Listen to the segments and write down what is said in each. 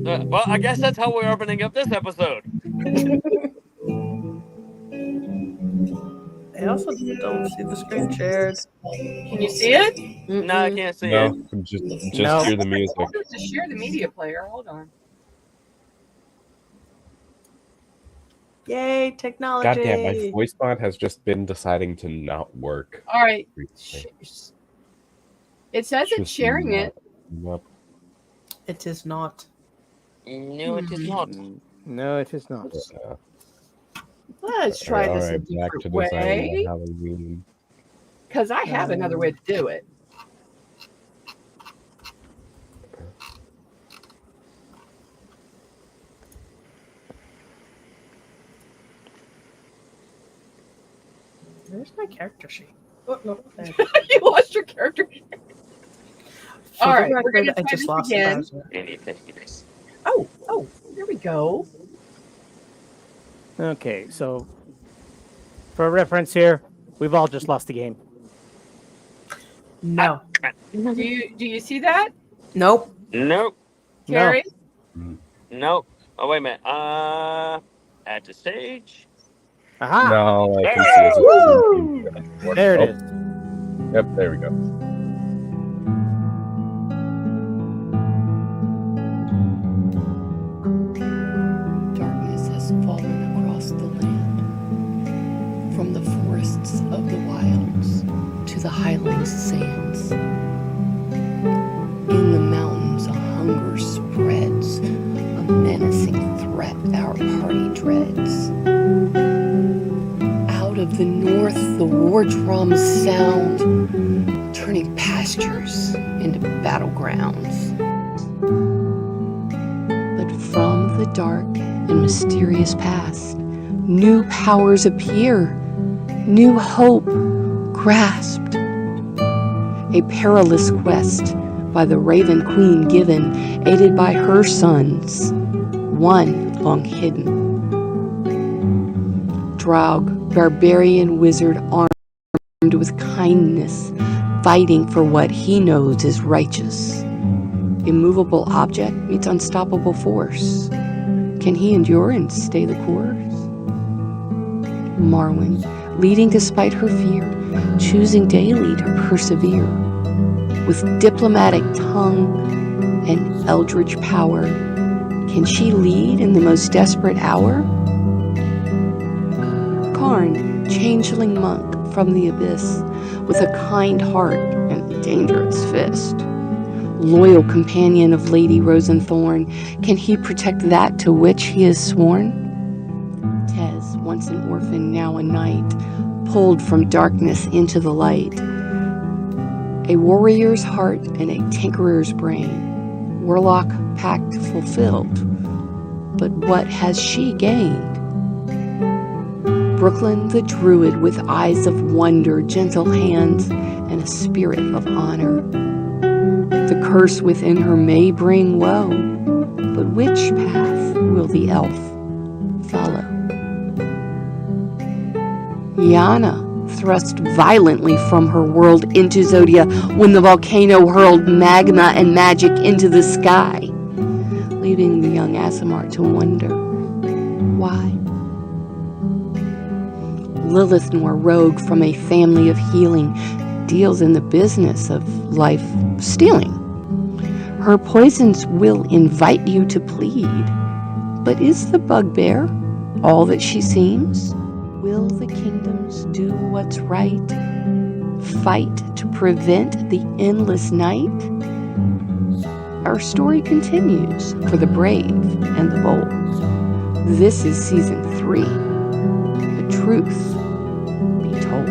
Well, I guess that's how we're opening up this episode. I also don't see the screen shared. Can you see it? No, I can't see No, it. just No. hear the music. Hold it to share the media player. Hold on. Yay, technology! Goddamn, my voice mod has just been deciding to not work. All right. recently. It says it's Just sharing not- it. not- It is not. No, it is not. No, it is not. Let's try this a Alright, back to different designing way. a Halloween. Because I have another way to do it. Where's my character sheet? Oh, no. There. You lost your character. For All the right, we're record, gonna I try just this lost again. the browser. Anything. Oh, there we go. Okay, so for reference here, we've all just lost the game. No. Do you see that, Nope. Nope. Carrie? Nope. Oh, wait a minute. Add to stage. Aha! No, I can see it. There it is. Yep, there we go. Darkness has fallen across the land, from the forests of the wilds to the highlands sands. In the mountains a hunger spreads, a menacing threat our party dreads. Out of the north the war drums sound, turning pastures into battlegrounds. But from the dark and mysterious past, new powers appear, new hope grasped. A perilous quest by the Raven Queen given, aided by her sons, one long hidden. Draug, barbarian wizard armed with kindness, fighting for what he knows is righteous. Immovable object meets unstoppable force. Can he endure and stay the course? Marwyn, leading despite her fear, choosing daily to persevere. With diplomatic tongue and eldritch power, can she lead in the most desperate hour? Karn, changeling monk from the abyss, with a kind heart and a dangerous fist. Loyal companion of Lady Rosenthorn, can he protect that to which he has sworn? Tez, once an orphan, now a knight, pulled from darkness into the light. A warrior's heart and a tinkerer's brain, warlock pact fulfilled. But what has she gained? Brooklyn the druid with eyes of wonder, gentle hands, and a spirit of honor. The curse within her may bring woe, but which path will the elf follow? Yana, thrust violently from her world into Xodia when the volcano hurled magma and magic into the sky, leaving the young Aasimar to wonder why. Lilithnor, rogue from a family of healing, deals in the business of life stealing. Her poisons will invite you to plead, but is the bugbear all that she seems? Will the kingdoms do what's right? Fight to prevent the endless night? Our story continues for the brave and the bold. This is season 3. The truth be told.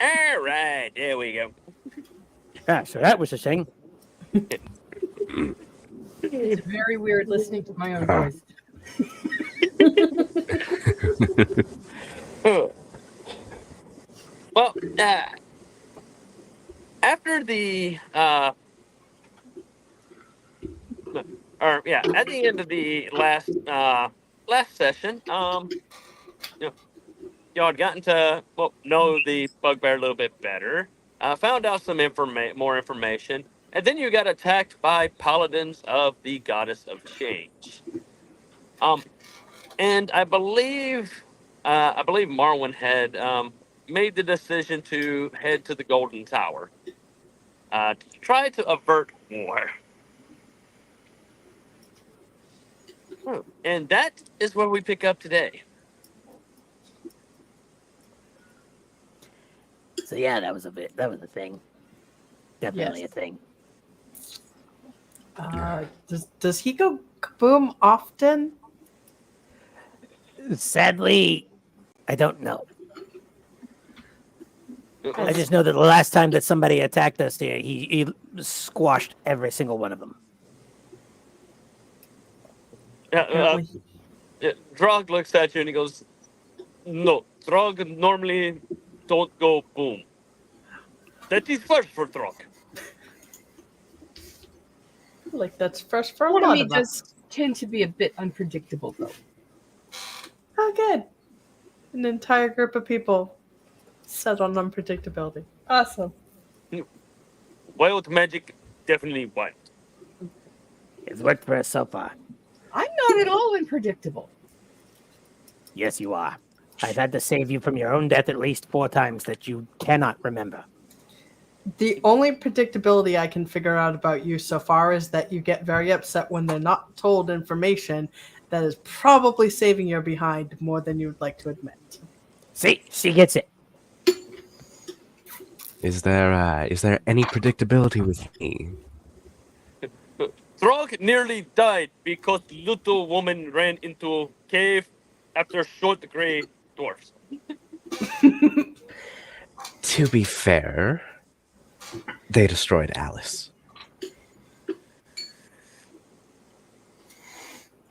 All right, there we go. Ah, so that was a thing. It's very weird listening to my own Uh-huh. voice. Well, after the at the end of the last session, y'all had gotten to know the bugbear a little bit better. Found out some more information, and then you got attacked by paladins of the goddess of change. And I believe Marwin had made the decision to head to the Golden Tower to try to avert war. And that is where we pick up today. So yeah, that was a thing. Definitely Yes. a thing. Does he go kaboom often? Sadly, I don't know. I just know that the last time that somebody attacked us here, he squashed every single one of them. Drog looks at you and he goes, "No, Drog normally don't go boom. That is first for Drog." Like that's fresh for a lot Enemy of us. does tend to be a bit unpredictable, though. Oh, good. An entire group of people set on unpredictability. Awesome. Wild magic definitely wild. It's worked for us so far. I'm not at all unpredictable. Yes, you are. I've had to save you from your own death at least 4 times that you cannot remember. The only predictability I can figure out about you so far is that you get very upset when they're not told information that is probably saving your behind more than you would like to admit. See, she gets it. Is there any predictability with me? Throg nearly died because little woman ran into cave after short gray dwarfs. To be fair, they destroyed Alice.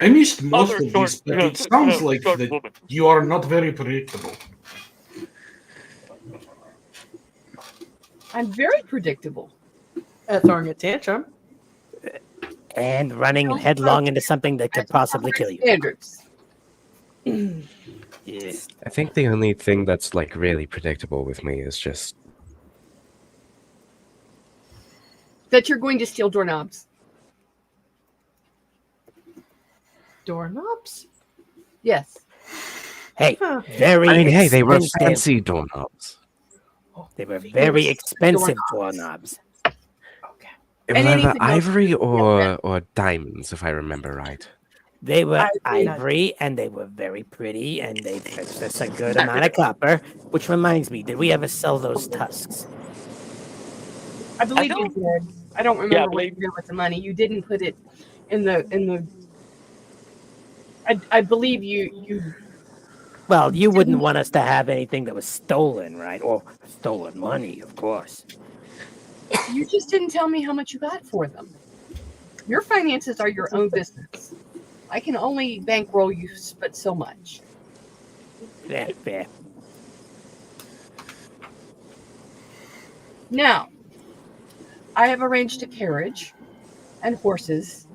I missed most Other of this, but it sounds like short that woman. you are not very predictable. I'm very predictable. At throwing a tantrum. And running headlong into something that could possibly kill you. Standards. Yeah. I think the only thing that's like really predictable with me is just That you're going to steal doorknobs. Doorknobs? Yes. Hey, Huh. very hey, they were expensive. fancy doorknobs. They were very expensive doorknobs. Okay. It was And either anything else- ivory or diamonds, if I remember right. They were Ivory. ivory, and they were very pretty, and they fetched us a good amount of copper. Which reminds me, did we ever sell those tusks? I believe you did. I don't remember Yeah, I what you believe- did with the money. You didn't put it in the. I believe you. Well, you wouldn't want us to have anything that was stolen, right? Or stolen money, of course. You just didn't tell me how much you got for them. Your finances are your own business. I can only bankroll you, but so much. Yeah, fair. Now, I have arranged a carriage and horses.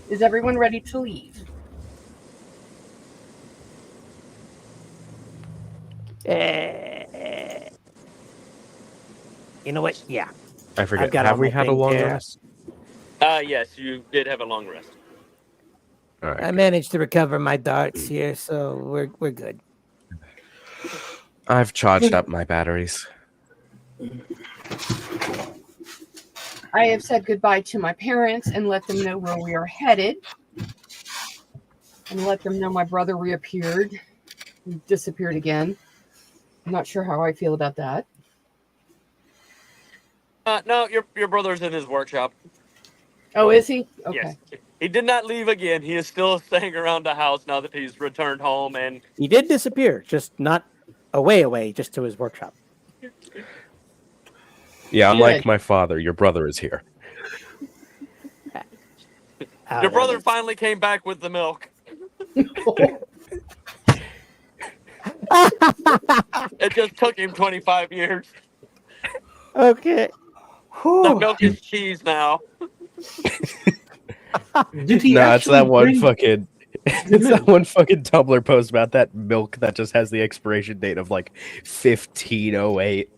Is everyone ready to leave? You know what? Yeah. I forget. got Have all we my had a things long here. rest? Yes, you did have a long rest. All right. I managed to recover my darts here, so we're good. I've charged up my batteries. I have said goodbye to my parents and let them know where we are headed. And let them know my brother reappeared. He disappeared again. I'm not sure how I feel about that. No, your brother's in his workshop. Oh, is he? Okay. Yes. He did not leave again. He is still staying around the house now that he's returned home. And He did disappear, just not away, just to his workshop. Yeah, I'm Good. like my father. Your brother is here. Your brother finally came back with the milk. It just took him 25 years. Okay. That milk is cheese now. Did he No, it's that actually one bring fucking. It's that one fucking Tumblr post about that milk that just has the expiration date of like 1508.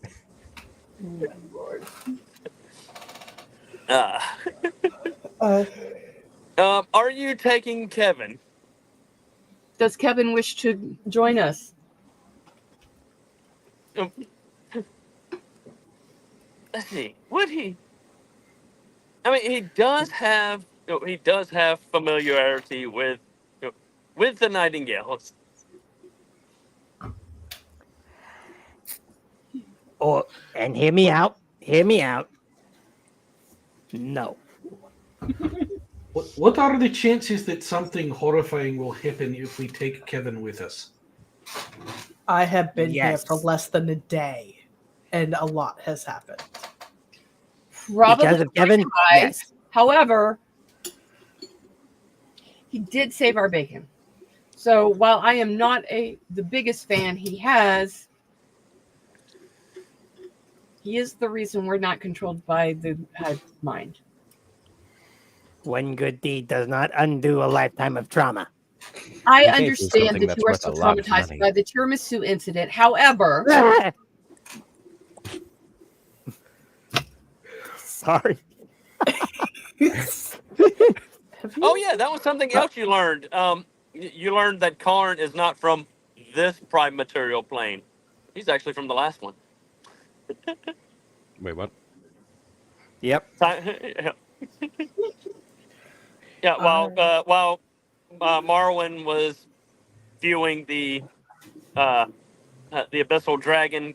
Are you taking Kevin? Does Kevin wish to join us? Let's see. Would he? I mean, he does have familiarity with the Nightingales. And hear me out. Hear me out. No. What are the chances that something horrifying will happen if we take Kevin with us? I have been here Yes. for less than a day, and a lot has happened. Probably Because of Kevin? high. Yes. However, he did save our bacon. So while I am not the biggest fan he has, he is the reason we're not controlled by the hive mind. One good deed does not undo a lifetime of trauma. I You can't do understand something that that's you are worth so a lot of traumatized money. by the tiramisu incident. However, Sorry. Oh yeah, that was something else you learned. You learned that Karn is not from this prime material plane. He's actually from the last one. Wait, what? Yep. Yeah, while Marwin was viewing the abyssal dragon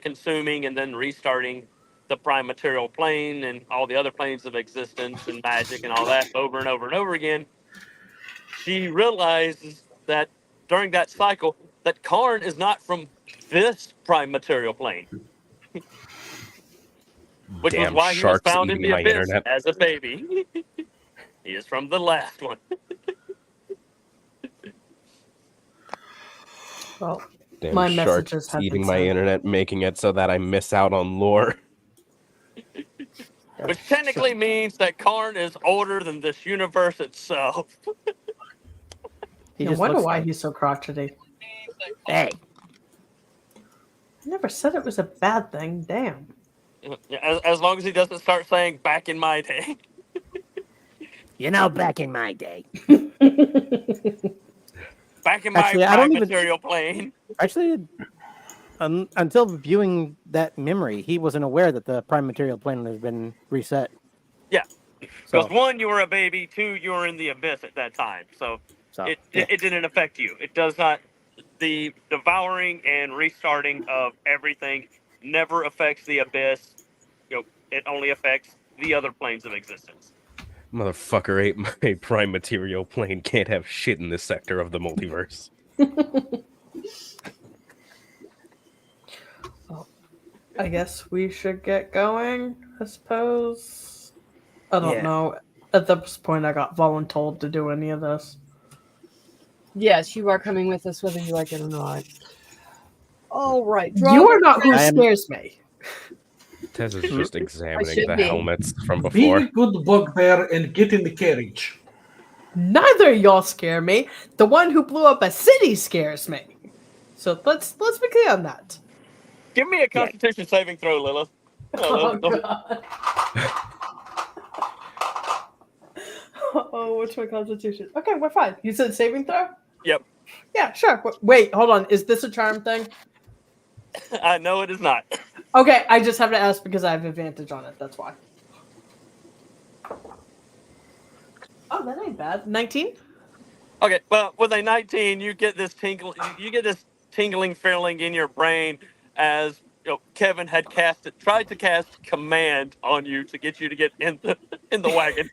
consuming and then restarting the prime material plane and all the other planes of existence and magic and all that over and over and over again, she realizes that during that cycle that Karn is not from this prime material plane, which was Damn why he was sharks found in eating the my abyss internet. as a baby. He is from the last one. Well, Damn my sharks messages have eating been my sent. internet, making it so that I miss out on lore. Which technically means that Karn is older than this universe itself. He I just wonder looks why like, he's so crotchety. hey, I never said it was a bad thing. Damn. As long as he doesn't start saying back in my day. back in my day. Back in Actually, my I don't prime even- material plane. Actually, until viewing that memory, he wasn't aware that the prime material plane has been reset. Yeah. So, Because one, you were a baby. Two, you were in the abyss at that time. So yeah. it didn't affect you. It does not. The devouring and restarting of everything never affects the abyss. It only affects the other planes of existence. Motherfucker ate my prime material plane. Can't have shit in this sector of the multiverse. I guess we should get going, I suppose. I don't Yeah. know. At this point, I got voluntold to do any of this. yes, you are coming with us whether you like it or not. All right. You are not who I am- scares me. Tez is just examining should the be. helmets from Be before. a good bugbear and get in the carriage. Neither of y'all scare me. The one who blew up a city scares me. So let's be clear on that. Give me a Constitution saving throw, Lilith. Oh god. Oh, what's my constitution? Okay, we're fine. You said saving throw? Yep. Yeah, sure. Wait, hold on. Is this a charm thing? I know it is not. Okay, I just have to ask because I have advantage on it. That's why. Oh, that ain't bad. 19? Okay, well, with a 19, you get this tingling feeling in your brain as Kevin had tried to cast command on you to get in the wagon.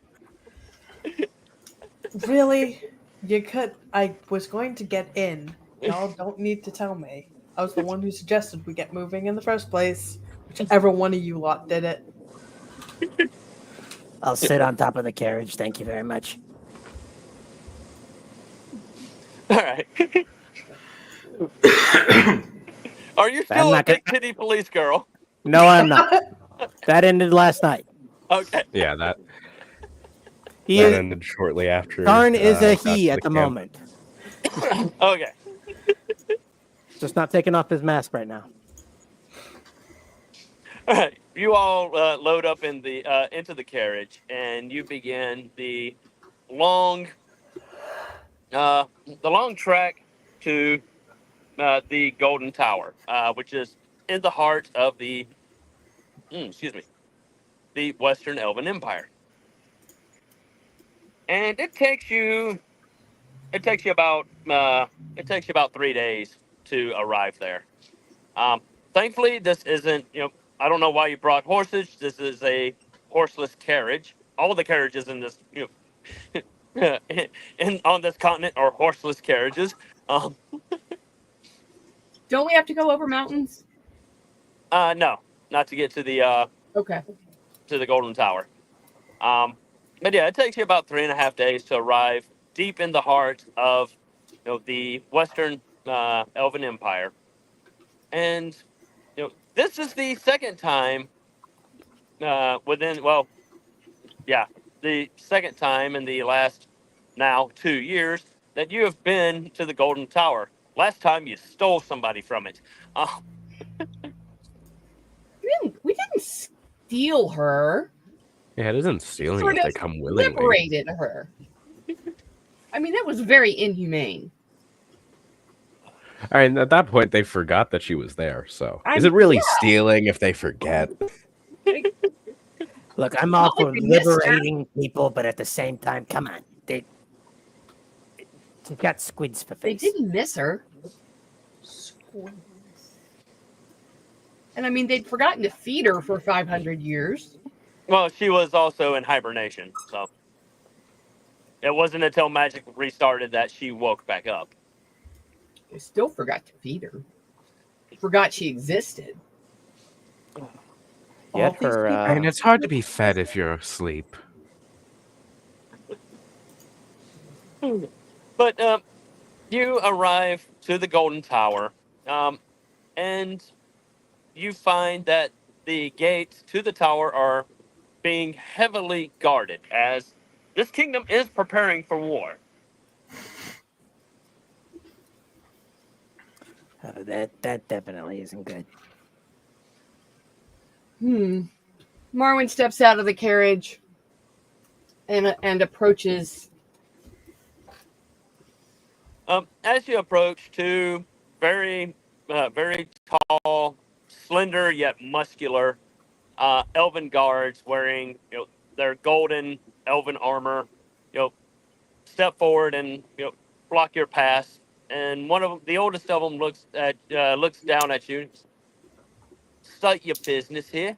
Really? You could. I was going to get in. Y'all don't need to tell me. I was the one who suggested we get moving in the first place. Whichever one of you lot did it. I'll sit on top of the carriage. Thank you very much. All right. Are you I'm still a not gonna- big titty police girl? No, I'm not. That ended last night. Okay. Yeah, that He that is, ended shortly after. Tarn is a got to he at the camp. moment. Okay. Just not taking off his mask right now. All right. You all load up in the into the carriage, and you begin long the long trek to the Golden Tower, which is in the heart of the the Western Elven Empire. And it takes you about 3 days to arrive there. Thankfully, this isn't, I don't know why you brought horses. This is a horseless carriage. All the carriages in this on this continent are horseless carriages. Um, Don't we have to go over mountains? no, not to get Okay. to the Golden Tower. But yeah, it takes you about 3.5 days to arrive deep in the heart of the Western Elven Empire. And this is the second time the second time in the last now 2 years that you have been to the Golden Tower. Last time you stole somebody from it. We didn't steal her. Yeah, it isn't stealing Sort if they of come willingly. liberated her. I mean, that was very inhumane. I mean, at that point, they forgot that she was there. So, is I'm- it really stealing if they forget? Look, I'm all Not like for we missed her. liberating people, but at the same time, come on. They've got squids for They face. didn't miss her. And I mean, they'd forgotten to feed her for 500 years. Well, she was also in hibernation, so it wasn't until magic restarted that she woke back up. They still forgot to feed her. Forgot she existed. Get her. And it's hard to be fed if you're asleep. But you arrive to the Golden Tower, and you find that the gates to the tower are being heavily guarded, as this kingdom is preparing for war. That definitely isn't good. Marwyn steps out of the carriage and approaches. As you approach, two very tall, slender yet muscular elven guards wearing their golden elven armor, step forward and block your pass. And one of the oldest of them looks down at you. State your business here.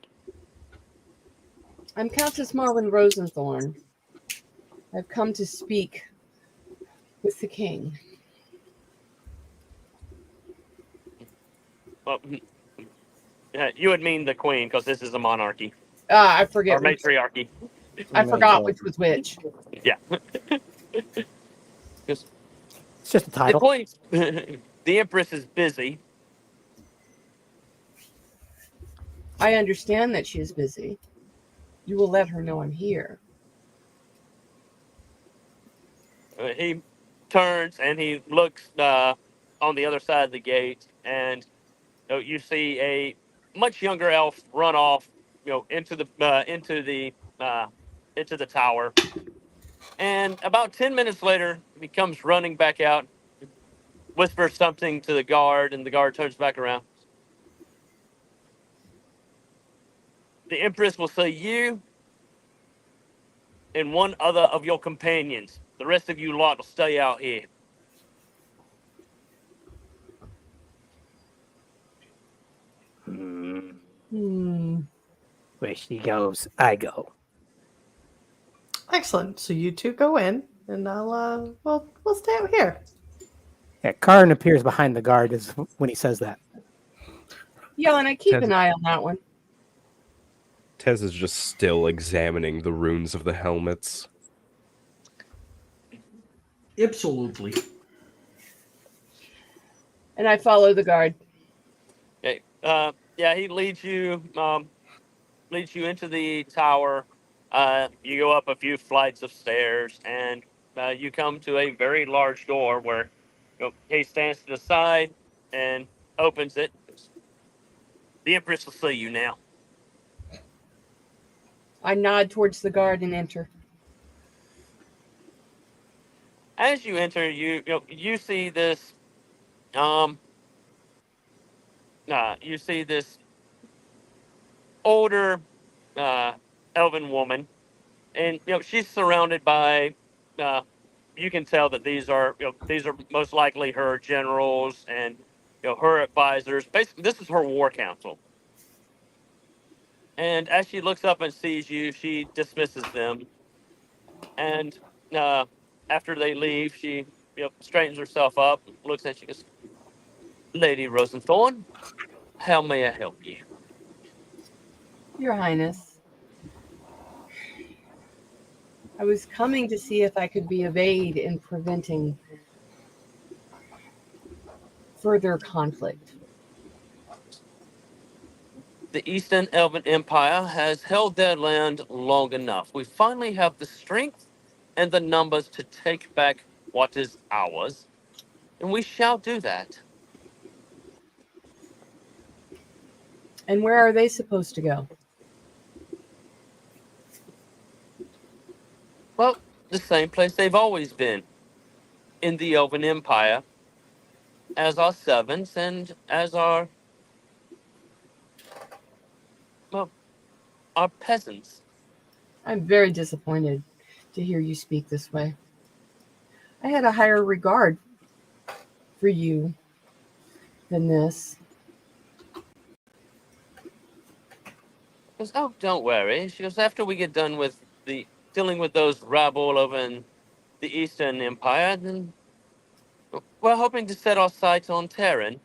I'm Countess Marwyn Rosenthorn. I've come to speak with the king. Well, you would mean the queen, because this is a monarchy I forget. or matriarchy. I forgot which was which. Yeah. It's just a The title. queen, the empress is busy. I understand that she is busy. You will let her know I'm here. He turns and he looks on the other side of the gate, and you see a much younger elf run off, into the tower. And about 10 minutes later, he comes running back out, whispers something to the guard, and the guard turns back around. The Empress will say you and one other of your companions. The rest of you lot will stay out here. Where she goes, I go. Excellent. So you two go in, and we'll stay out here. Yeah, Karn appears behind the guard when he says that. Yelena, keep Tez- an eye on that one. Tez is just still examining the runes of the helmets. Absolutely. And I follow the guard. Okay. Yeah, he leads you into the tower. You go up a few flights of stairs, and you come to a very large door where he stands to the side and opens it. The Empress will see you now. I nod towards the guard and enter. As you enter, you see this um you see this older elven woman, and she's surrounded by you can tell that these are most likely her generals and her advisors. Basically, this is her war council. And as she looks up and sees you, she dismisses them. And uh, after they leave, she straightens herself up, looks at you, goes, "Lady Rosenthorn, how may I help you?" Your Highness, I was coming to see if I could be of aid in preventing further conflict. The Eastern Elven Empire has held their land long enough. We finally have the strength and the numbers to take back what is ours, and we shall do that. And where are they supposed to go? Well, the same place they've always been, in the Elven Empire, as our servants and as well, our peasants. I'm very disappointed to hear you speak this way. I had a higher regard for you than this. She goes, "Oh, don't worry." She goes, "After we get done with the dealing with those rabble over in the Eastern Empire, then we're hoping to set our sights on Terran."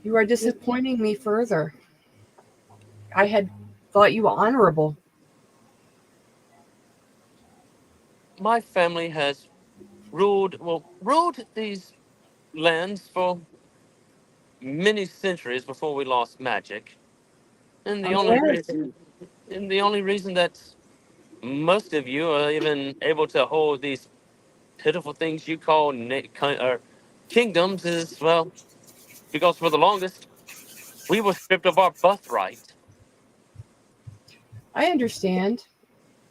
You are disappointing me further. I had thought you honorable. My family has ruled these lands for many centuries before we lost magic. And I'm aware. the only reason that most of you are even able to hold these pitiful things you call kingdoms is, well, because for the longest we were stripped of our birthright. I understand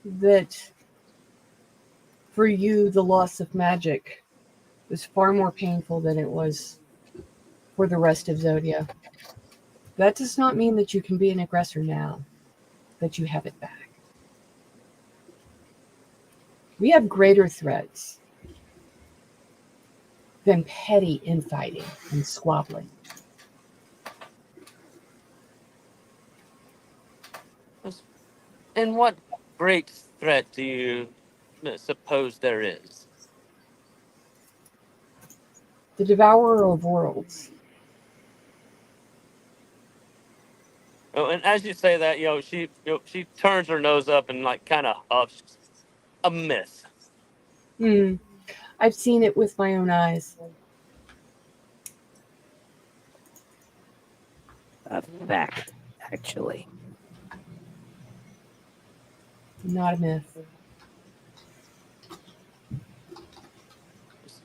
that for you, the loss of magic was far more painful than it was for the rest of Xodia. That does not mean that you can be an aggressor now, that you have it back. We have greater threats than petty infighting and squabbling. And what great threat do you suppose there is? The devourer of worlds. Oh, and as you say that, she turns her nose up and like kind of huffs. A myth. I've seen it with my own eyes. A fact, actually. Not a myth.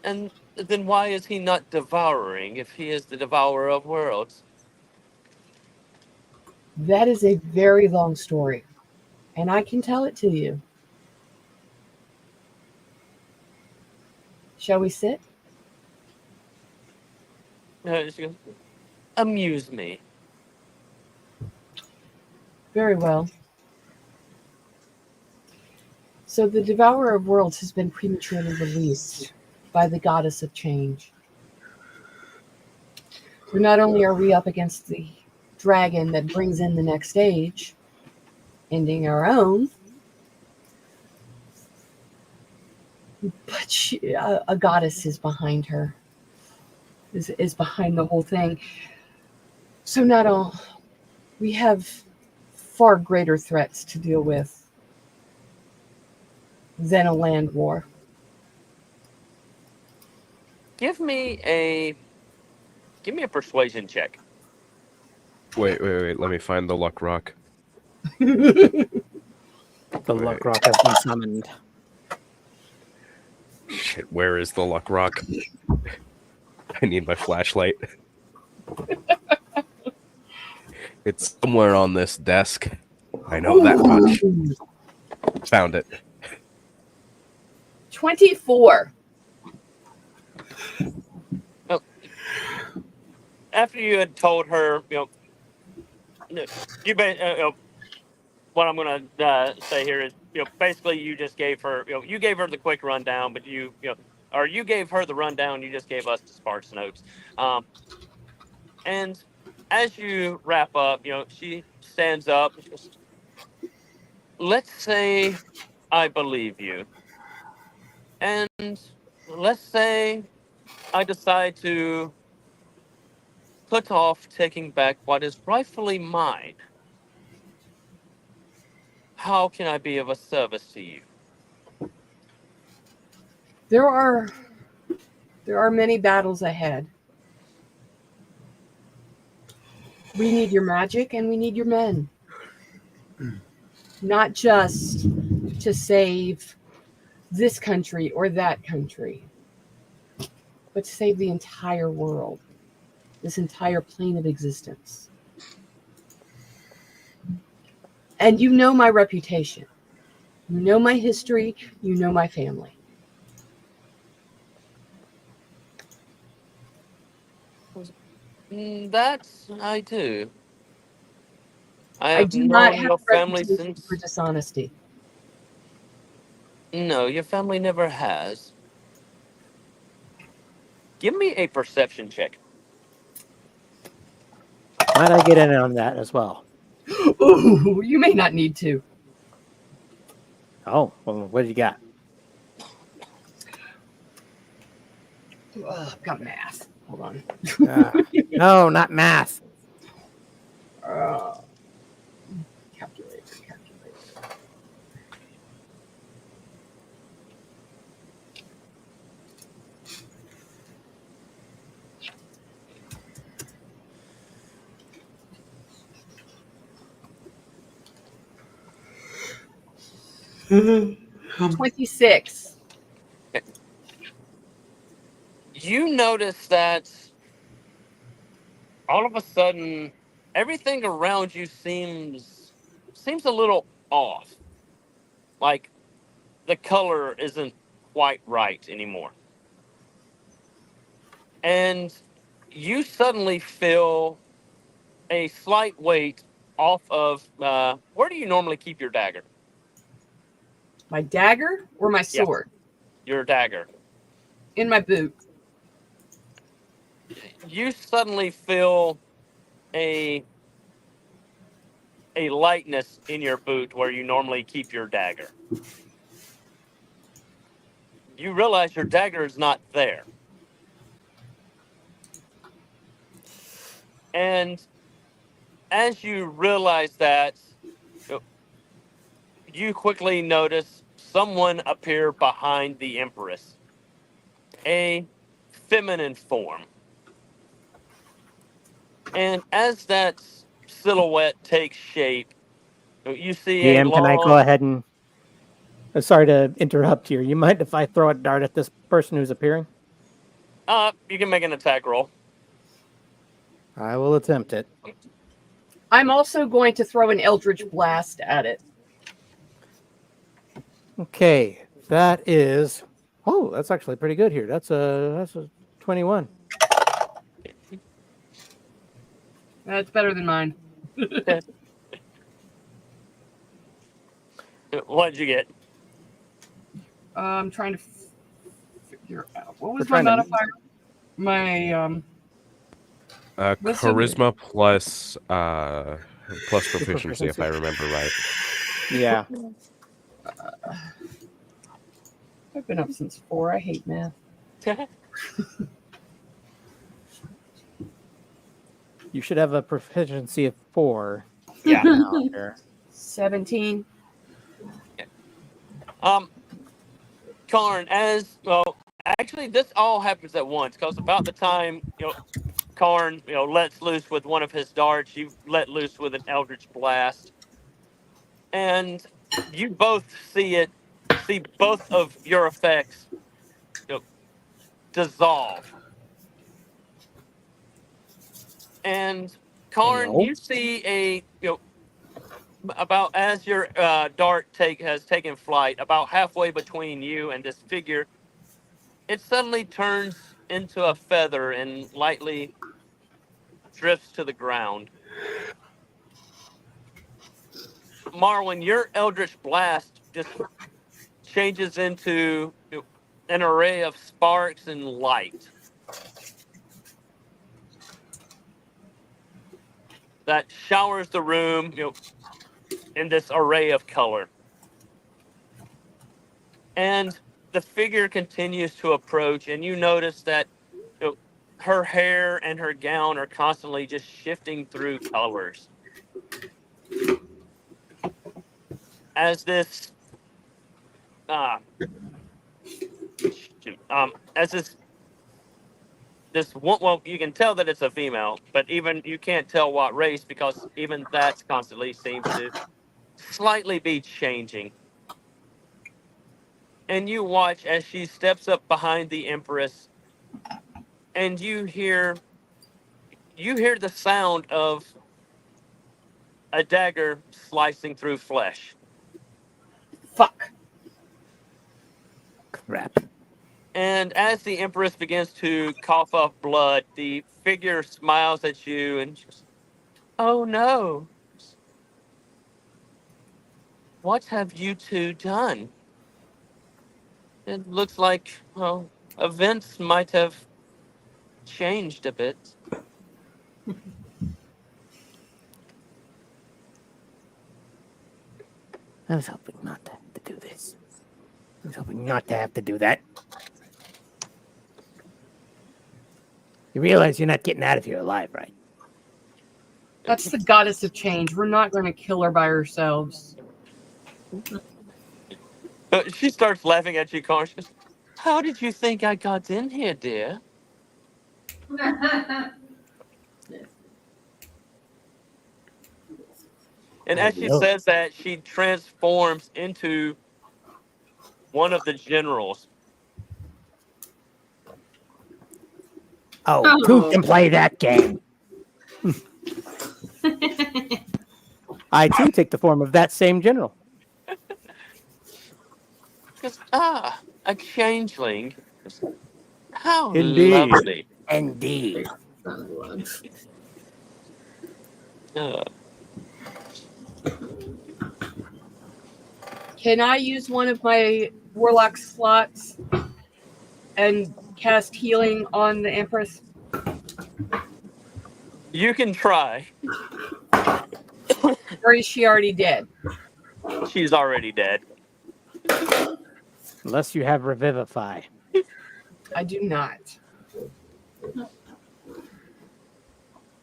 And then why is he not devouring if he is the devourer of worlds? That is a very long story, and I can tell it to you. Shall we sit? She goes, "Amuse me." Very well. So the devourer of worlds has been prematurely released by the goddess of change. So not only are we up against the dragon that brings in the next age, ending our own, But a goddess is behind her, is behind the whole thing. So not all, we have far greater threats to deal with than a land war. Give me a persuasion check. Wait. Let me find the luck rock. The Wait. luck rock has been summoned. Shit, where is the luck rock? I need my flashlight. It's somewhere on this desk. I know that much. Found it. 24. After you had told her, what I'm going to say here is, basically you just gave her, you gave her the quick rundown, but you gave her the rundown. You just gave us the sparse notes. And as you wrap up, she stands up. And she goes, let's say I believe you, and let's say I decide to put off taking back what is rightfully mine. How can I be of a service to you? There are many battles ahead. We need your magic and we need your men. Not just to save this country or that country, but to save the entire world, this entire plane of existence. And you know my reputation. You know my history. You know my family. That I do. I I have do not known have your a family reputation since. for dishonesty. No, your family never has. Give me a perception check. Might I get in on that as well? Ooh, you may not need to. Oh, well, what do you got? I've got math. Hold on. No, not math. Calculator. Um, 26. You notice that all of a sudden everything around you seems a little off. Like the color isn't quite right anymore. And you suddenly feel a slight weight off of where do you normally keep your dagger? My dagger or my Yeah. sword? Your dagger. In my boot. You suddenly feel a lightness in your boot where you normally keep your dagger. You realize your dagger is not there. And as you realize that, you quickly notice someone appear behind the Empress. A feminine form. And as that silhouette takes shape, you see a DM, can I go long... ahead and... sorry to interrupt here. You mind if I throw a dart at this person who's appearing? You can make an attack roll. I will attempt it. I'm also going to throw an Eldritch Blast at it. Okay, that is... Oh, that's actually pretty good here. That's a 21. That's better than mine. What did you get? I'm trying to figure out. What was We're my trying to- modifier? My Charisma plus proficiency, if I remember right. Yeah. I've been up since 4. I hate math. You should have a proficiency of 4. Yeah. Now here. 17. Karn, as well, actually, this all happens at once because about the time Karn lets loose with one of his darts, you let loose with an Eldritch Blast, and you both see both of your effects dissolve. And Karn, Hello? you see about as your dart has taken flight, about halfway between you and this figure, it suddenly turns into a feather and lightly drifts to the ground. Marwin, your Eldritch Blast just changes into an array of sparks and light that showers the room, in this array of color. And the figure continues to approach, and you notice that her hair and her gown are constantly just shifting through colors. As this, uh, as this one, well, you can tell that it's a female, but even you can't tell what race because even that constantly seems to slightly be changing. And you watch as she steps up behind the Empress, and you hear the sound of a dagger slicing through flesh. Fuck. Crap. And as the Empress begins to cough up blood, the figure smiles at you and just, "Oh no. What have you two done? It looks like, well, events might have changed a bit." I was hoping not to have to do this. I was hoping not to have to do that. You realize you're not getting out of here alive, right? That's the goddess of change. We're not going to kill her by ourselves. She starts laughing at you, Karn. She goes, "How did you think I got in here, dear?" And as she says that, she transforms into one of the generals. Oh, who can play that game? I too take the form of that same general. Because, a changeling. How Indeed. lovely. Indeed. Uh, Can I use one of my warlock slots and cast healing on the Empress? you can try. Or is she already dead? She's already dead. Unless you have Revivify. I do not.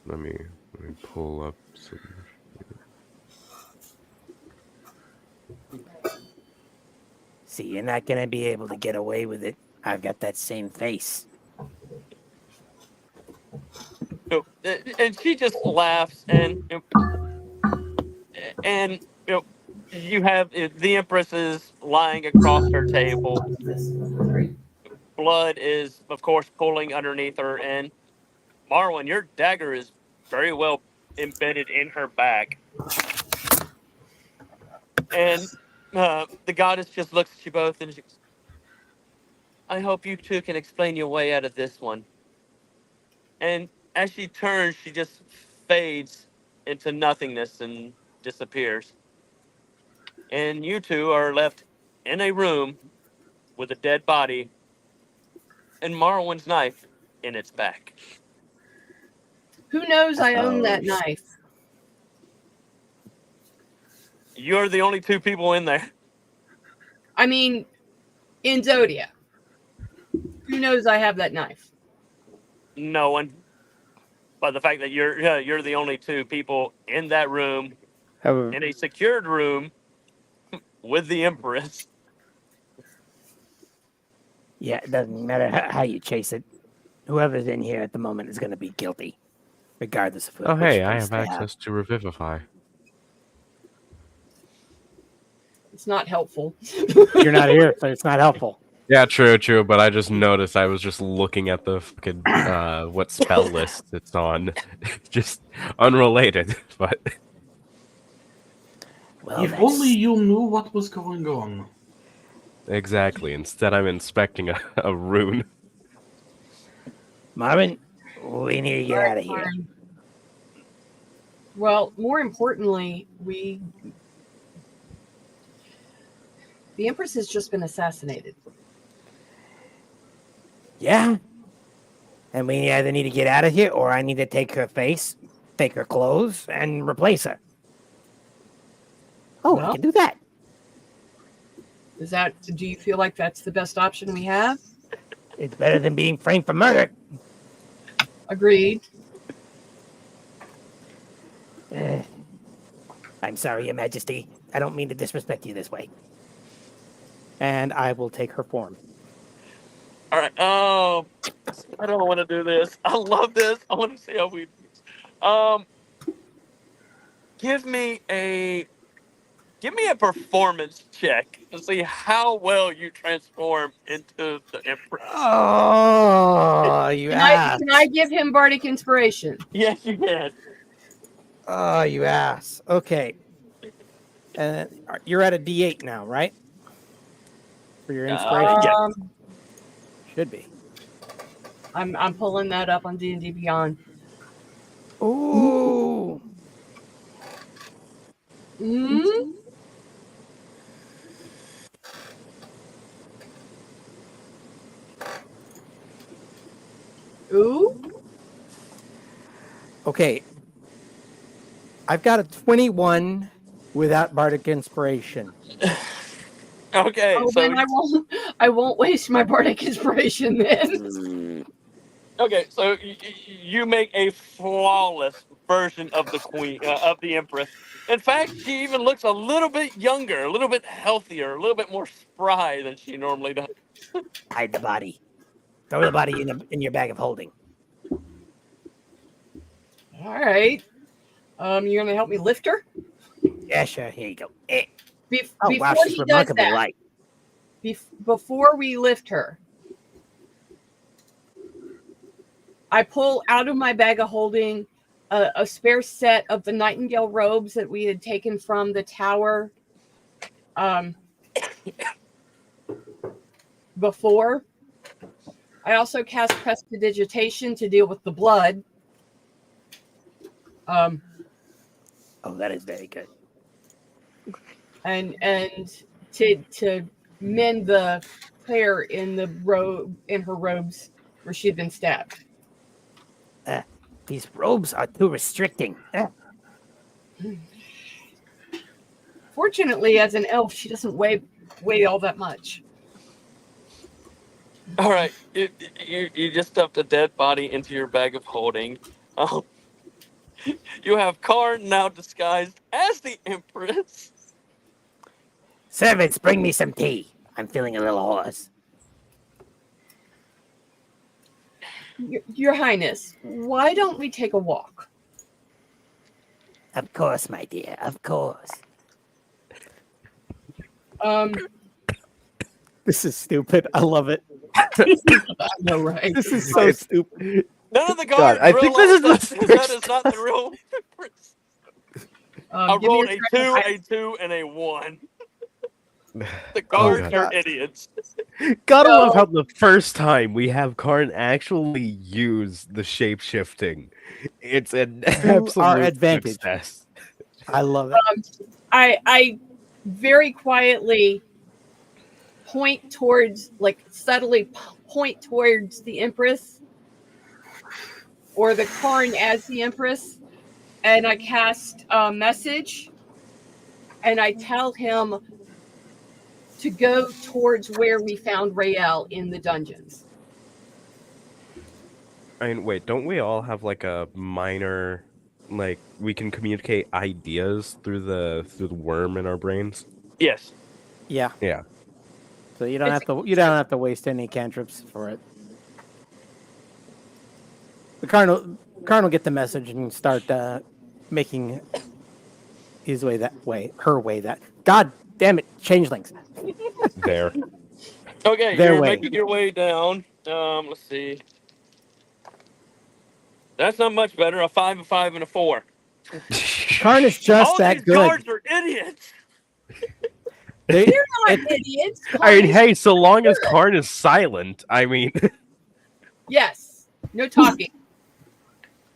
Let me pull up some. See, you're not going to be able to get away with it. I've got that same face. And she just laughs, and you have the Empress is lying across her table. Blood is, of course, pooling underneath her, and Marwin, your dagger is very well embedded in her back. And the goddess just looks at you both and she goes, "I hope you two can explain your way out of this one." And as she turns, she just fades into nothingness and disappears. And you two are left in a room with a dead body and Marwin's knife in its back. Who knows I own that knife? You're the only two people in there. I mean, in Xodia. Who knows I have that knife? No one. But the fact that you're the only two people in that room, However, in a secured room, with the Empress. yeah, it doesn't matter how you chase it. Whoever's in here at the moment is going to be guilty, regardless of Oh, which hey, I face have they have. access to Revivify. It's not helpful. You're not here, so it's not helpful. Yeah, true, but I just noticed I was just looking at the fucking, what spell list it's on. Just unrelated, but... Well, If only you knew what was going on. Exactly, instead I'm inspecting a rune. Marvin, we need to get out of here. Well, more importantly, the Empress has just been assassinated. Yeah? And we either need to get out of here, or I need to take her face, take her clothes, and replace her. Oh, Well, I can do that. Do you feel like that's the best option we have? It's better than being framed for murder. Agreed. I'm sorry, Your Majesty. I don't mean to disrespect you this way. And I will take her form. All right. I don't want to do this. I love this. I want to see how we. Give me a performance check to see how well you transform into the Empress. Oh, you ass. Can I give him bardic inspiration? Yes, you can. Oh, you ass. Okay. You're at a D8 now, right? For your inspiration? Yeah. Should be. I'm pulling that up on D&D Beyond. Ooh. Mm-hmm. Ooh. Okay. I've got a 21 without bardic inspiration. Okay. Oh, So then I won't waste my bardic inspiration then. okay. So you make a flawless version of the queen of the Empress. In fact, she even looks a little bit younger, a little bit healthier, a little bit more spry than she normally does. Hide the body. Throw the body in your bag of holding. All right. You're gonna help me lift her? Yeah, sure. Here you go. Oh, Oh, wow, she's remarkably light. Before we lift her, I pull out of my bag of holding a spare set of the Nightingale robes that we had taken from the tower before. I also cast Prestidigitation to deal with the blood. Oh, that is very good. And to mend the tear in her robes where she had been stabbed. These robes are too restricting. Fortunately, as an elf, she doesn't weigh all that much. All right. You just stuffed a dead body into your bag of holding. You have Karn now disguised as the Empress. Servants, bring me some tea. I'm feeling a little hoarse. Your Highness, why don't we take a walk? Of course, my dear. Of course. This is stupid. I love it. I know, right? This is so stupid. None of the guards I think this is the that is not the real Empress. I Give me rolled a second. 2, and a 1. The guards are idiots. Gotta love how the first time we have Karn actually use the shape shifting. It's an absolute our advantage. success. I love it. I very quietly subtly point towards the Empress or the Karn as the Empress, and I cast a message, and I tell him to go towards where we found Rael in the dungeons. I mean, wait, don't we all have like a minor, like we can communicate ideas through the worm in our brains? Yes. Yeah. Yeah. So you don't have to waste any cantrips for it. The Karn will get the message and start making his way that way, her way that. God damn it, changelings. There. Okay, Their you're way. making your way down. Let's see. That's not much better. A 5, a 5, and a 4. Karn is just All that these good. guards are idiots. They- They're not idiots. I mean, hey, so long as Karn is silent, I mean, Yes. No talking.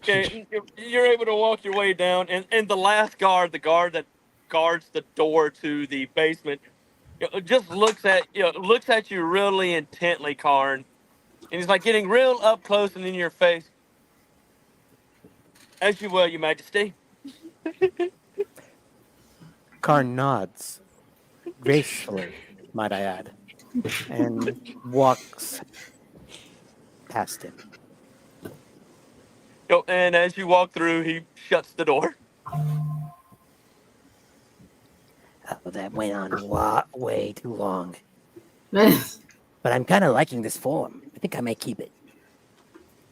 Okay, you're able to walk your way down, and the last guard, the guard that guards the door to the basement, just looks at you really intently, Karn, and he's like getting real up close and in your face. As you will, Your Majesty. Karn nods gracefully, might I add, and walks past him. And as you walk through, he shuts the door. Oh, that went on way too long. But I'm kind of liking this form. I think I may keep it.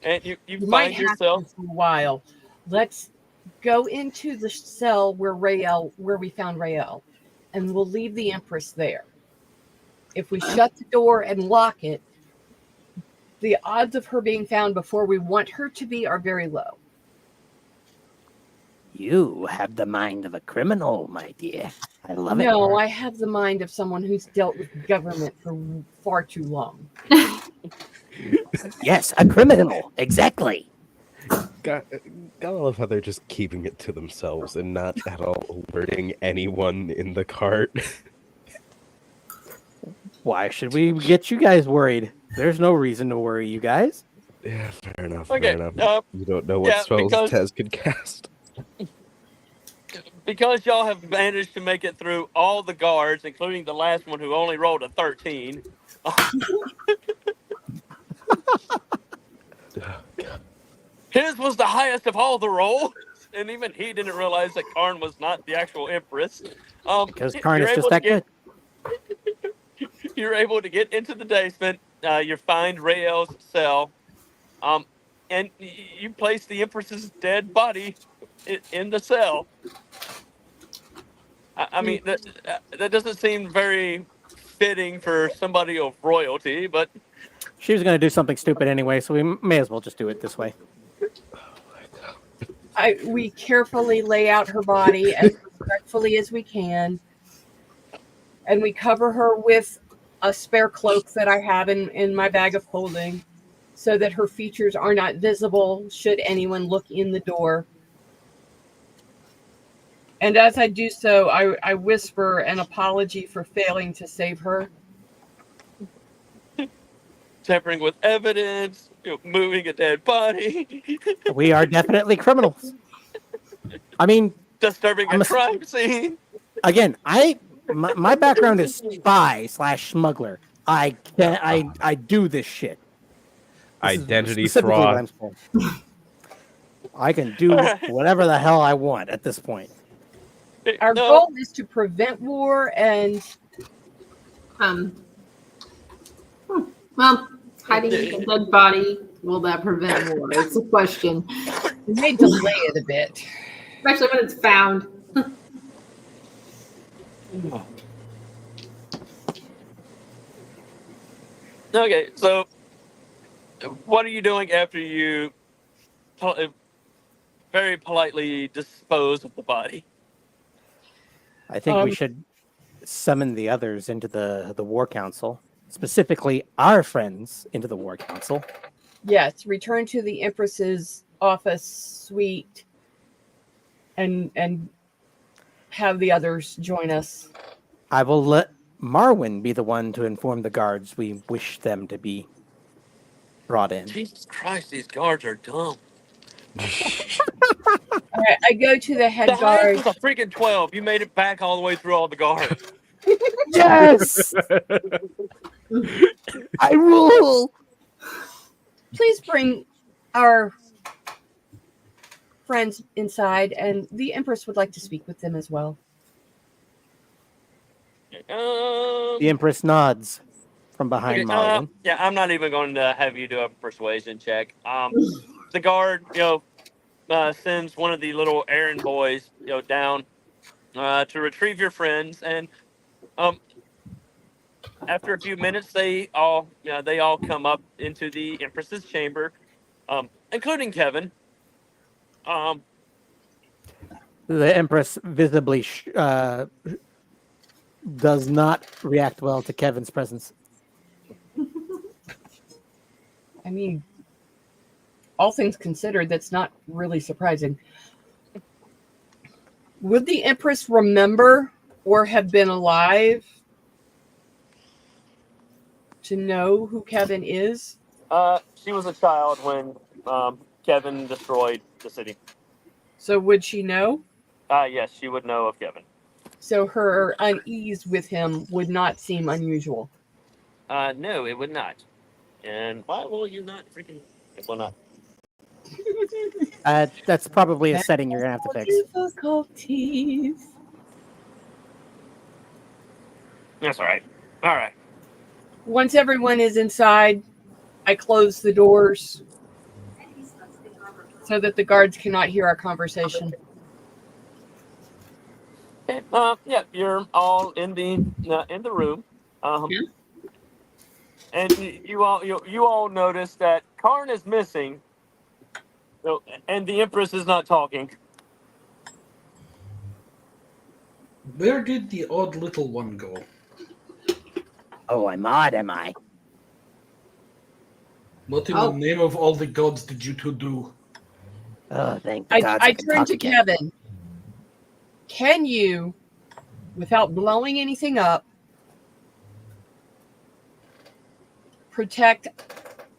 And you might find have yourself. to for a while. Let's go into the cell where we found Rael, and we'll leave the Empress there. If we shut the door and lock it, the odds of her being found before we want her to be are very low. You have the mind of a criminal, my dear. I love it. No, I have the mind of someone who's dealt with government for far too long. Yes, a criminal. Exactly. gotta love how they're just keeping it to themselves and not at all alerting anyone in the cart. Why should we get you guys worried? There's no reason to worry you guys. Yeah, fair enough. Okay, Fair enough. You don't know what spells Tez could cast. Because y'all have managed to make it through all the guards, including the last one who only rolled a 13. His was the highest of all the rolls, and even he didn't realize that Karn was not the actual Empress. Because Karn you're is just able that to good. You're able to get into the basement. You find Rael's cell, and you place the Empress's dead body in the cell. I mean, that doesn't seem very fitting for somebody of royalty, but She was going to do something stupid anyway, so we may as well just do it this way. We carefully lay out her body as respectfully as we can, and we cover her with a spare cloak that I have in my bag of holding, so that her features are not visible should anyone look in the door. And as I do so, I whisper an apology for failing to save her. tampering with evidence, moving a dead body, We are definitely criminals. I mean, disturbing a crime scene. again, my background is spy / smuggler. I do this shit. This is Identity specifically what fraud. I'm supposed to. I can do whatever the hell I want at this point. Our goal is to prevent war and Well, hiding a dead body, will that prevent war? It's a question. we may delay it a bit. Especially when it's found. Okay, so what are you doing after you very politely dispose of the body? I think we should summon the others into the War Council, specifically our friends into the War Council. Yes, return to the Empress's office suite and have the others join us. I will let Marwyn be the one to inform the guards we wish them to be brought in. Jesus Christ, these guards are dumb. All right, I go to the head The highest guard. was a freaking 12. You made it back all the way through all the guards. Yes, I rule. Please bring our friends inside, and the Empress would like to speak with them as well. The Empress nods from behind Okay, Marwyn. yeah, I'm not even going to have you do a persuasion check. The guard, sends one of the little errand boys, down to retrieve your friends, and um, after a few minutes, they all come up into the Empress's chamber, including Kevin. Um, The Empress visibly does not react well to Kevin's presence. I mean, all things considered, that's not really surprising. Would the Empress remember or have been alive to know who Kevin is? she was a child when Kevin destroyed the city. So would she know? Yes, she would know of Kevin. So her unease with him would not seem unusual. No, it would not. And why will you not freaking? It will not. That's probably a setting you're gonna have to fix. Difficulties. That's all right. All right. Once everyone is inside, I close the doors so that the guards cannot hear our conversation. Okay, yeah, you're all in the room, and you all notice that Karn is missing, and the Empress is not talking. Where did the odd little one go? Oh, I'm odd, am I? What in the name of all the gods did you two do? Oh, thank the I gods. turn to Kevin. Can you, without blowing anything up,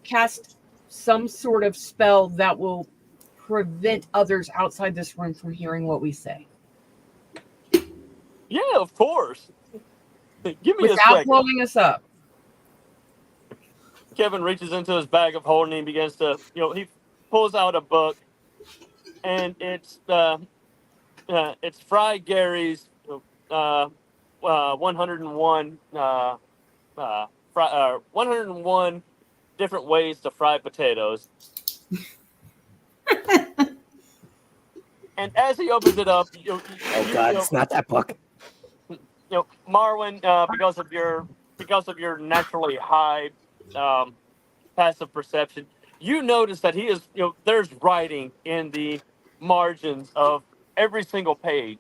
cast some sort of spell that will prevent others outside this room from hearing what we say? Yeah, of course. Give me a Without second. blowing us up. Kevin reaches into his bag of holding and begins to, he pulls out a book, and it's Fry Gary's 101 101 different ways to fry potatoes. And as he opens it up, it's not that book. Marwyn, because of your naturally high passive perception, you notice that he is, there's writing in the margins of every single page.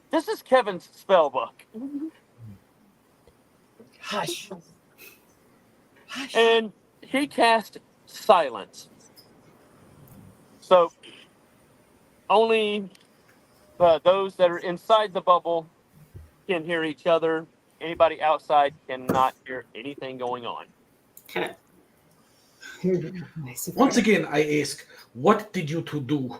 This is Kevin's spell book. Hush. Hush. And he cast silence. So only those that are inside the bubble can hear each other. Anybody outside cannot hear anything going on. Okay. Once again, I ask, what did you two do?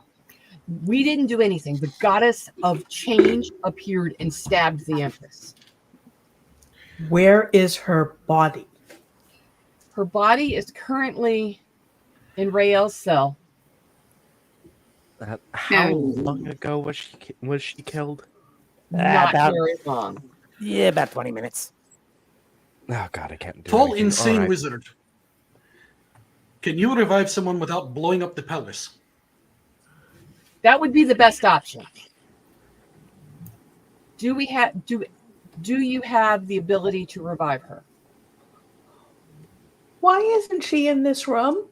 We didn't do anything. The goddess of change appeared and stabbed the Empress. Where is her body? Her body is currently in Rael's cell. How long ago was she killed? Not About- very long. Yeah, about 20 minutes. Oh god, I can't do Tall, anything. insane Alright. wizard. Can you revive someone without blowing up the palace? That would be the best option. Do you have the ability to revive her? Why isn't she in this room?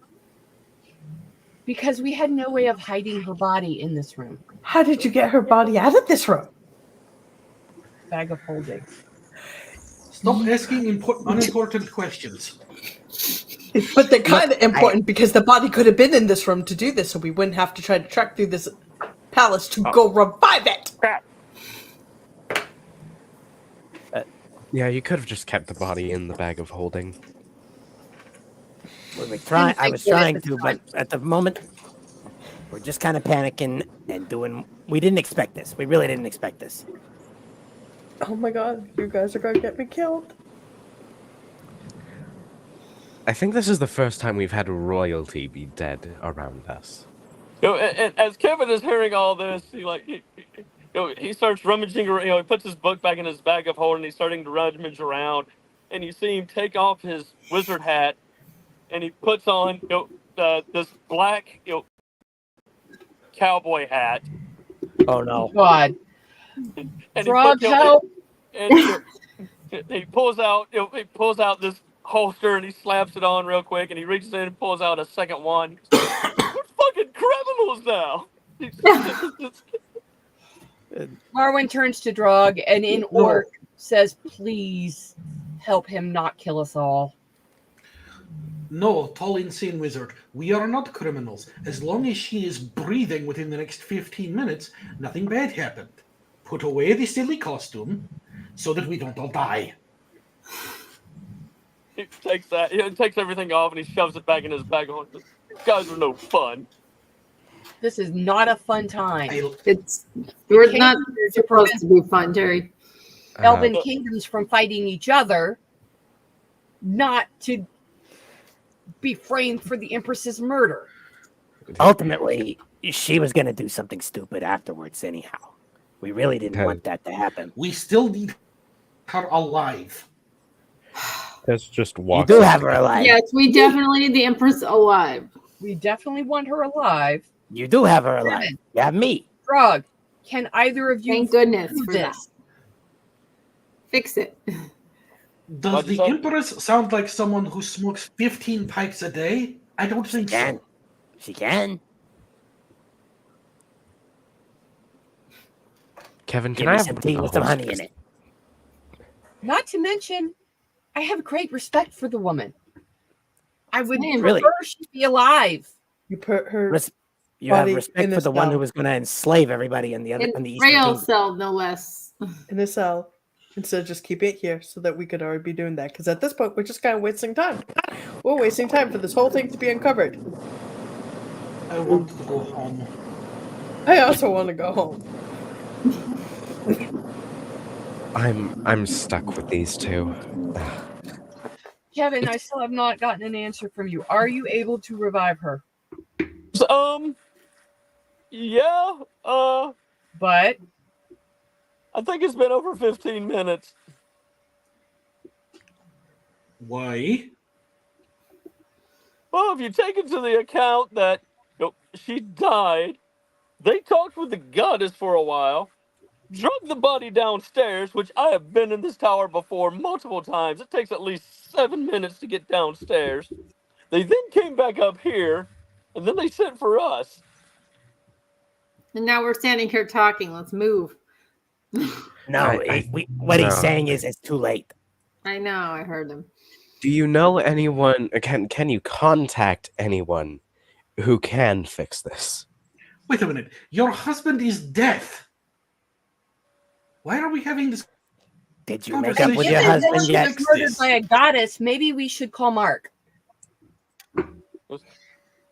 Because we had no way of hiding her body in this room. How did you get her body out of this room? Bag of holding. Stop asking unimportant questions. But they're kind of important because the body could have been in this room to do this, so we wouldn't have to try to track through this palace to go revive it. Yeah, you could have just kept the body in the bag of holding. I was trying to, but at the moment, we're just kind of panicking and doing. We didn't expect this. We really didn't expect this. Oh my god, you guys are gonna get me killed. I think this is the first time we've had royalty be dead around us. And as Kevin is hearing all this, he starts rummaging around. He puts his book back in his bag of holding. He's starting to rummage around, and you see him take off his wizard hat, and he puts on this black cowboy hat. Oh no. God. And Frog, help! And he pulls out this holster and he slaps it on real quick, and he reaches in and pulls out a second one. We're fucking criminals now. Marwin turns to Drog and in Orc says, please help him not kill us all. No, tall, insane wizard. We are not criminals. As long as she is breathing within the next 15 minutes, nothing bad happened. Put away the silly costume so that we don't all die. He takes everything off and he shoves it back in his bag. You guys are no fun. This is not a fun time. We're not supposed to be fun, Terry. Elven kingdoms from fighting each other, not to be framed for the Empress's murder. Ultimately, she was going to do something stupid afterwards anyhow. We really didn't want that to happen. We still need her alive. That's just You walk. do have her alive. Yes, we definitely need the Empress alive. We definitely want her alive. You do have her alive. You have me. Frog, can either of you Thank goodness do for that. this? Fix it. Does the Empress sound like someone who smokes 15 pipes a day? I don't think so. She can. Kevin, can Give I me have some tea with some honey in it? Not to mention, I have great respect for the woman. I would Really? prefer she be alive. You put her. You have body respect in for a the one cell. who was going to enslave everybody in the other in the Eastern Rail Kingdom. cell, no less. In a cell, instead of just keeping it here so that we could already be doing that. Because at this point, we're just kind of wasting time. We're wasting time for this whole thing to be uncovered. I want to go home. I also want to go home. I'm stuck with these two. Kevin, I still have not gotten an answer from you. Are you able to revive her? Yeah. But I think it's been over 15 minutes. Why? Well, if you take into the account that she died, they talked with the goddess for a while, drug the body downstairs, which I have been in this tower before multiple times. It takes at least 7 minutes to get downstairs. They then came back up here, and then they sent for us. And now we're standing here talking. Let's move. No, what he's saying is it's too late. I know. I heard him. Do you know anyone? Can you contact anyone who can fix this? Wait a minute. Your husband is dead. Why are we having this? Did you make up with Conversation. your if husband she yet? was murdered by a goddess, maybe we should call Mark.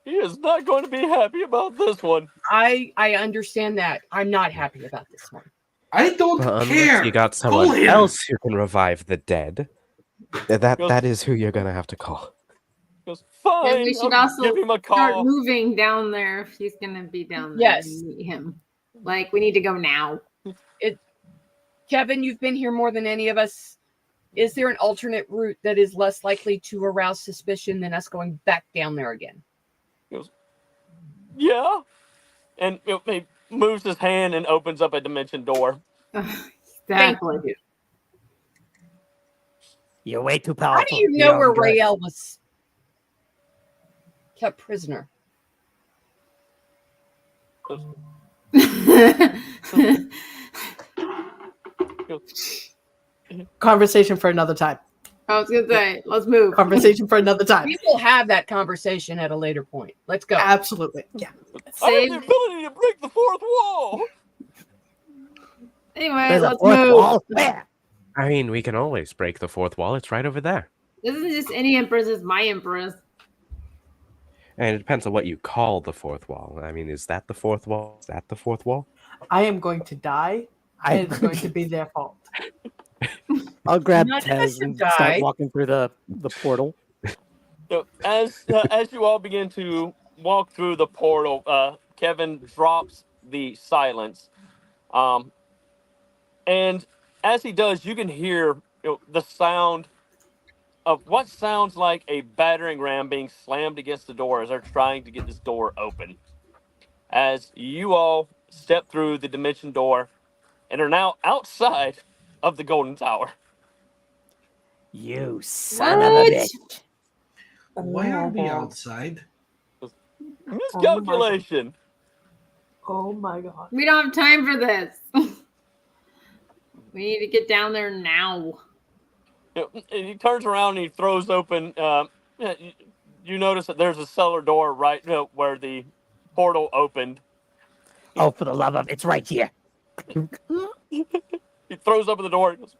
He is not going to be happy about this one. I understand that. I'm not happy about this one. I don't Well, care. unless you got Call someone him. else who can revive the dead, that is who you're gonna have to call. Goes, fine. And we should I'll also give him a start call. moving down there if he's going to be down there. Yes. And meet him. Like, we need to go now. Kevin, you've been here more than any of us. Is there an alternate route that is less likely to arouse suspicion than us going back down there again? Yeah. And he moves his hand and opens up a dimension door. Exactly. You. You're way too powerful. How do you know where Good. Rael was kept prisoner? Conversation for another time. I was going to say, let's move. Conversation for another time. We will have that conversation at a later point. Let's go. Absolutely. Yeah. I have Save. the ability to break the fourth wall. Anyway, There's a let's fourth move. wall. Where? I mean, we can always break the fourth wall. It's right over there. This isn't just any empress, it's my empress. And it depends on what you call the fourth wall. I mean, is that the fourth wall? Is that the fourth wall? I am going to die and it's going to be their fault. I'll grab None of us Tez have and start died. walking through the portal. So as you all begin to walk through the portal, Kevin drops the silence, and as he does, you can hear the sound of what sounds like a battering ram being slammed against the door as they're trying to get this door open. As you all step through the dimension door and are now outside of the Golden Tower. You son of a What? bitch. Why are we outside? Miscalculation. Oh my god. We don't have time for this. We need to get down there now. And he turns around and he throws open. You notice that there's a cellar door right where the portal opened. Oh, for the love of it's right here. He throws open the door. And goes,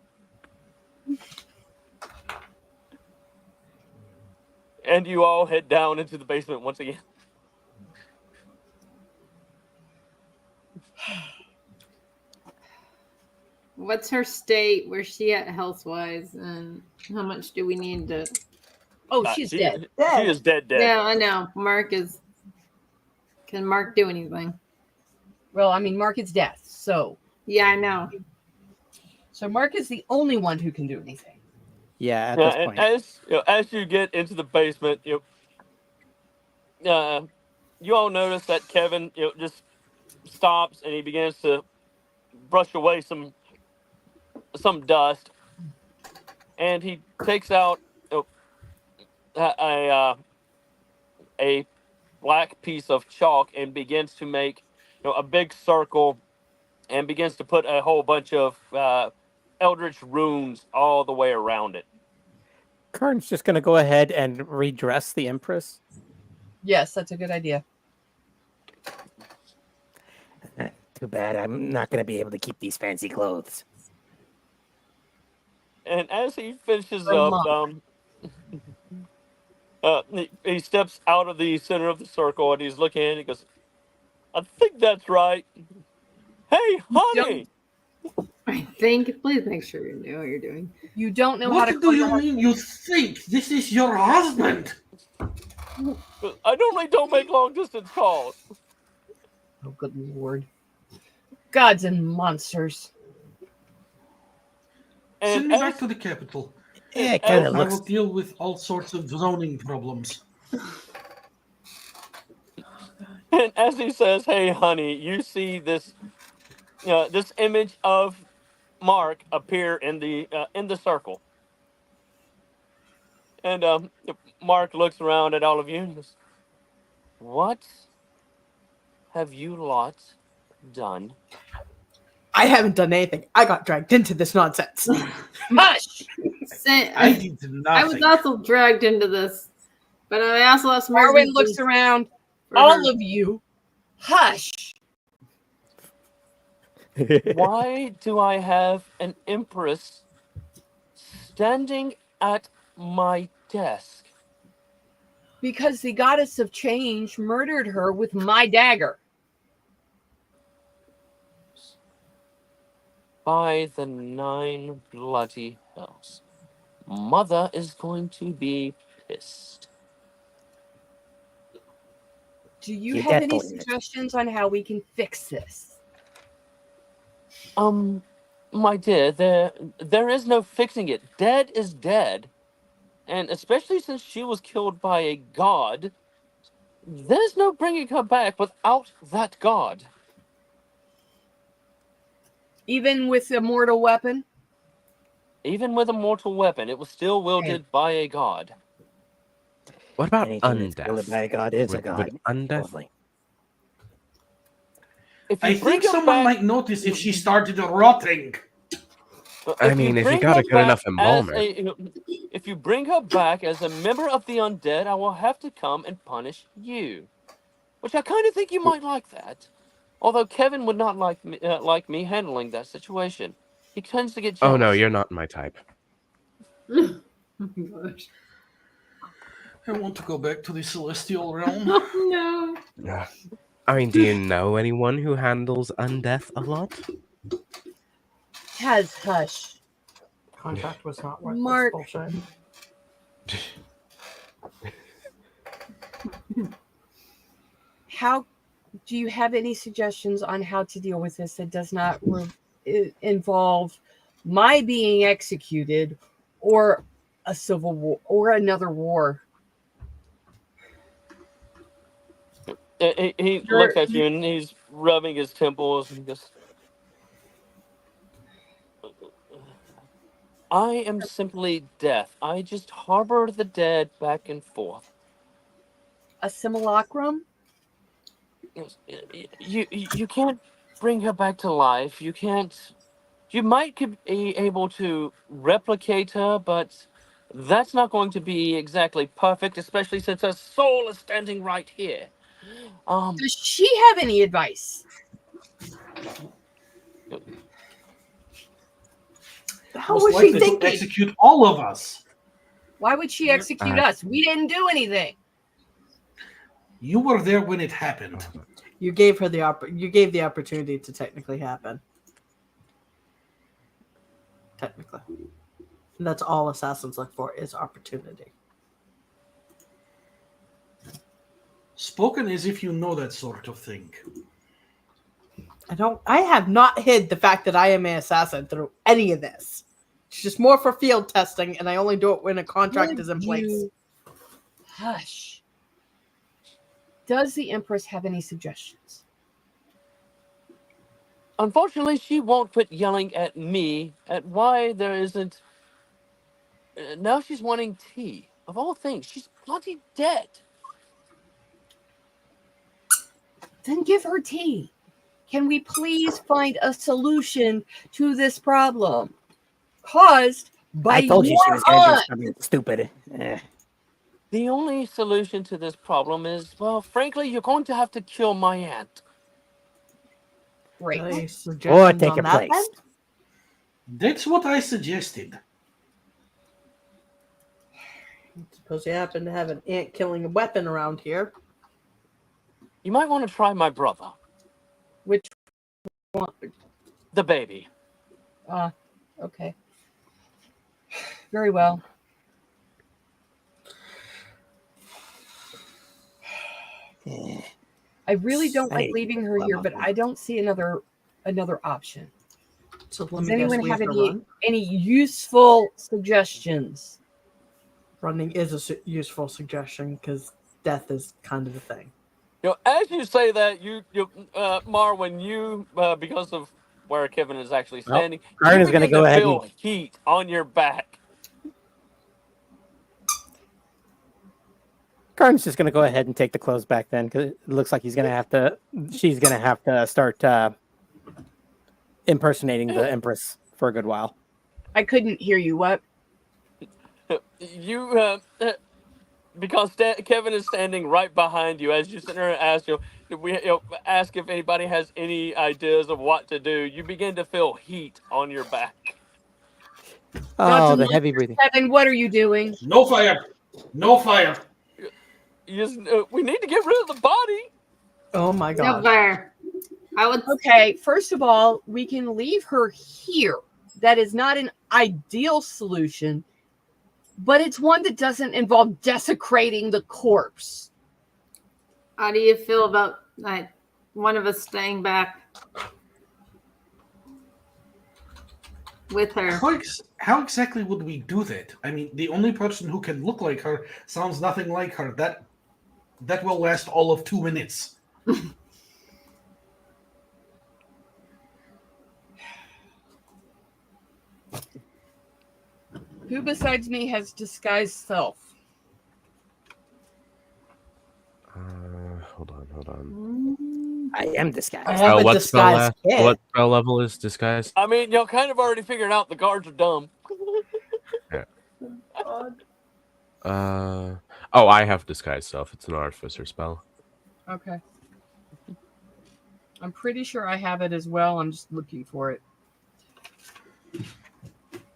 and you all head down into the basement once again. What's her state? Where's she at health wise? And how much do we need to? Oh, she's dead. She is dead. Yeah, I know. Mark is. Can Mark do anything? Well, I mean, Mark is death, so Yeah, I know. Mark is the only one who can do anything. Yeah, at this And point. as you get into the basement, you all notice that Kevin just stops and he begins to brush away some dust, and he takes out a black piece of chalk and begins to make a big circle and begins to put a whole bunch of eldritch runes all the way around it. Karn's just going to go ahead and redress the Empress. Yes, that's a good idea. Too bad I'm not going to be able to keep these fancy clothes. And as he finishes Oh, up, he steps out of the center of the circle and he's looking and he goes, I think that's right. Hey, honey! I think. Please make sure you know what you're doing. You don't know how to What call do your you mean you think this is your husband? I normally don't make long distance calls. Oh, good lord. Gods and monsters. And Send me as- back to the capital. Yeah, it kind as of I looks. will deal with all sorts of zoning problems. And as he says, "Hey, honey," you see this image of Mark appear in the circle. And Mark looks around at all of you and goes, "What have you lot done?" I haven't done anything. I got dragged into this nonsense. Hush! I I did was nothing. also dragged into this, but I also have some Arwen reasons looks around. for All her. of you. Hush! Why do I have an empress standing at my desk? Because the goddess of change murdered her with my dagger. By the 9 bloody hells. Mother is going to be pissed. Do you You're have any definitely- suggestions on how we can fix this? My dear, there is no fixing it. Dead is dead. And especially since she was killed by a god, there's no bringing her back without that god. Even with a mortal weapon? Even with a mortal weapon, it was still wielded by a god. What about Anything that's wielded by a undeath? god is a Would god. undeath? Lovely. If you I bring think her someone back- might notice if she started rotting. I mean, if you bring got her a good enough back as embalmer. if you bring her back as a member of the undead, I will have to come and punish you. Which I kind of think you might like that. Although Kevin would not like me handling that situation. He tends to get jealous. Oh no, you're not my type. Oh my gosh. I want to go back to the celestial realm. Oh no. I mean, do you know anyone who handles undeath a lot? Hush. Contract was not worth Mark. this bullshit. How do you have any suggestions on how to deal with this that does not involve my being executed or a civil war or another war? He looks at you and he's rubbing his temples and just. I am simply death. I just harbor the dead back and forth. A simulacrum? You can't bring her back to life. You can't. You might be able to replicate her, but that's not going to be exactly perfect, especially since her soul is standing right here. Does she have any advice? How Most was she likely to thinking? execute all of us. Why would she execute us? We didn't do anything. You were there when it happened. You gave her you gave the opportunity to technically happen. Technically. And that's all assassins look for is opportunity. Spoken as if you know that sort of thing. I have not hid the fact that I am an assassin through any of this. It's just more for field testing, and I only do it when a contract is in place. Hush. Does the Empress have any suggestions? Unfortunately, she won't quit yelling at me at why there isn't. Now she's wanting tea. Of all things, she's bloody dead. Then give her tea. Can we please find a solution to this problem caused by I told you she was going to do something stupid. The only solution to this problem is, well, frankly, you're going to have to kill my aunt. Great. Any Or suggestions take on her that, place. That's what I suggested. then? Suppose you happen to have an ant killing weapon around here. You might want to try my brother, Which one? the baby. Okay. Very well. I really don't like leaving her here, but I don't see another option. So let Does me guess, anyone we have have to any useful suggestions? Running is a useful suggestion because death is kind of a thing. You know, as you say that, Marwin, because of where Kevin is actually standing, Karn you is gonna begin go to ahead feel heat on your back. Karn's just going to go ahead and take the clothes back then, because it looks like she's going to have to start impersonating the Empress for a good while. I couldn't hear you. What? You, because Kevin is standing right behind you, as you sit there and ask if anybody has any ideas of what to do, you begin to feel heat on your back. Oh, the heavy breathing. Kevin, what are you doing? No fire! No fire! We need to get rid of the body. Oh my god. Never. I would. Okay, first of all, we can leave her here. That is not an ideal solution, but it's one that doesn't involve desecrating the corpse. How do you feel about one of us staying back with her? How exactly would we do that? I mean, the only person who can look like her sounds nothing like her. That will last all of 2 minutes. Who besides me has disguised self? Hold on. I am disguised. I have a What disguise kit. what spell level is disguise? I mean, y'all kind of already figured out the guards are dumb. Oh, I have disguise self. It's an artificer spell. Okay. I'm pretty sure I have it as well. I'm just looking for it.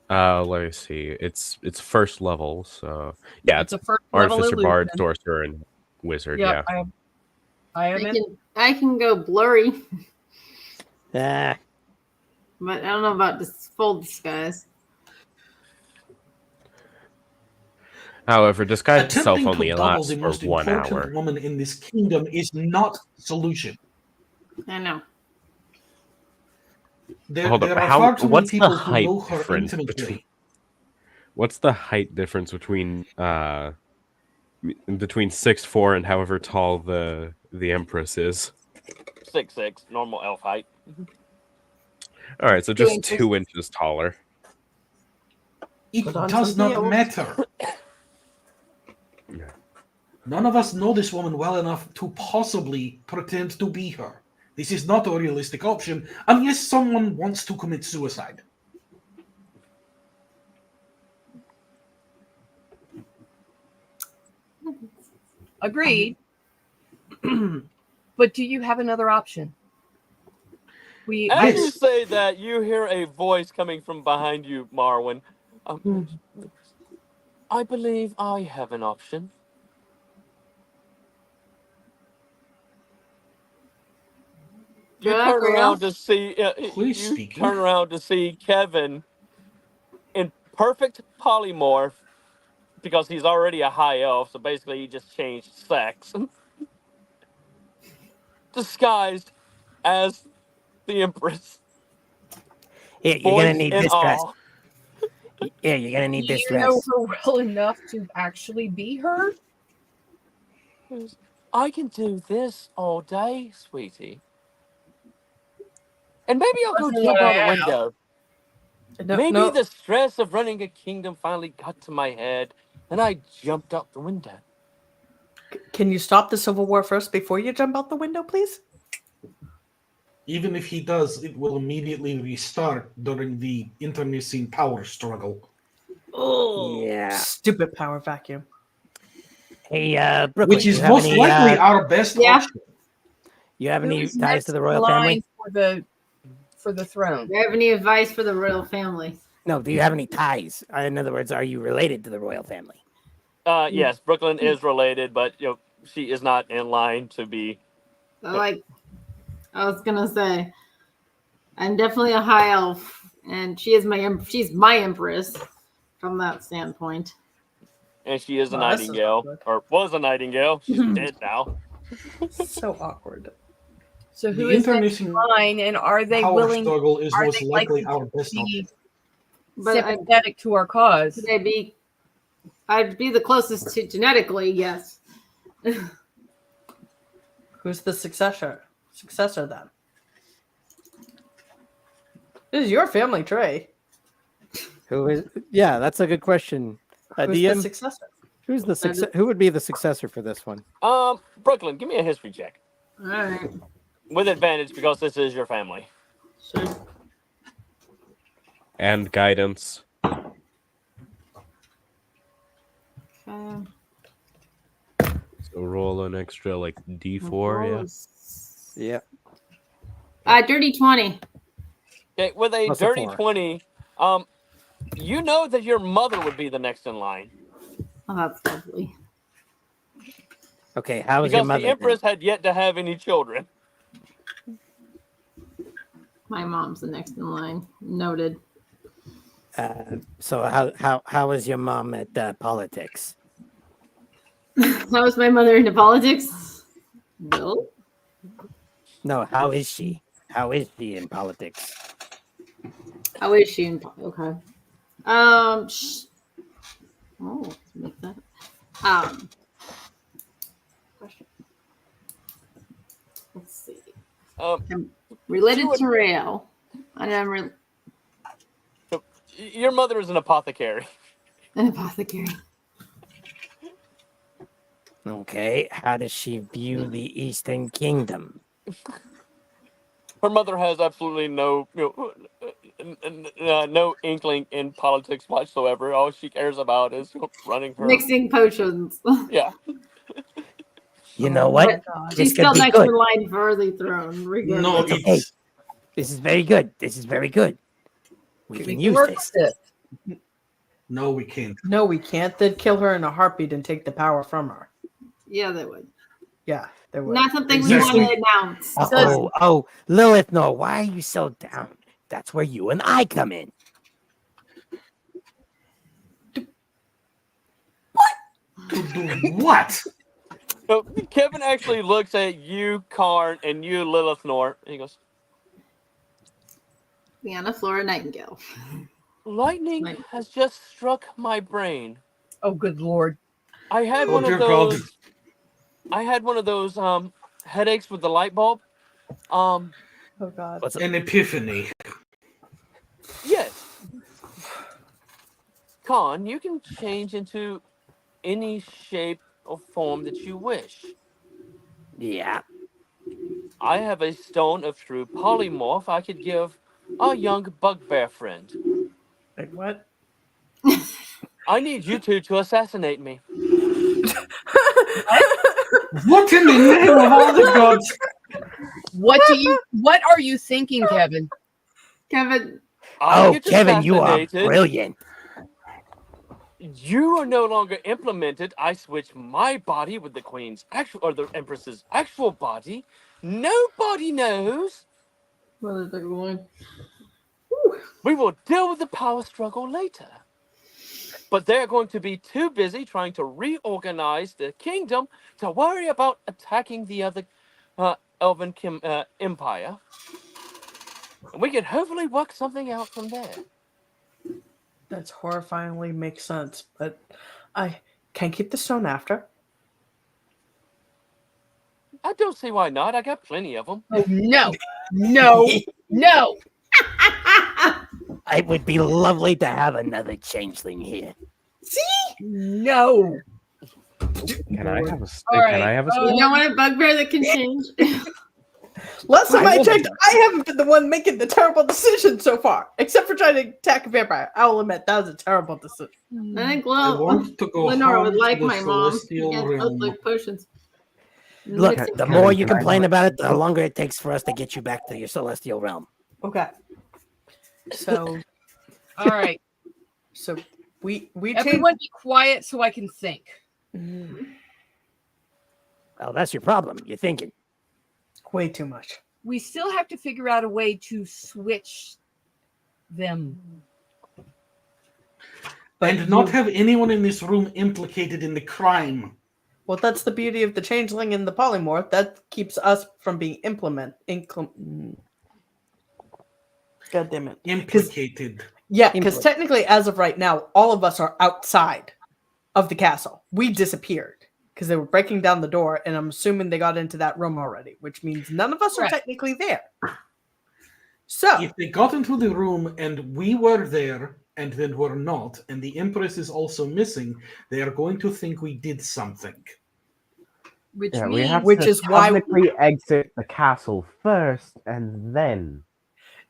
Let me see. It's first level, so yeah, it's a first level artificer, bard, illusion. sorcerer, and wizard. Yep, Yeah. I am it. I can go blurry. Ah, but I don't know about this full disguise. However, disguise itself Attempting only to double lasts the for most 1 important hour. woman in this kingdom is not solution. I know. Hold There up. are far too many What's the people who height know her difference intimately. between? What's the height difference between 6'4" and however tall the Empress is? 6'6", normal elf height. All right, so 2 just inches. 2 inches taller. It Put on does some not heels. matter. None of us know this woman well enough to possibly pretend to be her. This is not a realistic option unless someone wants to commit suicide. Agreed. But do you have another option? As you Yes. say that, you hear a voice coming from behind you, Marwin. I believe I have an option. You Good, turn Grail. around to see. Who is You speaking? turn around to see Kevin in perfect polymorph because he's already a high elf. So basically, he just changed sex, disguised as the Empress. Here, you're gonna Voice need and this dress. all. Yeah, you're gonna Do need this you know dress. her well enough to actually be her? I can do this all day, sweetie. And maybe I'll go Wasn't jump what out I a asked. window. No, Maybe no. the stress of running a kingdom finally got to my head, and I jumped out the window. Can you stop the Civil War first before you jump out the window, please? Even if he does, it will immediately restart during the internecine power struggle. Oh, Yeah. stupid power vacuum. Hey, Brooklyn, Which you is have most any, likely our best Yeah. option. you have any Who's ties next to the in royal line family? for the throne? Do you have any advice for the royal family? No, do you have any ties? In other words, are you related to the royal family? Yes, Brooklyn is related, but she is not in line to be. Like I was gonna say, I'm definitely a high elf, and she's my empress from that standpoint. And she is a Well, this is nightingale, awkward. or was a nightingale. She's dead now. So awkward. So who The is next in internecine line, and are they power willing? struggle is Are most they likely likely our to best option. be But sympathetic to our cause? I'd be the closest to genetically, yes. Who's the successor? Successor then? This is your family tree. Who is? Yeah, that's a good question. Who's the DM, successor? who's the success? Who would be the successor for this one? Brooklyn, give me a history check All right. with advantage because this is your family. Sure. And guidance. Okay. So roll an extra like D4, yeah. Yeah. Dirty 20. Okay, with a Plus a dirty 4. 20, you know that your mother would be the next in line Oh, that's lovely. Okay, how is your because mother? the Empress had yet to have any children. My mom's the next in line. Noted. So how is your mom at politics? How was my mother into politics? Bill? No, how is she? How is she in politics? How is she in okay. Let's make that. Question. Let's see. I'm related to Rael. And I'm Your mother is an apothecary. an apothecary. Okay, how does she view the Eastern Kingdom? Her mother has absolutely no no inkling in politics whatsoever. All she cares about is running her. Mixing potions. Yeah. You know Oh what? my God. This She's could still be next good. in line for the throne. No, Regardless. It's okay. it's This is very good. This is very good. We We can can use work this. with it. no, we can't. No, we can't. They'd kill her in a heartbeat and take the power from her. Yeah, they would. Yeah, they would. Not something Exactly. we want to announce. Oh, Lilith, no. Why are you so down? That's where you and I come in. To do what? So Kevin actually looks at you, Karn, and you, Lilith Nor, and he goes, Leanna Flora Nightingale. lightning Right. has just struck my brain. Oh, good lord. I had Oh, one dear of God. those. I had one of those headaches with the light bulb. Oh God. What's An epiphany. Yes. Con, you can change into any shape or form that you wish. Yeah. I have a stone of true polymorph I could give a young bugbear friend. Like what? I need you two to assassinate me. What in the name of all the gods? What are you thinking, Kevin? Kevin, I Oh, get Kevin, you are assassinated. brilliant. You are no longer implemented. I switch my body with the queen's actual, or the empress's actual body. Nobody knows. what is it going? We will deal with the power struggle later. But they're going to be too busy trying to reorganize the kingdom to worry about attacking the other Elven empire. And we can hopefully work something out from there. That's horrifyingly makes sense, but I can keep the stone after. I don't see why not. I got plenty of them. Oh, no. No. No. It would be lovely to have another changeling here. No. Can I have a stick? All right. Can I have a You stick? don't want a bugbear that can change. Last time I I will checked, do I haven't been the one making the terrible decision so far, except for trying to attack a vampire. I will admit that was a terrible decision. I think I want to go Lenore home would like to the my mom. celestial Yeah, both realm. like potions. Look, Mixing- the Kevin, more you can I complain have about it, the longer it takes for us to get you back to your celestial realm. Okay. So All right. we changed. Everyone be quiet so I can think. Well, that's your problem. You're thinking. Way too much. We still have to figure out a way to switch them. And not have anyone in this room implicated in the crime. Well, that's the beauty of the changeling and the polymorph. That keeps us from being God damn it. Implicated. Yeah, because technically, as of right now, all of us are outside of the castle. We disappeared because they were breaking down the door, and I'm assuming they got into that room already, which means none of us are Right. technically there. So, If they got into the room and we were there and then were not, and the Empress is also missing, they are going to think we did something. Which Yeah, we means have Which to is why- technically exit the castle first and then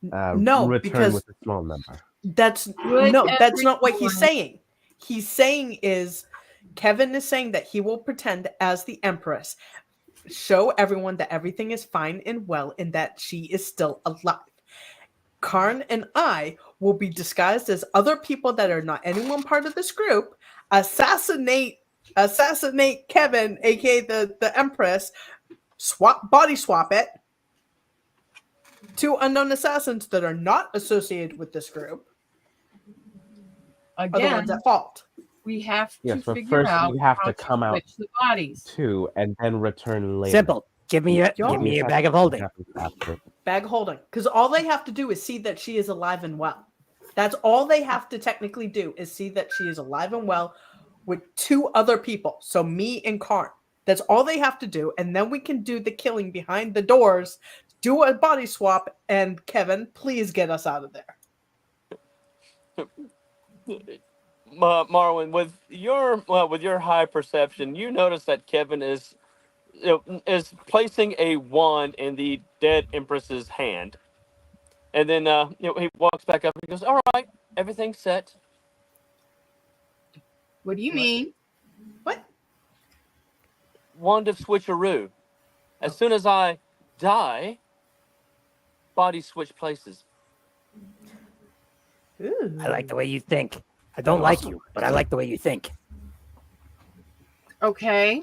no, return because with a small number. that's Would that's not what he's everyone- saying. He's saying is Kevin is saying that he will pretend as the Empress, show everyone that everything is fine and well and that she is still alive. Karn and I will be disguised as other people that are not anyone part of this group, assassinate Kevin, aka the Empress, body swap it to unknown assassins that are not associated with this group, are the again, ones at fault. we have to Yes, but figure first out we have how to come out switch the bodies. too, and then return later. Simple. Give me your bag of holding. Bag holding. Because all they have to do is see that she is alive and well. That's all they have to technically do is see that she is alive and well with two other people. So me and Karn. That's all they have to do. And then we can do the killing behind the doors, do a body swap, and Kevin, please get us out of there. Marwin, with your high perception, you notice that Kevin is placing a wand in the dead Empress's hand, and then he walks back up and goes, "All right, everything's set." What do you mean? What? Wand of switcheroo. As soon as I die, bodies switch places. Ooh. I like the way you think. I don't like you, but I like the way you think. Okay.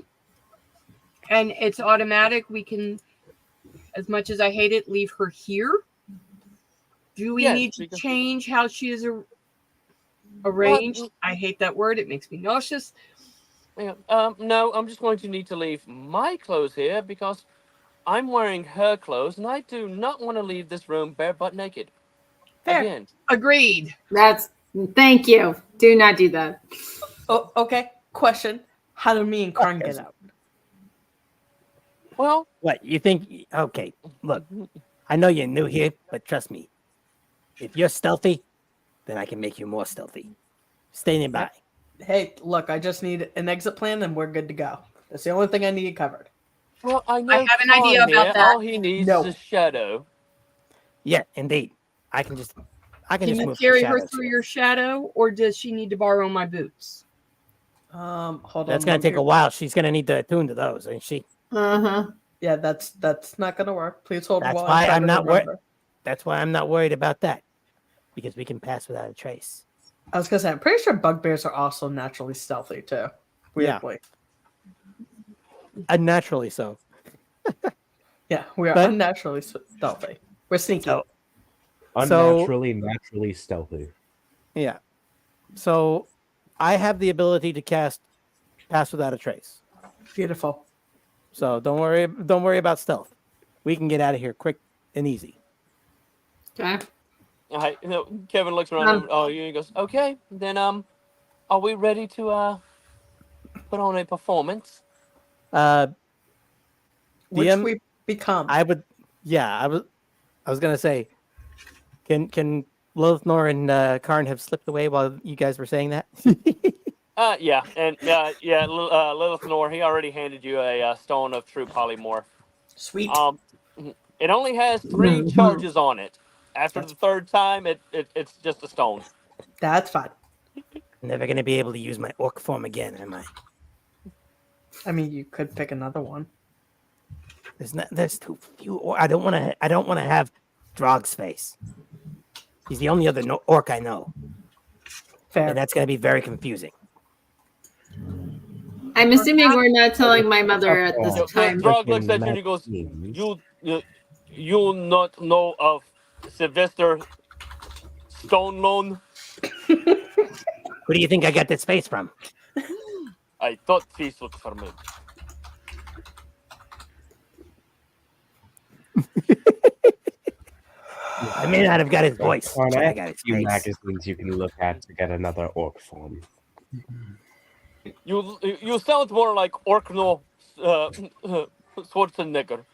And it's automatic. We can, as much as I hate it, leave her here. Do we Yes, need to because- change how she is arranged? Well, I hate that word. It makes me nauseous. Yeah, no, I'm just going to need to leave my clothes here because I'm wearing her clothes, and I do not want to leave this room bare butt naked. Fair. Again. Agreed. Thank you. Do not do that. Oh, okay. Question: how do me and Karn get out? Well, What you think? Okay, look, I know you're new here, but trust me, if you're stealthy, then I can make you more stealthy. Stay nearby. Hey, look, I just need an exit plan, and we're good to go. That's the only thing I need covered. well, I know. I have an idea Khan about here, that. All he needs No. is a shadow. Yeah, indeed. I can just Can you move carry the her shadows through here. your shadow, or does she need to borrow my boots? Hold on. That's gonna take a while. She's gonna need to attune to those, ain't she? Uh-huh. Yeah, that's not gonna work. Please hold. That's while I why try I'm to not remember. That's why I'm not worried about that, because we can pass without a trace. I was gonna say, I'm pretty sure bugbears are also naturally stealthy too. Yeah. Weirdly, Unnaturally so. yeah, we are But- unnaturally stealthy. We're sneaky. So, Naturally stealthy. yeah. So I have the ability to cast pass without a trace. Beautiful. So don't worry about stealth. We can get out of here quick and easy. Okay. Kevin looks around and he goes, "Okay, then are we ready to put on a performance?" Which DM, we become. I was gonna say, can Lilith, Nor, and Karn have slipped away while you guys were saying that? Yeah, and Lilith Nor, he already handed you a stone of true polymorph. Sweet. It only has 3 charges on it. After the third time, it's just a stone. That's fine. Never gonna be able to use my orc form again, am I? I mean, you could pick another one. There's too few. I don't want to have Drog's face. He's the only other orc I know, Fair. and that's gonna be very confusing. I'm assuming we're not telling my mother at this time. Drog looks at you and he goes, "You not know of Sylvester Stone Loan? Who do you think I got this face from? I thought this was for me." I may not have got his voice, Karn, but I I have got a his few face. magazines you can look at to get another orc form. You sound more like Orkno Schwarzenegger.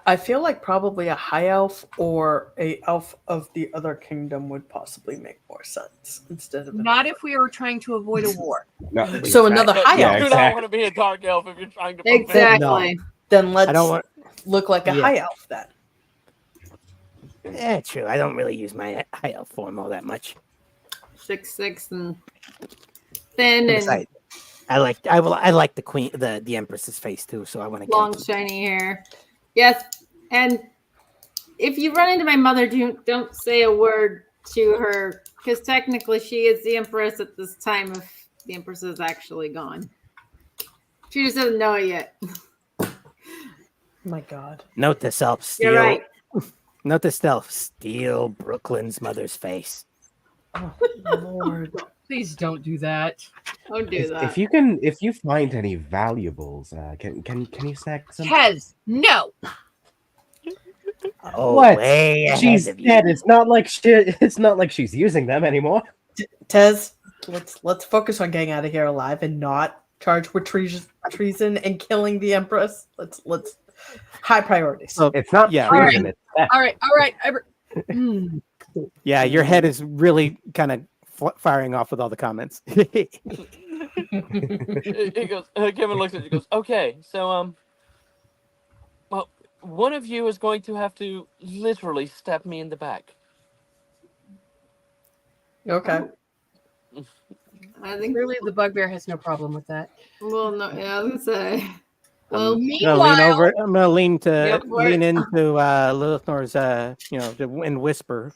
I feel like probably a high elf or a elf of the other kingdom would possibly make more sense instead of Not if we are trying to avoid a war. No, So another high Yeah, elf. You don't want to be a dark elf if you're trying to prevent. Exactly. Then let's I don't want. look like a Yeah. high elf then. Yeah, true. I don't really use my high elf form all that much. 6'6" and thin and Besides, I like the queen, the empress's face too. So I want to long, shiny hair. Yes, and if you run into my mother, don't say a word to her, because technically she is the empress at this time if the empress is actually gone. She just doesn't know it yet. My God. Note to self: steal. You're right. Note to self: steal Brooklyn's mother's face. Oh, Lord. Please don't do that. Don't do that. If you find any valuables, can you sack some? Tez, no. Oh, What? way ahead She's of you. dead. It's not like she's using them anymore. Tez, let's focus on getting out of here alive and not charged with treason and killing the empress. Let's high priorities. So, It's not Yeah. treason. It's theft. All right. yeah, your head is really kind of firing off with all the comments. He goes. Kevin looks at you. and Goes, "Okay, so well, one of you is going to have to literally stab me in the back." Okay. I think. Clearly, the bugbear has no problem with that. Well, no. Yeah, I was gonna say. Well, I'm Meanwhile, gonna lean over. I'm gonna lean for into Lilith Nor's, and whisper.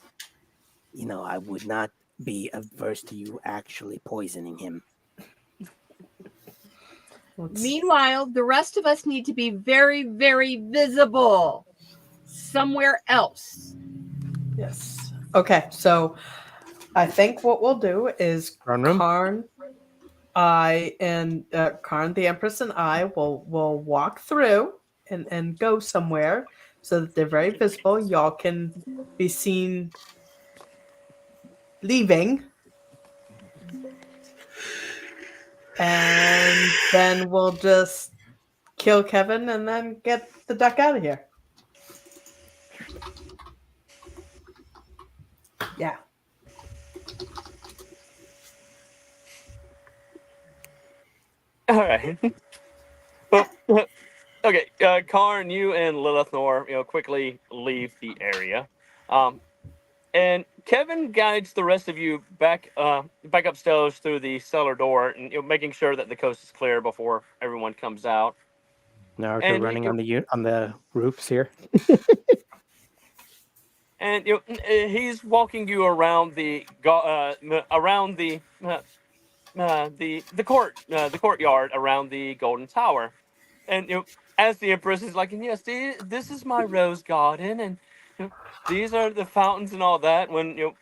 I would not be averse to you actually poisoning him. Meanwhile, the rest of us need to be very, very visible. somewhere else. Yes. Okay, so I think what we'll do is Throne room? Karn, Karn, the Empress, and I will walk through and go somewhere so that they're very visible. Y'all can be seen leaving, and then we'll just kill Kevin and then get the duck out of here. Yeah. All right. Well, okay, Karn, you and Lilith Nor, quickly leave the area, and Kevin guides the rest of you back upstairs through the cellar door, and making sure that the coast is clear before everyone comes out. Naruto And running on the roofs here. And he's walking you around the courtyard around the Golden Tower, and as the Empress is like, and yes, this is my rose garden, and these are the fountains and all that. When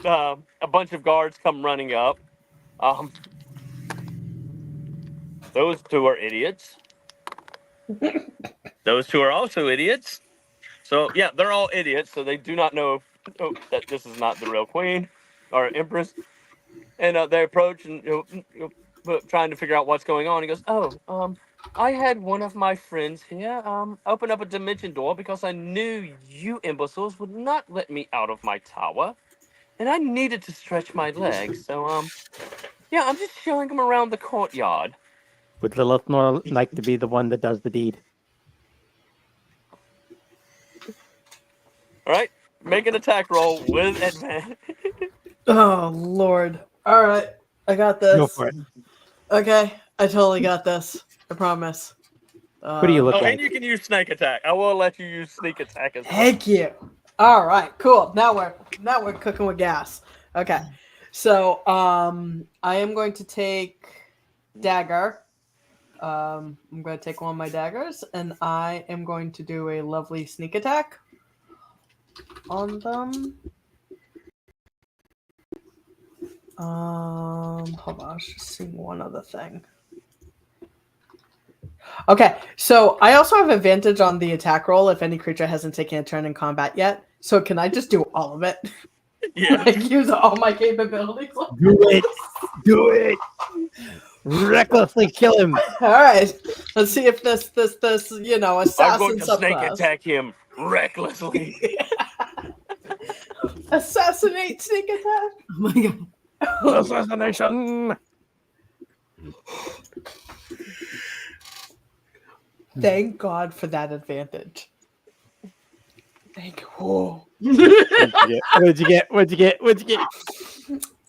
a bunch of guards come running up, those two are idiots. Those two are also idiots. So yeah, they're all idiots. So they do not know that this is not the real queen or Empress. And they approach and trying to figure out what's going on. He goes, "Oh, I had one of my friends here open up a dimension door because I knew you imbeciles would not let me out of my tower, and I needed to stretch my legs. So yeah, I'm just showing him around the courtyard." Would Lilith Nor like to be the one that does the deed? All right, make an attack roll with advantage. Oh Lord! All right, I got this. Go for it. Okay, I totally got this. I promise. What do you look Oh, like? and you can use snake attack. I will let you use sneak attack as well. Thank you. All right, cool. Now we're cooking with gas. Okay, so I am going to take dagger. I'm going to take one of my daggers, and I am going to do a lovely sneak attack on them. Hold on, I was just seeing one other thing. Okay, so I also have advantage on the attack roll if any creature hasn't taken a turn in combat yet. So can I just do all of it? Yeah. Like use all my capabilities? Do it! Do it! Recklessly kill him! All right, let's see if this assassin I'm going to snake subclass. attack him recklessly. Assassinate sneak attack. Oh my god. Assassination! Thank God for that advantage. Thank you. Whoa. What'd you get? What'd you get? What'd you get?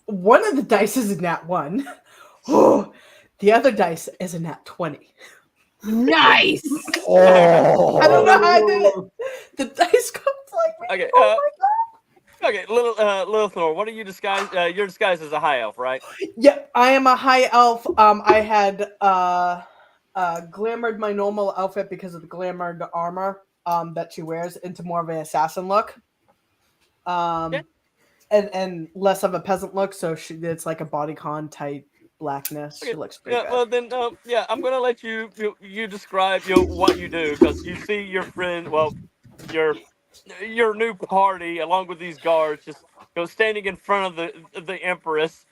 One of the dice is a nat 1. Oh, the other dice is a nat 20. Nice. Oh. I don't know how I did it. The dice comes like me. Okay. Oh my Okay, little Thor, what are you disguised? You're disguised as a high elf, right? god. Yep, I am a high elf. I had glamored my normal outfit because of the glamored armor that she wears into more of an assassin look. Okay. And less of a peasant look, so it's like a bodycon type blackness. Okay. She looks pretty good. Well then, yeah, I'm gonna let you describe what you do, because you see your friend, your new party along with these guards just standing in front of the Empress,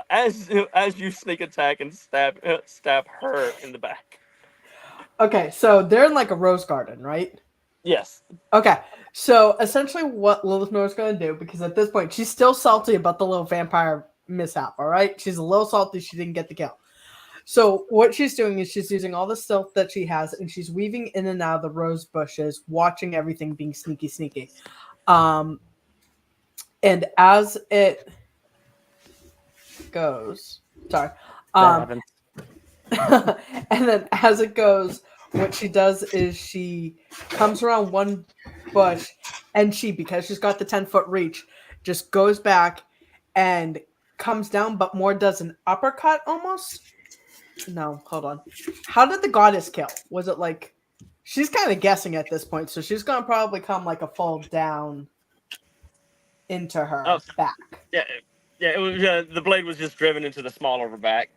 as you sneak attack and stab her in the back. Okay, so they're in like a rose garden, right? Yes. Okay, so essentially what Lilith Nora's going to do, because at this point she's still salty about the little vampire mishap, all right? She's a little salty she didn't get the kill. So what she's doing is she's using all the stealth that she has, and she's weaving in and out of the rose bushes, watching everything, being sneaky. And as it goes, and then as it goes, what she does is she comes around one bush, and because she's got the 10-foot reach, just goes back and comes down, but more does an uppercut almost. No, hold on. How did the goddess kill? Was it like She's kind of guessing at this point, so she's gonna probably come like a fold down into her back, Yeah, it was the blade was just driven into the small of her back.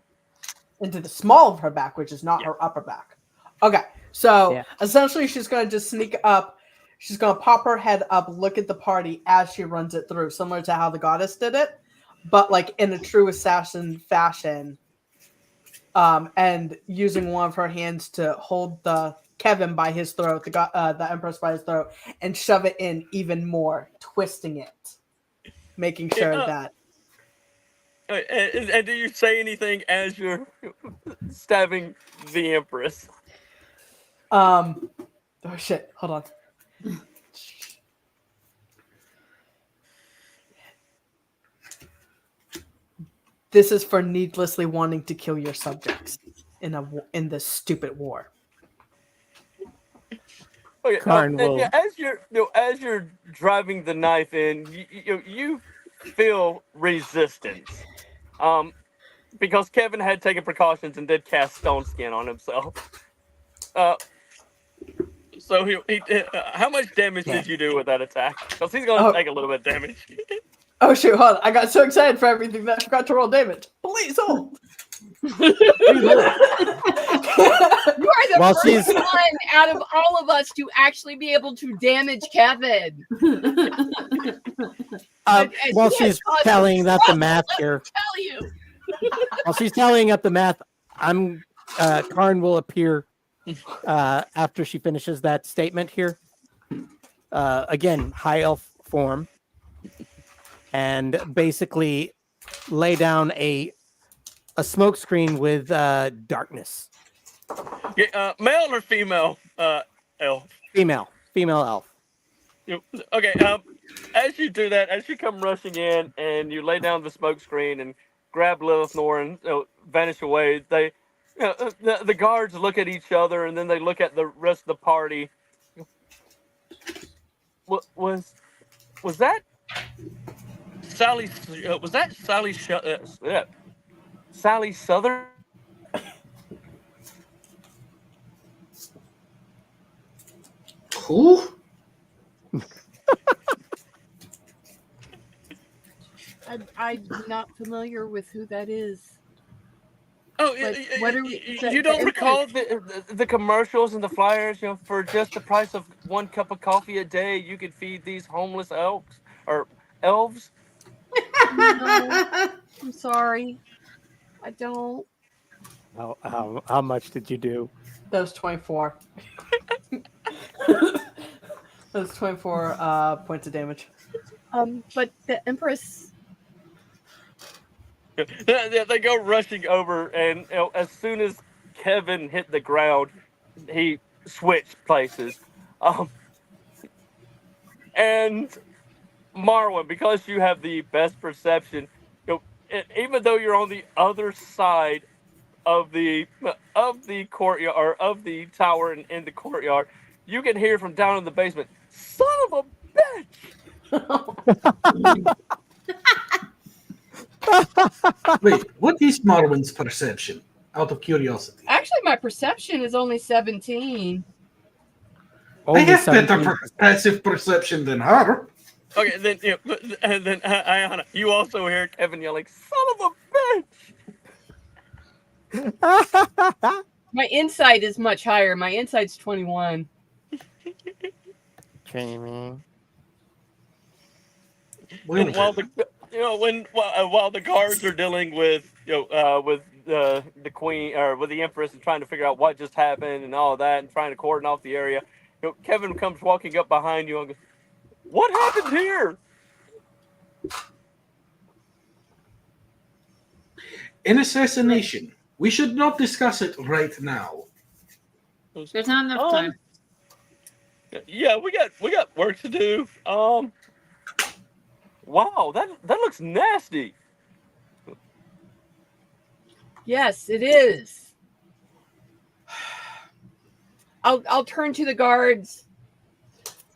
into the small of her back, which is not her upper back. Okay, so Yeah. essentially she's gonna just sneak up. She's gonna pop her head up, look at the party as she runs it through, similar to how the goddess did it, but like in a true assassin fashion. And using one of her hands to hold the Kevin by his throat, the Empress by his throat, and shove it in even more, twisting it, making sure that. And do you say anything as you're stabbing the Empress? Oh shit! Hold on. This is for needlessly wanting to kill your subjects in this stupid war. Okay, Karn will- yeah, as you're driving the knife in, you feel resistance, because Kevin had taken precautions and did cast stone skin on himself. So he how much damage did you do with that attack? Because he's going to take a little bit of damage. Oh shoot! Hold on. I got so excited for everything that I forgot to roll damage. Please hold. You are the While first she's- one out of all of us to actually be able to damage Kevin. And While he has she's caused tallying some up the trouble, math let me here, tell you. while she's tallying up the math, Karn will appear after she finishes that statement here. Again, high elf form, and basically lay down a smoke screen with darkness. Yeah, male or female elf? Female elf. Okay, as you do that, as you come rushing in and you lay down the smoke screen and grab Lilith Nor and vanish away, they, the guards look at each other and then they look at the rest of the party. Was that Sally? Was that Sally? Sally Southern? Who? I'm not familiar with who that is. Oh, But what are we- you don't recall the commercials and the flyers? For just the price of 1 cup of coffee a day, you could feed these homeless elves or elves. No, I'm sorry. I don't. How much did you do? That was 24. That's 24 points of damage. But the Empress. They go rushing over, and as soon as Kevin hit the ground, he switched places. And Marwin, because you have the best perception, even though you're on the other side of the courtyard or of the tower and in the courtyard, you can hear from down in the basement, "Son of a bitch!" Wait, what is Marwin's perception? Out of curiosity. Actually, my perception is only 17. I have better passive perception than her. Okay, then and then Ayana, you also hear Kevin yelling, "Son of a bitch!" My insight is much higher. My insight's 21. Dreaming. And while the guards are dealing with the queen or with the empress and trying to figure out what just happened and all of that and trying to cordon off the area, Kevin comes walking up behind you and goes, "What happened here?" An assassination. We should not discuss it right now. There's not enough time. Yeah, we got work to do. Wow, that looks nasty. Yes, it is. I'll turn to the guards.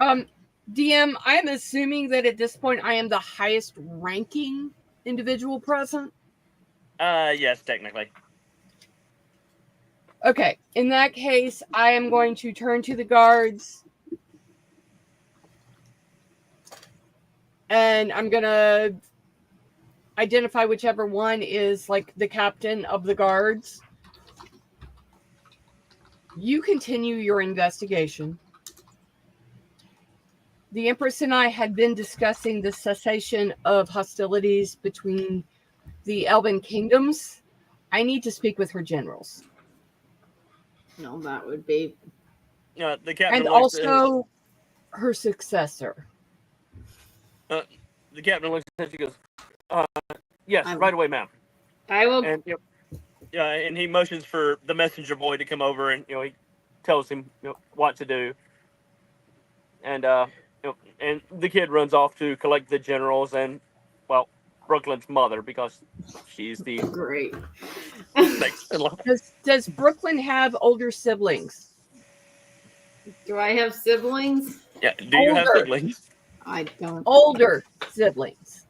DM, I'm assuming that at this point I am the highest ranking individual present. Yes, technically. Okay. In that case, I am going to turn to the guards. And I'm going to identify whichever one is like the captain of the guards. You continue your investigation. The Empress and I had been discussing the cessation of hostilities between the Elven kingdoms. I need to speak with her generals. No, that would be. The captain And looks also her successor. the captain looks at you and goes, yes, I- right away, ma'am. I will. And and he motions for the messenger boy to come over, and he tells him what to do. And and the kid runs off to collect the generals and, well, Brooklyn's mother, because she's the Great. next in line. Does Brooklyn have older siblings? Do I have siblings? Yeah. Do you have Older. siblings? I don't. Older siblings.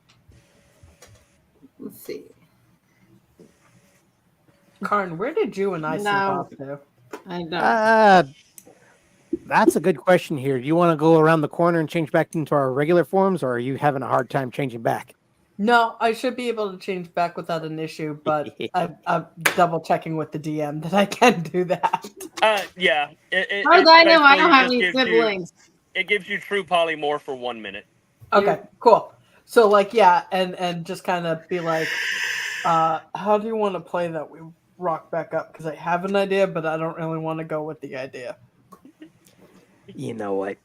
Let's see. Karn, where did you and I No. slip off to? I don't. That's a good question here. Do you want to go around the corner and change back into our regular forms, or are you having a hard time changing back? No, I should be able to change back without an issue, but I'm double checking with the DM that I can do that. Yeah. How do I know I don't basically have just any gives siblings? It gives you true polymorph for 1 minute. Okay, cool. So like, yeah, and just kind of be like, how do you want to play that? We rock back up because I have an idea, but I don't really want to go with the idea. You know what?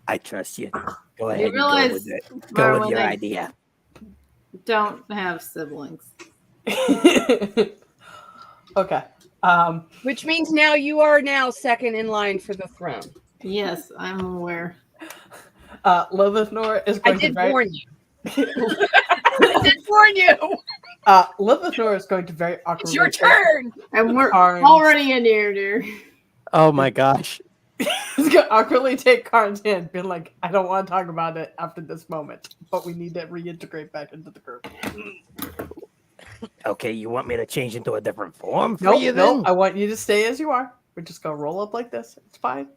I trust you. Go You realize Marlon, I idea. don't have siblings. Okay. Which means now you are now second in line for the throne. Yes, I'm aware. Lilith Nora is I going to did warn you. I did warn you. Lilith Nora is going to very awkwardly. It's your turn. And we're Karn's- already in here, dear. Oh my gosh. He's gonna awkwardly take Karn's hand, being like, I don't want to talk about it after this moment, but we need to reintegrate back into the group. Okay, you want me to change into a different form for Nope, you then? nope, I want you to stay as you are. We're just gonna roll up like this. It's fine.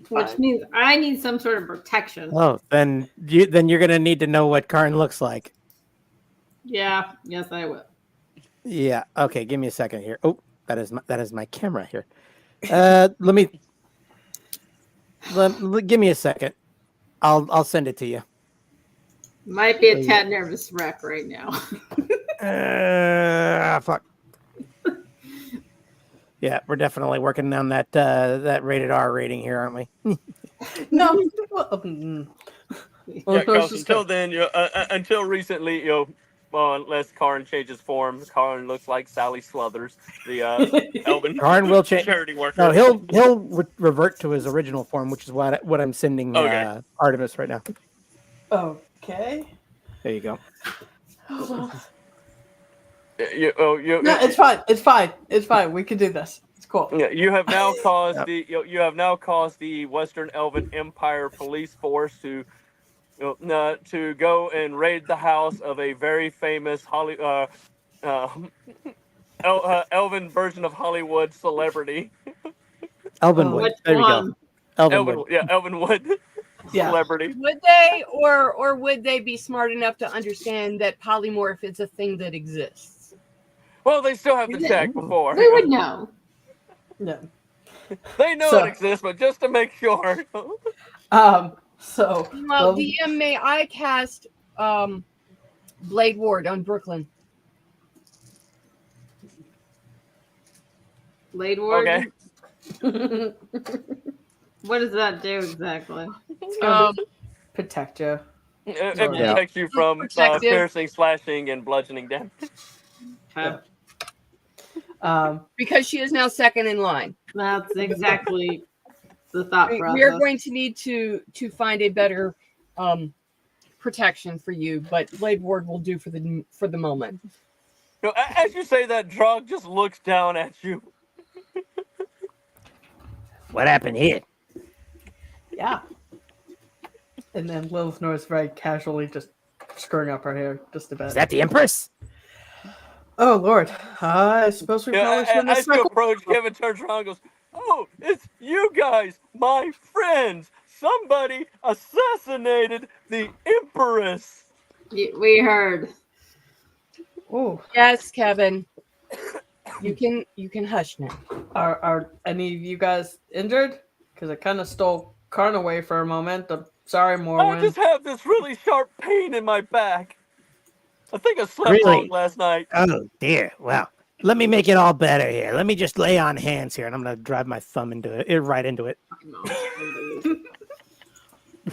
It's Which fine. means I need some sort of protection. Oh, then you're gonna need to know what Karn looks like. Yeah, yes, I will. Yeah. Okay. Give me a second here. Oh, that is my camera here. Give me a second. I'll send it to you. Might be a tad nervous wreck right now. Fuck. Yeah, we're definitely working on that rated R rating here, aren't we? No. Yeah, Well, because just until then, until recently, unless Karn changes form, Karn looks like Sally Sluthers, the Elven Karn will change. charity worker. No, he'll revert to his original form, which is what I'm sending Okay. Artemis right now. Okay. There you go. Hold on. No, No, it's fine. It's fine. It's fine. We can do this. It's cool. Yeah, you have now caused the Western Elven Empire police force to go and raid the house of a very famous Elven version of Hollywood celebrity. Elvenwood. Which There we one? go. Elvenwood. Elvenwood Yeah. celebrity. Would they or would they be smart enough to understand that polymorph is a thing that exists? Well, they still have to Yeah. check before. We would know. Yeah. They know So- it exists, but just to make sure. So Well, DM, may I cast Blade Ward on Brooklyn? Blade Ward. Okay. What does that do exactly? protect you. It Yeah. protects you from Protective. piercing, slashing, and bludgeoning damage. Okay. Because she is now second in line. That's exactly the thought process. We are going to need to find a better protection for you, but Blade Ward will do for the moment. As you say that, Drog just looks down at you. What happened here? Yeah. And then Lilith Nora's very casually just screwing up her hair just a bit. Is that the Empress? Oh Lord, I suppose we probably shouldn't have As you circled. approach, Kevin turns around and goes, "Oh, it's you guys, my friends. Somebody assassinated the Empress." We heard. Oh, Yes, Kevin. You can hush now. are any of you guys injured? Because I kind of stole Karn away for a moment. I'm sorry, I Morwen. just have this really sharp pain in my back. I think I slept Really? wrong last night. Oh dear. Well, let me make it all better here. Let me just lay on hands here, and I'm gonna drive my thumb into it, right into it.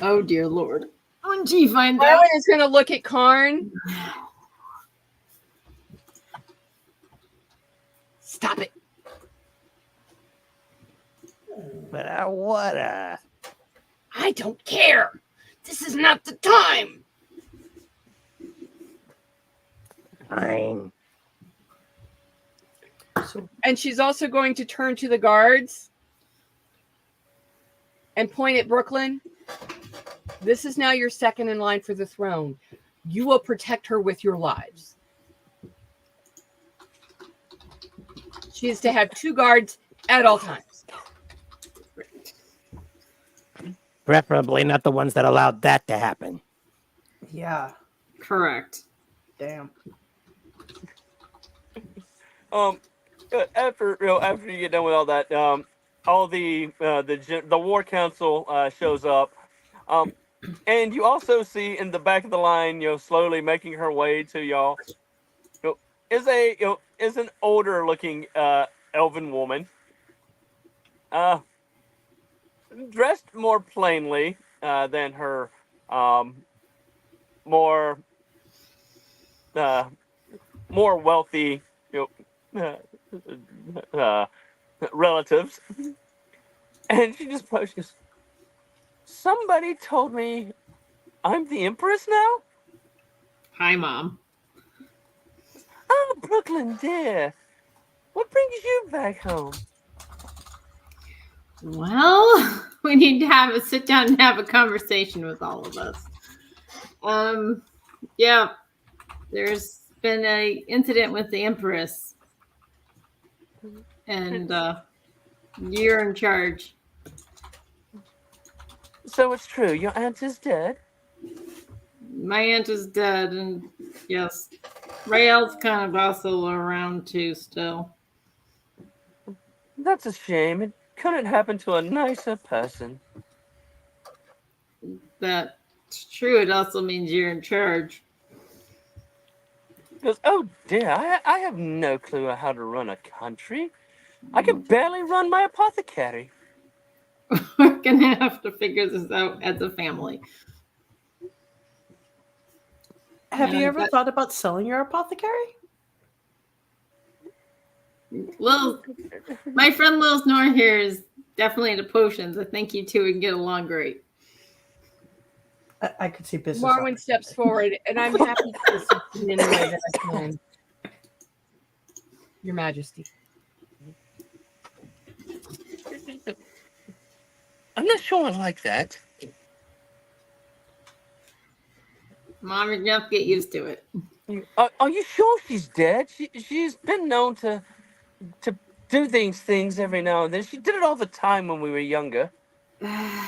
Oh dear Lord. When she finds out. Marwin is going to look at Karn. Stop it. But what? I don't care. This is not the time. Fine. And she's also going to turn to the guards and point at Brooklyn. This is now your second in line for the throne. You will protect her with your lives. She is to have 2 guards at all times. Preferably not the ones that allowed that to happen. Yeah, Correct. damn. After after you get done with all that, all the war council shows up, and you also see in the back of the line, slowly making her way to y'all, is an older looking elven woman, dressed more plainly than her more more wealthy relatives. And she just goes, "Somebody told me I'm the Empress now?" Hi, Mom. "Oh, Brooklyn, dear. What brings you back home?" Well, we need to have a sit down and have a conversation with all of us. Yeah, there's been a incident with the Empress, and you're in charge. "So it's true, your aunt is dead?" My aunt is dead, and yes, Rael's kind of also around too still. "That's a shame. It couldn't happen to a nicer person." That's true. It also means you're in charge. He goes, "Oh dear, I have no clue how to run a country. I can barely run my apothecary." We're gonna have to figure this out as a family. Have you Yeah, ever thought about selling your apothecary? My friend Lil Snore here is definitely into potions. I think you two would get along great. I could see business. Marwin steps forward, and I'm happy to assist in any way that I can. Your Majesty. "I'm not sure I like that." Mom, you're gonna have to get used to it. Are you sure she's dead? She's been known to do things every now and then. She did it all the time when we were younger.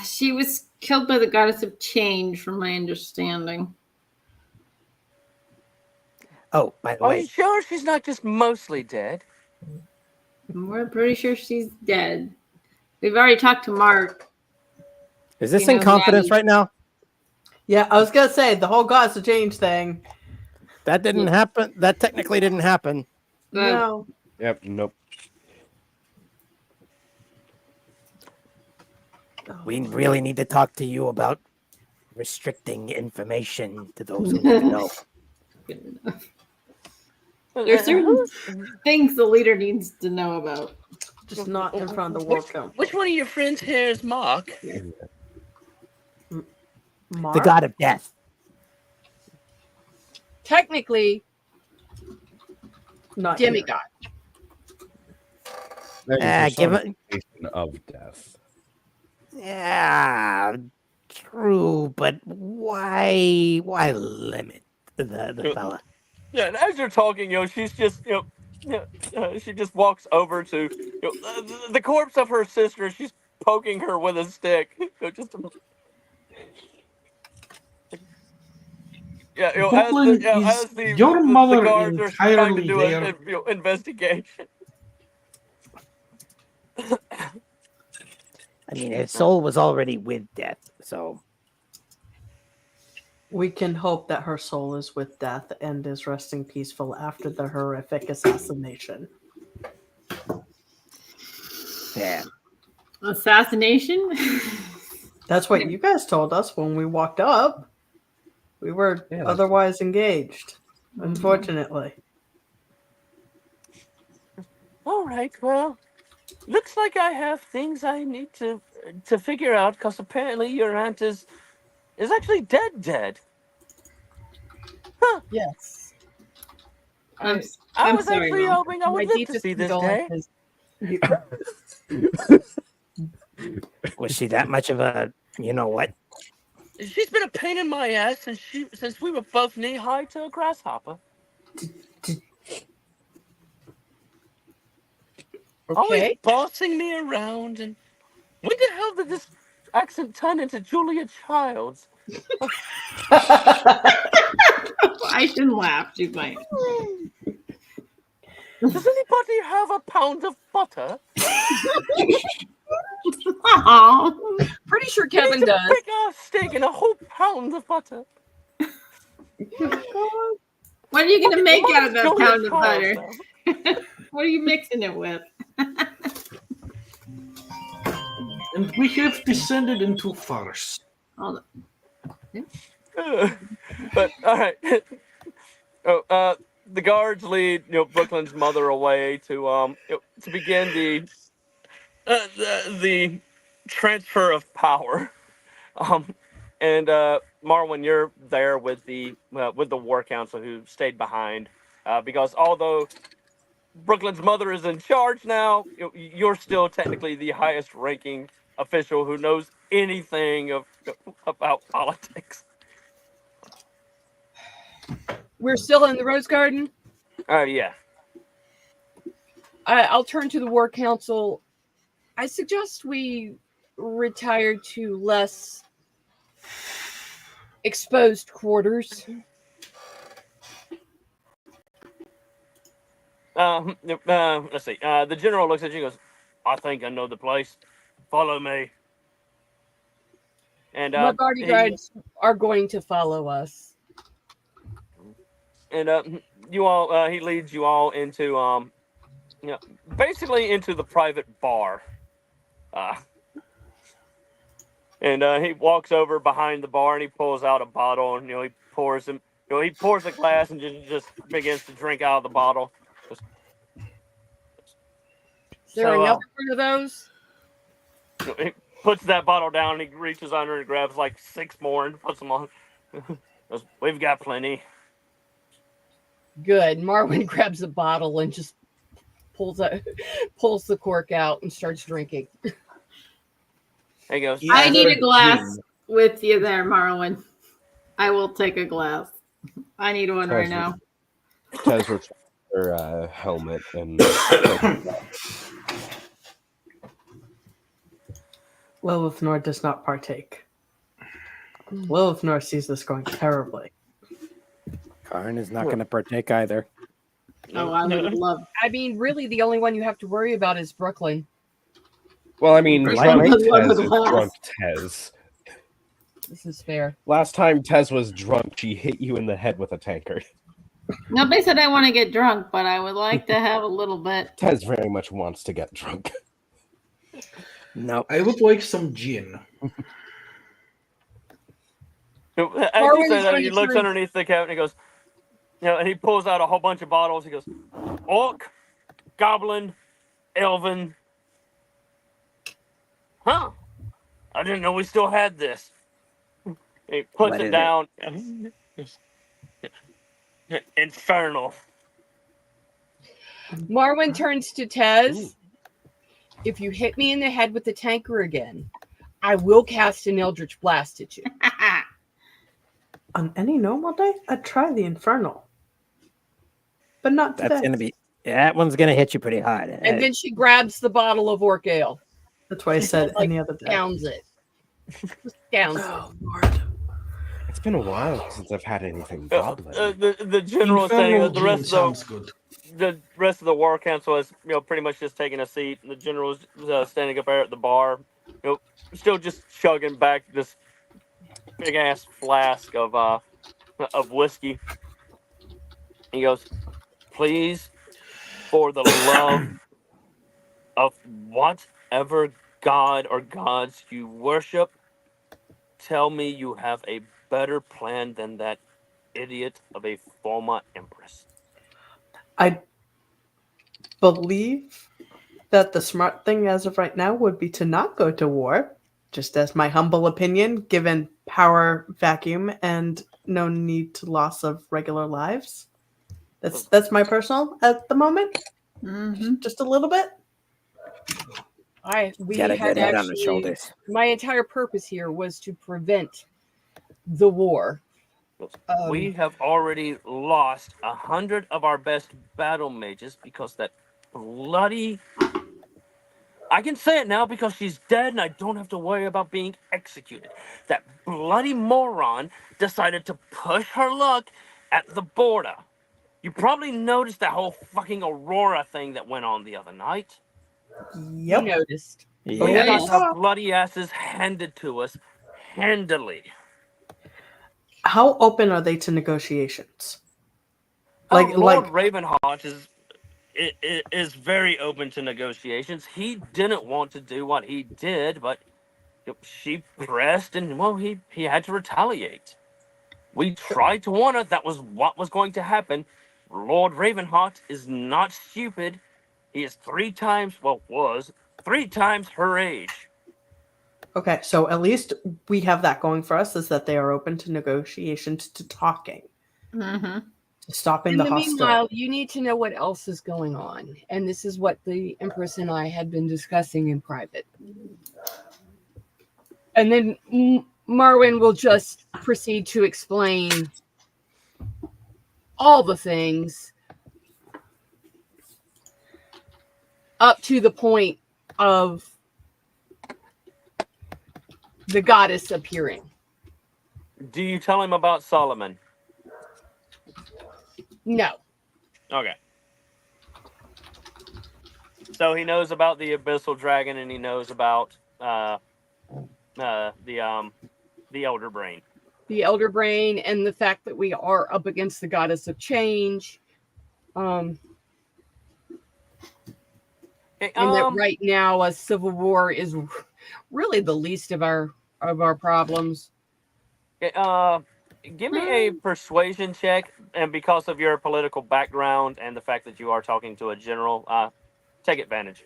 She was killed by the goddess of change, from my understanding. Oh, by the Are way, you sure she's not just mostly dead? We're pretty sure she's dead. We've already talked to Mark. is this You in know, confidence Maddie. right now? Yeah, I was gonna say the whole gods to change thing. That didn't happen. That technically didn't happen. No. Yep. Nope. We really need to talk to you about restricting information to those who need to know. Good enough. There's certain things the leader needs to know about. Just not in front of the world council. Which one of your friends here is Mark? Mark? The god of death. Technically, Not here. demigod. Give it. Of death. Yeah, true, but why limit the fella? Yeah, and as you're talking, she's just, she just walks over to, the corpse of her sister. She's poking her with a stick. Buckland, is as the your the mother guards are trying to entirely do there? an investigation. I mean, his soul was already with death, so We can hope that her soul is with death and is resting peaceful after the horrific assassination. yeah. Assassination? That's what you guys told us when we walked up. We were Yeah, otherwise engaged, unfortunately. All right, well, looks like I have things I need to figure out because apparently your aunt is actually dead. Yes. I'm, I I'm was sorry, actually Mom. hoping I My would live to deepest see this day. condolences. Was she that much of a, you know what? She's been a pain in my ass since we were both knee high to a grasshopper. Always Okay. bossing me around, and when the hell did this accent turn into Julia Childs? I shouldn't laugh. She might. Does anybody have a pound of butter? Aw. Pretty sure We need Kevin to does. pick a steak and a whole pound of butter. What are you going to make out of that Julia pound of Childs, butter? though. What are you mixing it with? And we have descended into farce. Hold on. But all right. The guards lead Brooklyn's mother away to begin the transfer of power. And Marwin, you're there with the war council who stayed behind because although Brooklyn's mother is in charge now, you're still technically the highest ranking official who knows anything about politics. We're still in the Rose Garden. Yeah. I'll turn to the War Council. I suggest we retire to less exposed quarters. Let's see. The general looks at you and goes, I think I know the place. Follow me. And My bodyguards are going to follow us. And you all, he leads you all into, basically into the private bar. And he walks over behind the bar and he pulls out a bottle and he pours him. He pours a glass and just begins to drink out of the bottle. Is there another one of those? He puts that bottle down and he reaches under and grabs like 6 more and puts them on. Goes, we've got plenty. Good. Marwin grabs a bottle and just pulls the cork out and starts drinking. He goes, I need a glass with you there, Marlon. I will take a glass. I need one right now. Tez returns her helmet and Lilith Nor does not partake. Lilith Nor sees this going terribly. Karn is not going to partake either. Oh, I would love. I mean, really, the only one you have to worry about is Brooklyn. well, I mean, Right. drunk Love Tez the is glass. drunk Tez. This is fair. Last time Tez was drunk, she hit you in the head with a tankard. Nobody said I want to get drunk, but I would like to have a little bit. Tez very much wants to get drunk. No. I would like some gin. as you Marwin's say that, going he to looks turn- underneath the cabinet and he goes, and he pulls out a whole bunch of bottles. He goes, Orc, Goblin, Elven. Huh? I didn't know we still had this. He puts What it is it? down. Infernal. Marwin turns to Tez. If you hit me in the head with the tanker again, I will cast an Eldritch Blast at you. On any normal day, I'd try the Infernal. but not today. That one's gonna hit you pretty hard. And then she grabs the bottle of orc ale. That's why I said Like, any other day. Downs it. Just downs it. Oh Lord. It's been a while since I've had anything Uh, bubbling. the general is saying Infernal that gin sounds good. the rest of the war council is pretty much just taking a seat. And the general is standing up there at the bar, still just chugging back this big ass flask of whiskey. He goes, "Please, for the love of whatever god or gods you worship, tell me you have a better plan than that idiot of a former empress." I believe that the smart thing as of right now would be to not go to war, just as my humble opinion, given power vacuum and no need to loss of regular lives. That's my personal at the moment. Just a little bit. We Got a had good head on the actually, shoulders. my entire purpose here was to prevent the war. We have already lost 100 of our best battle mages because that bloody... I can say it now because she's dead and I don't have to worry about being executed. That bloody moron decided to push her luck at the border. You probably noticed that whole fucking Aurora thing that went on the other night. You noticed. We Yeah. got our bloody asses handed to us handily. How open are they to negotiations? Lord Ravenheart is very open to negotiations. He didn't want to do what he did, but she pressed, and he had to retaliate. We tried to warn her that was what was going to happen. Lord Ravenheart is not stupid. He is was 3 times her age. Okay, so at least we have that going for us, is that they are open to negotiations, to talking, to stopping In the the hostility. meanwhile, you need to know what else is going on. And this is what the Empress and I had been discussing in private. And then Marwyn will just proceed to explain all the things up to the point of the goddess appearing. Do you tell him about Solomon? No. Okay. So he knows about the abyssal dragon, and he knows about the elder brain. The elder brain, and the fact that we are up against the goddess of change. And that right now a civil war is really the least of our problems. Give me a persuasion check, and because of your political background and the fact that you are talking to a general, take advantage.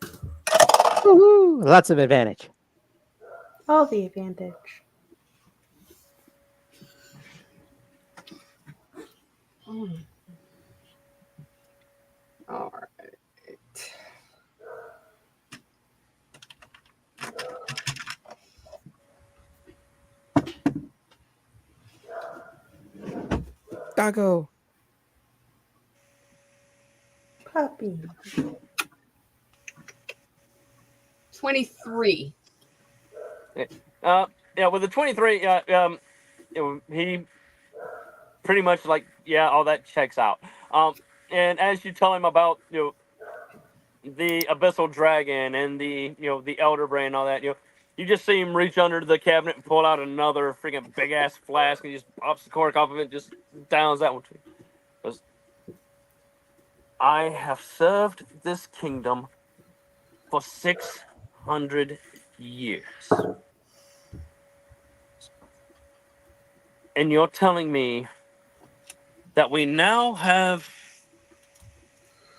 Woohoo! Lots of advantage. All the advantage. All right. Doggo. Puppy. 23. Yeah, with the 23, he pretty much all that checks out. And as you tell him about the abyssal dragon and the elder brain and all that, you just see him reach under the cabinet and pull out another freaking big ass flask, and he just pops the cork off of it and just downs that one too. Because I have served this kingdom for 600 years. And you're telling me that we now have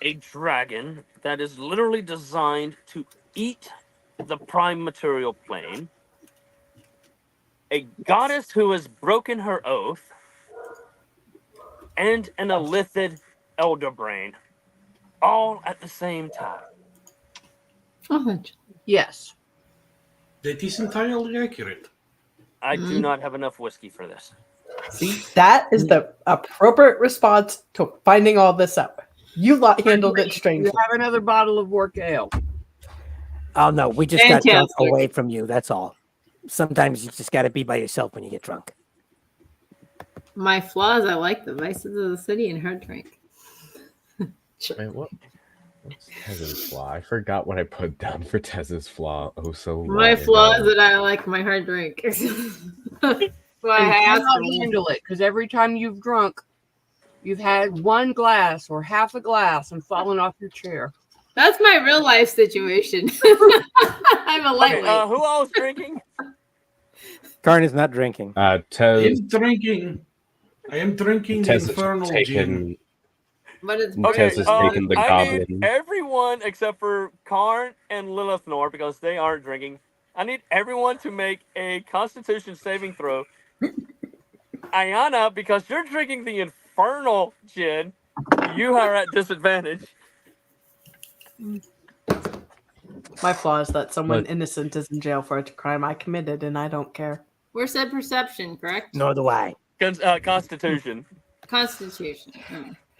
a dragon that is literally designed to eat the prime material plane, a goddess who has broken her oath, and an illithid elder brain, all at the same time. Yes. That is entirely accurate. I do not have enough whiskey for this. See, that is the appropriate response to finding all this out. You lot handled it You strangely. have another bottle of work ale. Oh no, we just got drunk Fantastic. away from you. That's all. Sometimes you just got to be by yourself when you get drunk. My flaws, I like the vices of the city and hard drink. Wait, what's Tez's flaw? I forgot what I put down for Tez's flaw. Oh, so long My flaw is ago. that I like my hard drink. Why And I you asked cannot for one. handle it because every time you've drunk, you've had one glass or half a glass and fallen off your chair. That's my real life situation. I'm a Okay, lightweight. who all's drinking? Karn is not drinking. I Tez, am drinking. I am drinking the Tez infernal has gin. taken. But it's Tez has brewed. taken the I need goblin. everyone except for Karn and Lilith Nor, because they aren't drinking. I need everyone to make a Constitution saving throw. Ayana, because you're drinking the infernal gin, you are at disadvantage. My flaw is that someone Look. innocent is in jail for a crime I committed, and I don't care. We're said perception, correct? Nor do I. Constitution. Constitution.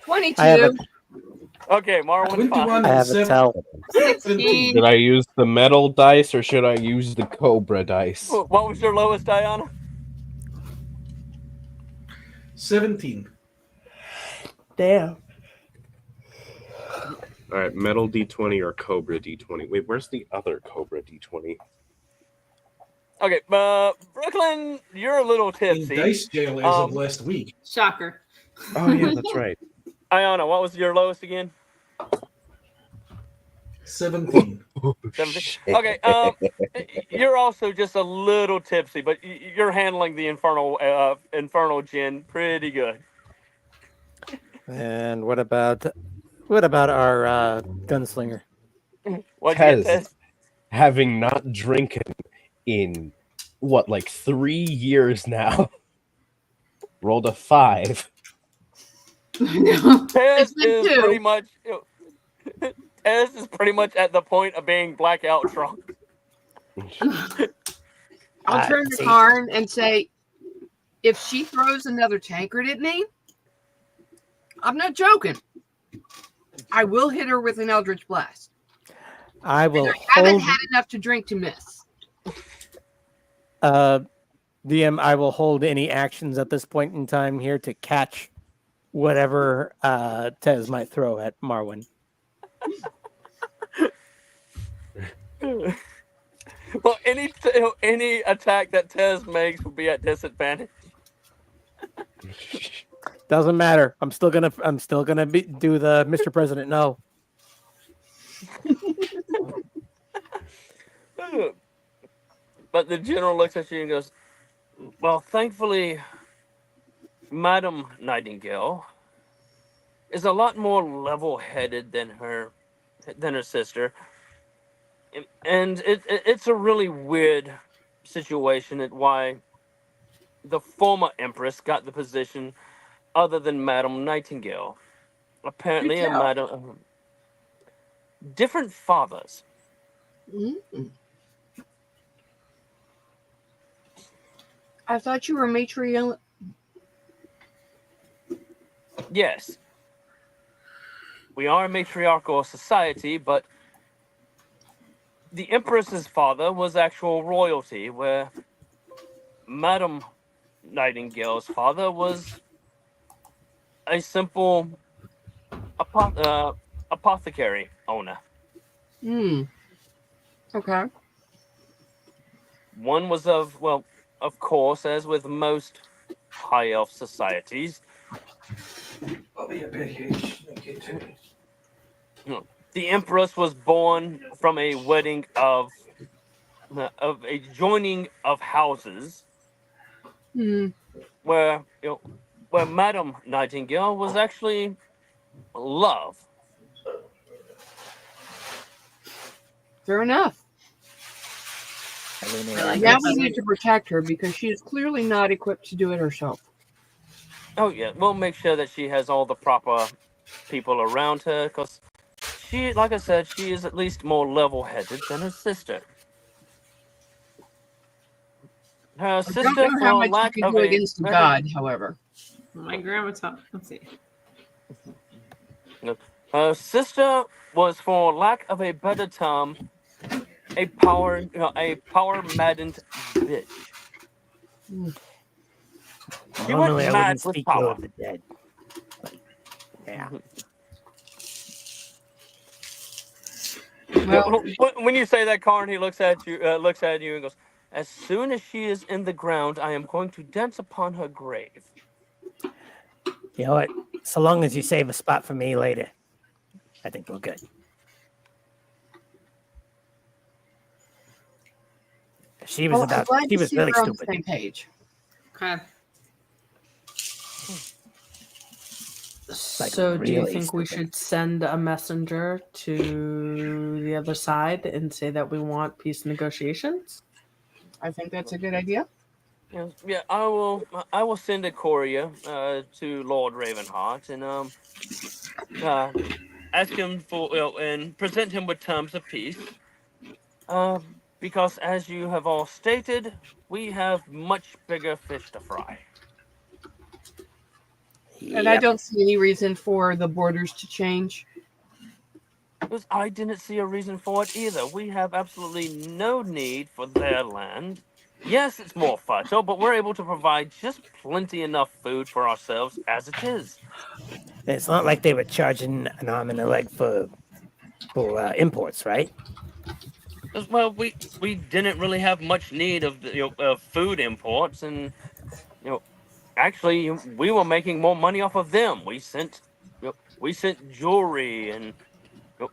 22. I have a, Okay, Marwin 21 5. I and have a tell. 17. Should I use the metal dice or should I use the cobra dice? What was your lowest, Ayana? 17. Damn. All right, metal d20 or cobra d20. Wait, where's the other cobra d20? Okay, Brooklyn, you're a little In tipsy. dice jail as of last week. Shocker. Oh yeah, that's right. Ayana, what was your lowest again? 17. 17. Okay, you're also just a little tipsy, but you're handling the infernal gin pretty good. And what about our gunslinger? What'd you get, Tez, Tez? having not drinking in what, like 3 years now, rolled a 5. No. Tez It's been is two. pretty much. Tez is pretty much at the point of being blackout drunk. I'll turn to see. Karn and say, if she throws another tankard at me, I'm not joking. I will hit her with an Eldritch Blast. I will I haven't hold. had enough to drink to miss. DM, I will hold any actions at this point in time here to catch whatever Tez might throw at Marwin. Well, any attack that Tez makes will be at disadvantage. Doesn't matter. I'm still gonna do the Mr. President no. But the general looks at you and goes, "Well, thankfully, Madam Nightingale is a lot more level-headed than her sister, and it's a really weird situation at why the former Empress got the position other than Madam Nightingale. Apparently, a madam different fathers." Mm. I thought you were matriarchal. Yes. We are a matriarchal society, but the Empress's father was actual royalty, where Madam Nightingale's father was a simple apothecary owner. Okay. One was of course, as with most high elf societies, I'll be a bit huge. the Empress was born from a wedding of a joining of houses, where Madam Nightingale was actually love. Fair enough. Now we need to protect her because she is clearly not equipped to do it herself. Oh yeah, we'll make sure that she has all the proper people around her, because she, like I said, she is at least more level-headed than her sister. Her I sister, don't know how for much you lack can of do a against a better, god, however. My grandma taught. Let's see. her sister was, for lack of a better term, a power maddened bitch. She went Normally, I mad wouldn't with speak ill power. of the dead. But, yeah. Well, When you say that, Karn, he looks at you and goes, "As soon as she is in the ground, I am going to dance upon her grave." You know what? So long as you save a spot for me later, I think we're good. She was well, I'm glad she to was see really we're on the stupid. same page. Okay. Like, So, do you really think we stupid. should send a messenger to the other side and say that we want peace negotiations? I think that's a good idea. Yeah, I will. I will send a courier to Lord Ravenheart and uh, ask him for and present him with terms of peace. Because as you have all stated, we have much bigger fish to fry. And I Yep. don't see any reason for the borders to change. Because I didn't see a reason for it either. We have absolutely no need for their land. Yes, it's more fertile, but we're able to provide just plenty enough food for ourselves as it is. It's not like they were charging an arm and a leg for imports, right? Well, we didn't really have much need of of food imports, and actually we were making more money off of them. We sent jewelry and you know,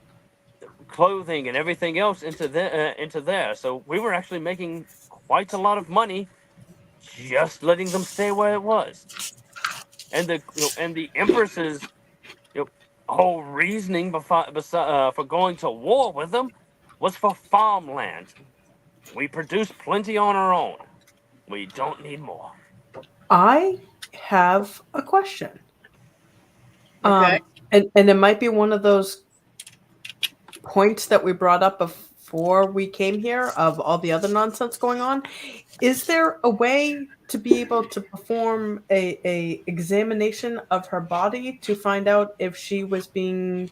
clothing and everything else into there, so we were actually making quite a lot of money just letting them stay where it was. And the Empress's whole reasoning for going to war with them was for farmland. We produce plenty on our own. We don't need more. I have a question. Okay. And it might be one of those points that we brought up before we came here of all the other nonsense going on. Is there a way to be able to perform a examination of her body to find out if she was being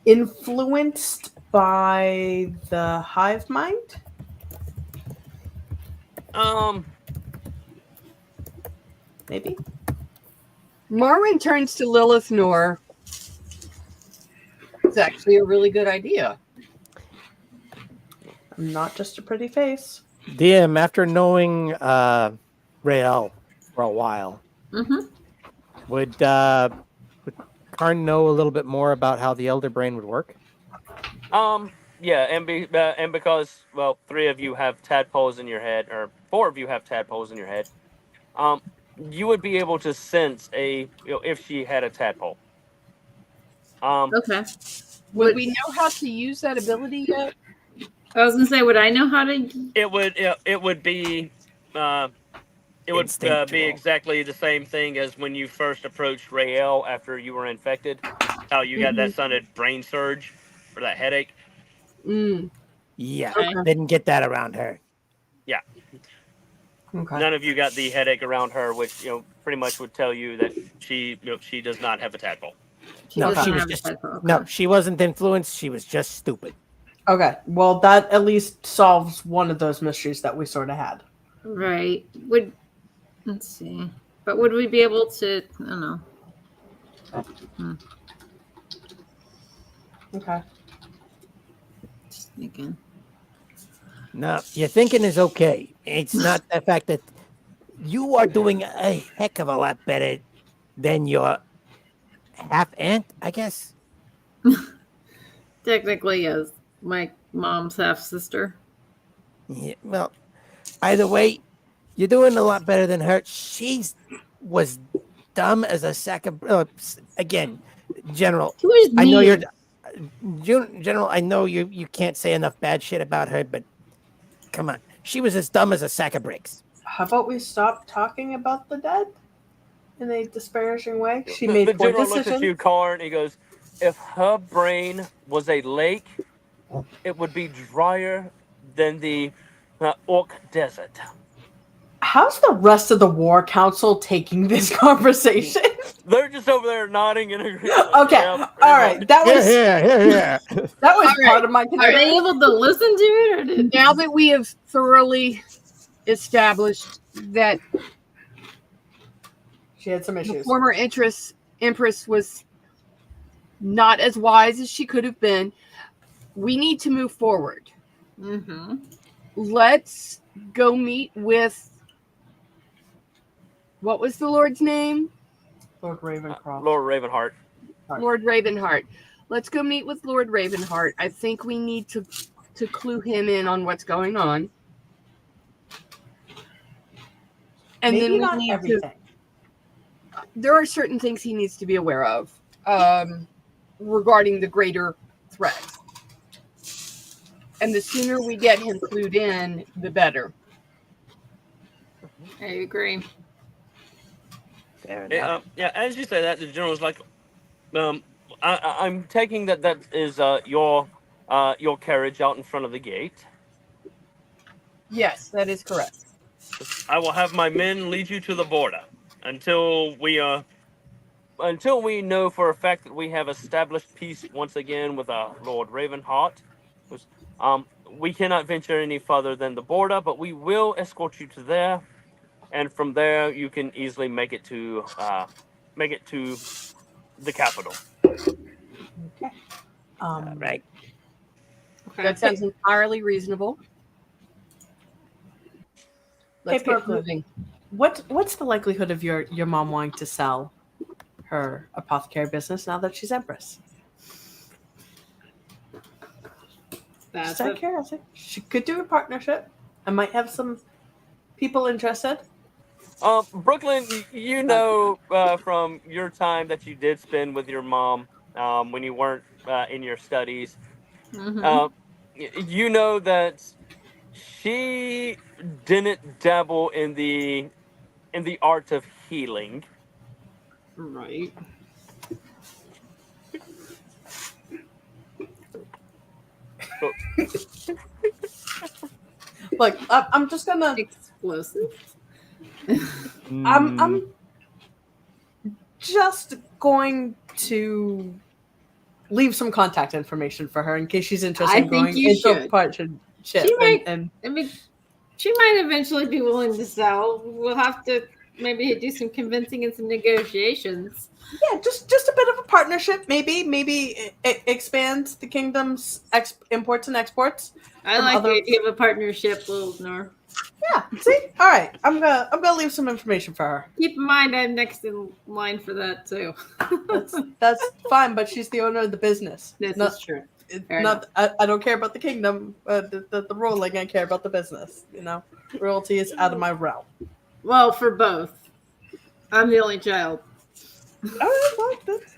influenced by the hive mind? Um, Maybe. Marwyn turns to Lilith Noor. It's actually a really good idea. Not just a pretty face. DM, after knowing Rael for a while, Mm-hmm. would Karn know a little bit more about how the Elder Brain would work? yeah, and because three of you have tadpoles in your head, or four of you have tadpoles in your head, um, you would be able to sense if she had a tadpole. Okay. Would we know how to use that ability yet? I was gonna say, would I know how to? It would be Instinctual. exactly the same thing as when you first approached Rael after you were infected. How you got that sudden brain surge or that headache. Mm, Yeah, Okay. didn't get that around her. Yeah, okay. none of you got the headache around her, which pretty much would tell you that she does not have a tadpole. She No, doesn't she was have a just tadpole, okay. no, she wasn't influenced. She was just stupid. Okay. Well, that at least solves one of those mysteries that we sort of had. Right. Let's see. But would we be able to? I don't know. Okay. Just thinking. No, your thinking is okay. It's not the fact that you are doing a heck of a lot better than your half aunt, I guess. Technically, yes. My mom's half sister. Yeah, well, either way, you're doing a lot better than her. Was dumb as a sack of again, General. She was I know mean. General. I know you can't say enough bad shit about her, but come on, she was as dumb as a sack of bricks. How about we stop talking about the dead in a disparaging way? She The made poor general looks at decisions. you, Karn. He goes, "If her brain was a lake, it would be drier than the Orc Desert." how's the rest of the War Council taking this conversation? They're just over there nodding and agreeing. Okay, Yep, all right. That was Yeah. that was All right. part of my Are concern. they able to listen to it, or did Now that we have thoroughly established that She had some the issues. former Empress was not as wise as she could have been, we need to move forward. Mm-hmm. Let's go meet with, what was the Lord's name? Lord Ravencroft. Lord Ravenheart. Lord Ravenheart. Let's go meet with Lord Ravenheart. I think we need to clue him in on what's going on. And Maybe then we not need everything. there are certain things he needs to be aware of regarding the greater threat. And the sooner we get him clued in, the better. I agree. Fair Yeah, enough. yeah, as you say that, the general's like, I'm taking that is your carriage out in front of the gate. Yes, that is correct. I will have my men lead you to the border until we know for a fact that we have established peace once again with Lord Ravenheart. We cannot venture any further than the border, but we will escort you to there, and from there you can easily make it to the capital. Right. Okay. That sounds entirely reasonable. Let's Hey, get Brooklyn. moving. What's the likelihood of your mom wanting to sell her apothecary business now that she's Empress? That's Just out of a, curiosity. She could do a partnership. I might have some people interested. Brooklyn, you know from your time that you did spend with your mom when you weren't in your studies, mhm. you know that she didn't dabble in the art of healing. Right. Look, I'm just gonna. Explosive. I'm just going to leave some contact information for her in case she's interested I in think going you into a should. partnership. She might- and I mean, she might eventually be willing to sell. We'll have to maybe do some convincing and some negotiations. yeah, just a bit of a partnership. Maybe expand the kingdom's imports and exports. I From like other- the idea of a partnership, Lilsnor. Yeah, see, all right. I'm gonna leave some information for her. Keep in mind, I'm next in line for that too. That's fine, but she's the owner of the business. This Not- is true. It's Fair not. I don't care about the kingdom, the ruling. I care about the business. You know, royalty is out of my realm. Well, for both. I'm the only child. All right, well, that's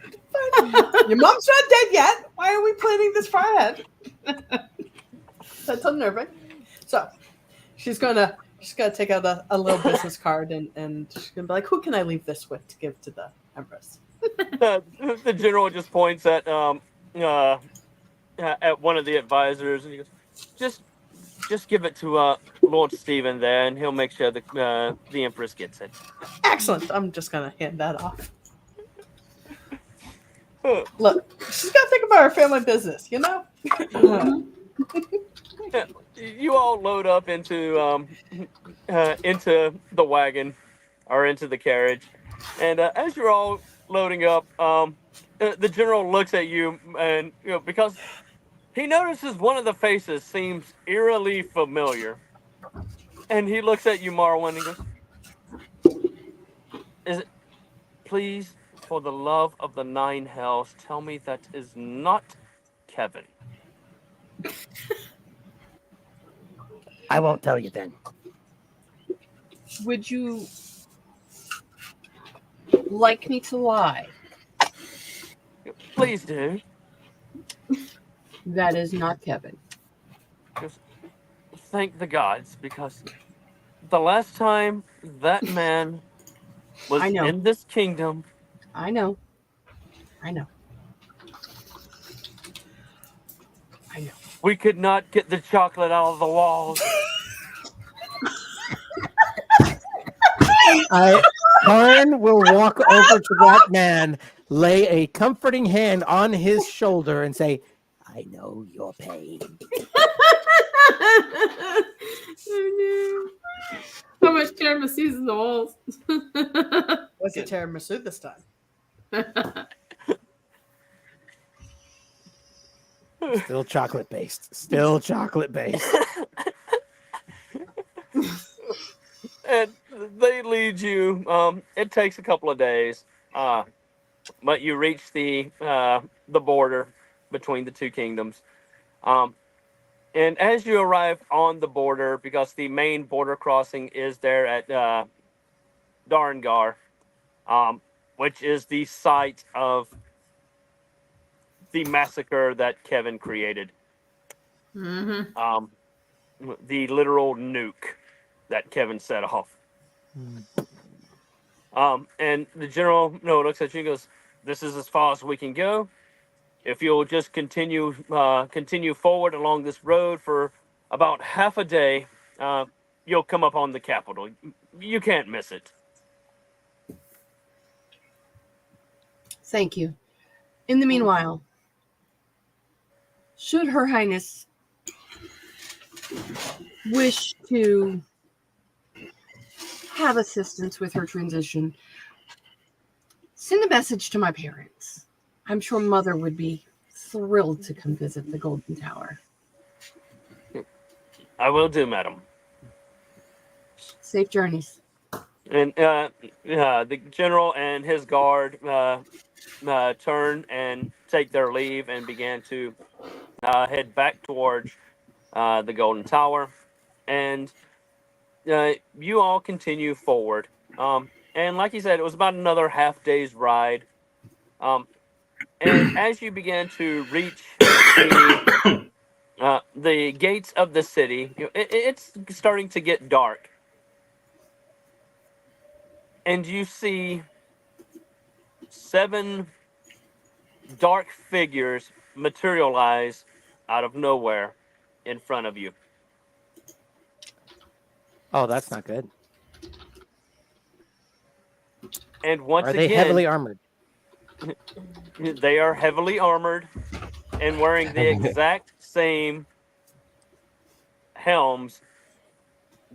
fine. Your mom's not dead yet. Why are we planning this far ahead? That's unnerving. So, she's gonna take out a little business card and she's gonna be like, "Who can I leave this with to give to the Empress?" The general just points at one of the advisors and he goes, just give it to Lord Stephen there, and he'll make sure the Empress gets it. Excellent. I'm just gonna hand that off. Look, she's gotta think about her family business, you know. You all load up into the wagon or into the carriage, and as you're all loading up, the general looks at you, and because he notices one of the faces seems eerily familiar, and he looks at you, Marwan, and he goes, "Is it? Please, for the love of the nine hells, tell me that is not Kevin." I won't tell you then. Would you like me to lie? Please do. That is not Kevin. Just thank the gods, because the last time that man was I know. in this kingdom, I know. we could not get the chocolate out of the walls. Karn will walk over to that man, lay a comforting hand on his shoulder, and say, "I know your pain." Oh, no. How much tiramisu in the walls? Was it tiramisu this time? Still chocolate based. Still chocolate based. And they lead you. It takes a couple of days, but you reach the border between the two kingdoms. And as you arrive on the border, because the main border crossing is there at Darangar, which is the site of the massacre that Kevin created. Mm-hmm. The literal nuke that Kevin set off. And the general looks at you and goes, "This is as far as we can go. If you'll just continue forward along this road for about half a day, you'll come up on the capital. You can't miss it." Thank you. In the meanwhile, should Her Highness wish to have assistance with her transition, send a message to my parents. I'm sure Mother would be thrilled to come visit the Golden Tower. I will do, madam. Safe journeys. And the general and his guard turn and take their leave and began to head back towards the Golden Tower. And you all continue forward. And like he said, it was about another half day's ride. And as you begin to reach the gates of the city, it's starting to get dark. And you see 7 dark figures materialize out of nowhere in front of you. Oh, that's not good. And once Are they again, heavily armored? They are heavily armored and wearing the exact same helms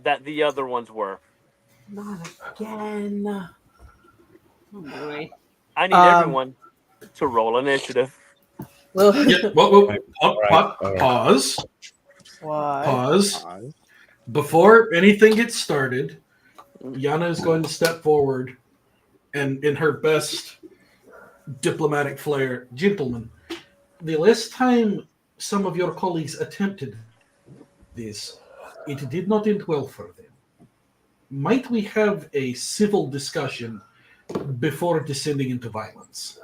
that the other ones were. Not again. Oh boy. I need everyone to roll initiative. Well, Yeah, pause. why? Pause. Before anything gets started, Yana is going to step forward and, in her best diplomatic flair, "Gentlemen, the last time some of your colleagues attempted this, it did not end well for them. Might we have a civil discussion before descending into violence?"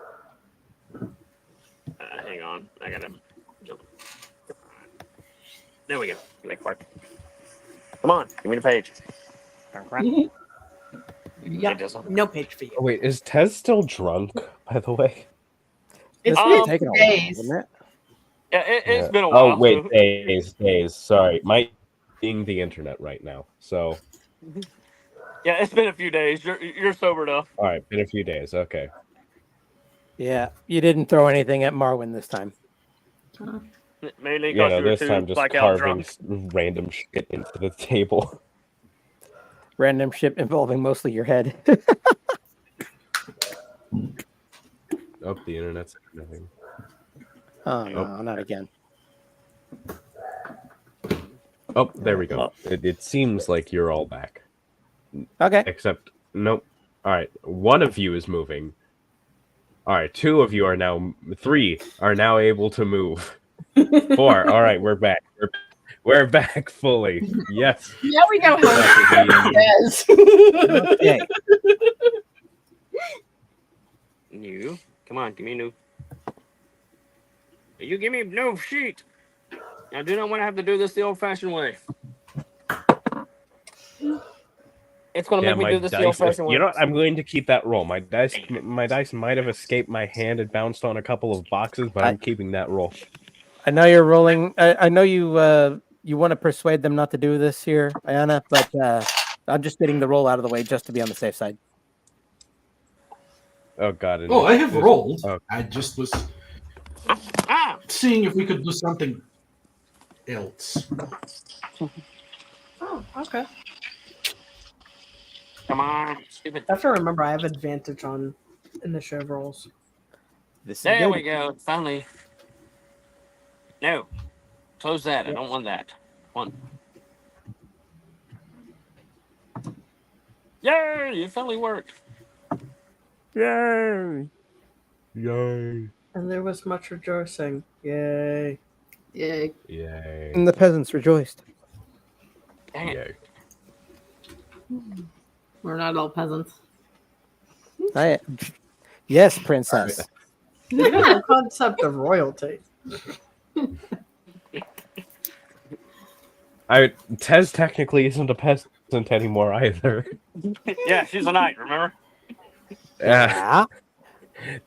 Hang on. I gotta jump. There we go. Come on. Give me the page. Yep. No page for you. Oh, wait, is Tez still drunk, by the way? It's been taking a while, days. hasn't it? Yeah, it's been a while. Oh, wait, so- days. Sorry. My being the internet right now. So, Yeah, it's been a few days. You're sobered up. all right, been a few days. Okay. Yeah, you didn't throw anything at Marwin this time. Mainly Yeah, because no, you were this too time just blackout carving drunk. random shit into the table. Random shit involving mostly your head. Oh, the internet's nothing. Oh, no, not again. Oh, there we go. It seems like you're all back. Okay. Except, nope. All right, one of you is moving. All right, 2 of you are now, 3 are now able to move. 4, all right, we're back. We're back fully. Yes. Now we know how That it says. Okay. You. Come on, give me a new. You give me a new sheet. I do not want to have to do this the old-fashioned way. It's going to Yeah, make me my do this the dice. old-fashioned way. You know what? I'm going to keep that roll. My dice might have escaped my hand and bounced on a couple of boxes, but I'm keeping that roll. I know you're rolling. I know you want to persuade them not to do this here, Ayana, but I'm just getting the roll out of the way just to be on the safe side. Oh god. Oh, I have rolled. Oh. I just was Ah! seeing if we could do something else. Oh, okay. Come on, stupid. I have to remember I have advantage on initiative rolls. This is There good. we go. Finally. No. Close that. I don't want that. One. Yay! It finally worked. Yay! Yay. And there was much rejoicing. Yay. Yay. Yay. And the peasants rejoiced. Dang it. Yay. We're not all peasants. Yes, princess. Even the concept of royalty. Tez technically isn't a peasant anymore either. Yeah, she's a knight, remember? Yeah.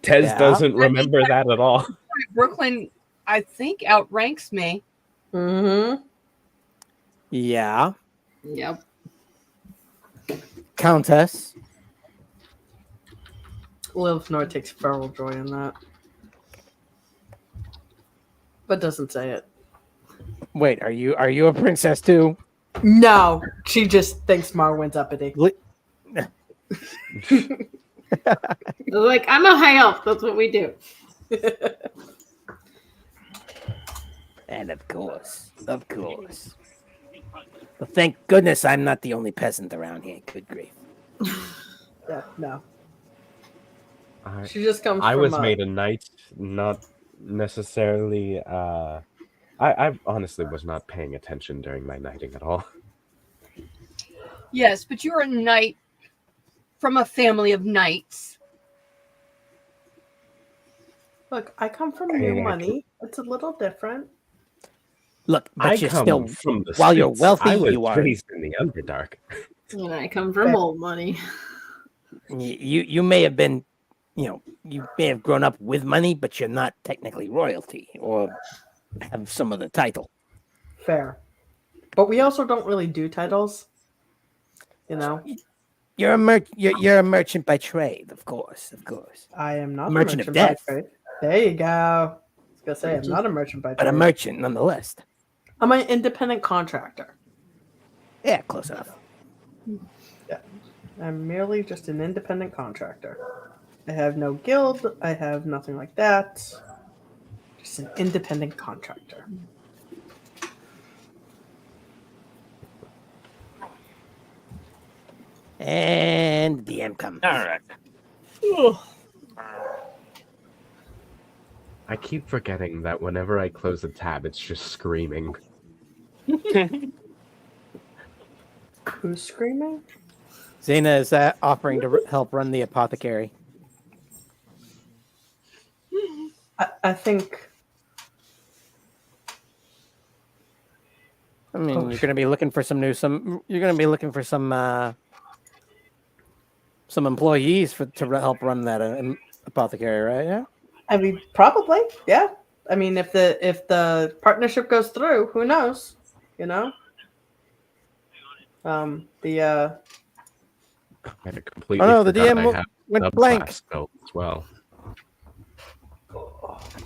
Tez Yeah. doesn't remember that at all. Brooklyn, I think, outranks me. Mm-hmm. Yeah. Yep. Countess. Lilfnor takes feral joy in that. But doesn't say it. Wait, are you a princess too? No, she just thinks Marwin's uppity. Like, I'm a high elf. That's what we do. And of course. Well, thank goodness I'm not the only peasant around here. Good grief. Yeah, no. I, She just comes I from was made a knight, not necessarily. I honestly was not paying attention during my knighting at all. Yes, but you're a knight from a family of knights. Look, I come from Hey, new money. It's a little different. Look, but I you're come still from the while you're streets. wealthy, I was you are raised in the Underdark. And I come from old money. you may have been, you may have grown up with money, but you're not technically royalty or have some of the title. Fair. But we also don't really do titles. You know? You're a merchant by trade, of course. I am not Merchant a of merchant by death. trade. There you go. I was gonna say I'm not a merchant by trade. But a merchant nonetheless. I'm an independent contractor. Yeah, close enough. Yeah. I'm merely just an independent contractor. I have no guild. I have nothing like that. Just an independent contractor. And the DM comes. All right. I keep forgetting that whenever I close a tab, it's just screaming. Who's screaming? Zena is offering to help run the apothecary. I think. I mean, you're going to be looking for some employees to help run that apothecary, right? Yeah. I mean, probably, yeah. I mean, if the partnership goes through, who knows? You know. I completely Oh no, the forgot DM I have went blank. subclass spells as well.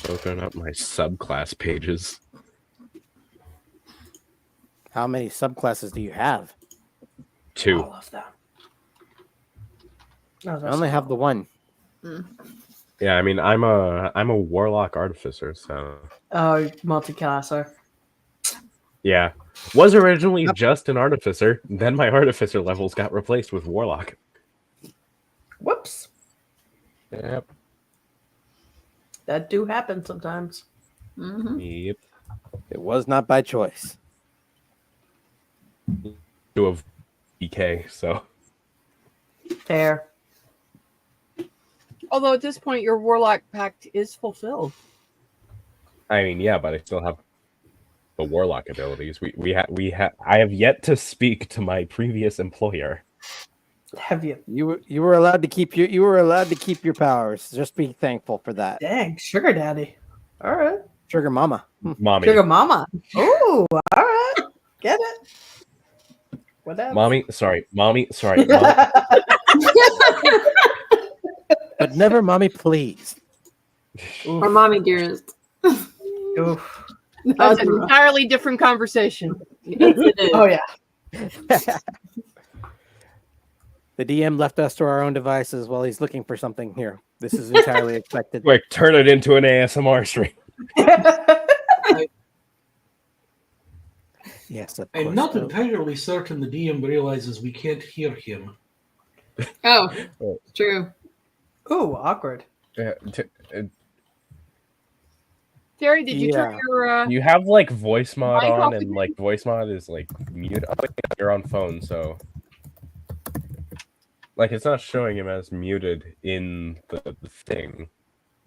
Open up my subclass pages. How many subclasses do you have? 2. All of them. No, I that's only have the one. Yeah, I mean, I'm a warlock artificer, so Oh, multi-classer. yeah. Was originally just an artificer, then my artificer levels got replaced with warlock. Whoops. Yep. That do happen sometimes. Mm-hmm. Yep. It was not by choice. To have EK, so Fair. Although at this point, your warlock pact is fulfilled. I mean, yeah, but I still have the warlock abilities. I have yet to speak to my previous employer. Have you? You were allowed to keep your powers. Just be thankful for that. Dang, sugar daddy. All right. Sugar mama. Mommy. Sugar mama. Ooh, all right. Get it. Whatever. Mommy, sorry. Mommy. But never mommy, please. Or mommy dearest. Oof. That's an entirely different conversation. Yes, it is. Oh yeah. The DM left us to our own devices while he's looking for something here. This is entirely expected. Quick, turn it into an ASMR stream. Yes, of I'm course. not So- entirely certain the DM realizes we can't hear him. Oh, true. Ooh, awkward. Terry, did you turn Yeah. your You have like voice mod Mic on, off and like voice mod is like mute. Oh, wait, you're on phone, so like it's not showing him as muted in the thing.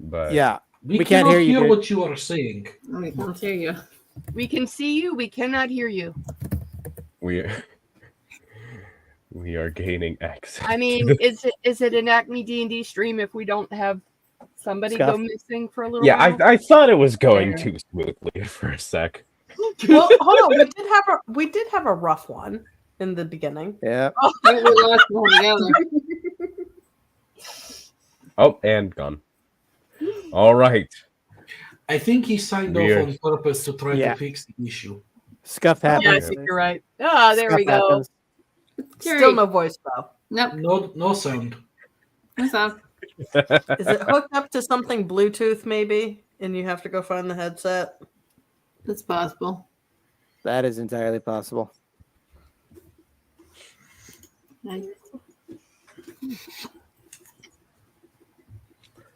But Yeah. We can't cannot hear you, dude. what you are saying. We can't hear you. We can see you, we cannot hear you. we are gaining access. I mean, is it an Acme D&D stream if we don't have somebody Scuff. go missing for a little Yeah, while? I thought it was going too smoothly for a sec. Well, hold on. We did have a rough one in the beginning. Yeah. I think we lost one together. Oh, and gone. All right. I think he signed Weird. off on purpose to try Yeah. to fix the issue. Scuff happens. Yeah, I think you're right. Ah, there we Scuff go. happens. Terry. Still no voice though. Nope. No sound. What's up? Is it hooked up to something Bluetooth maybe, and you have to go find the headset? That's possible. That is entirely possible.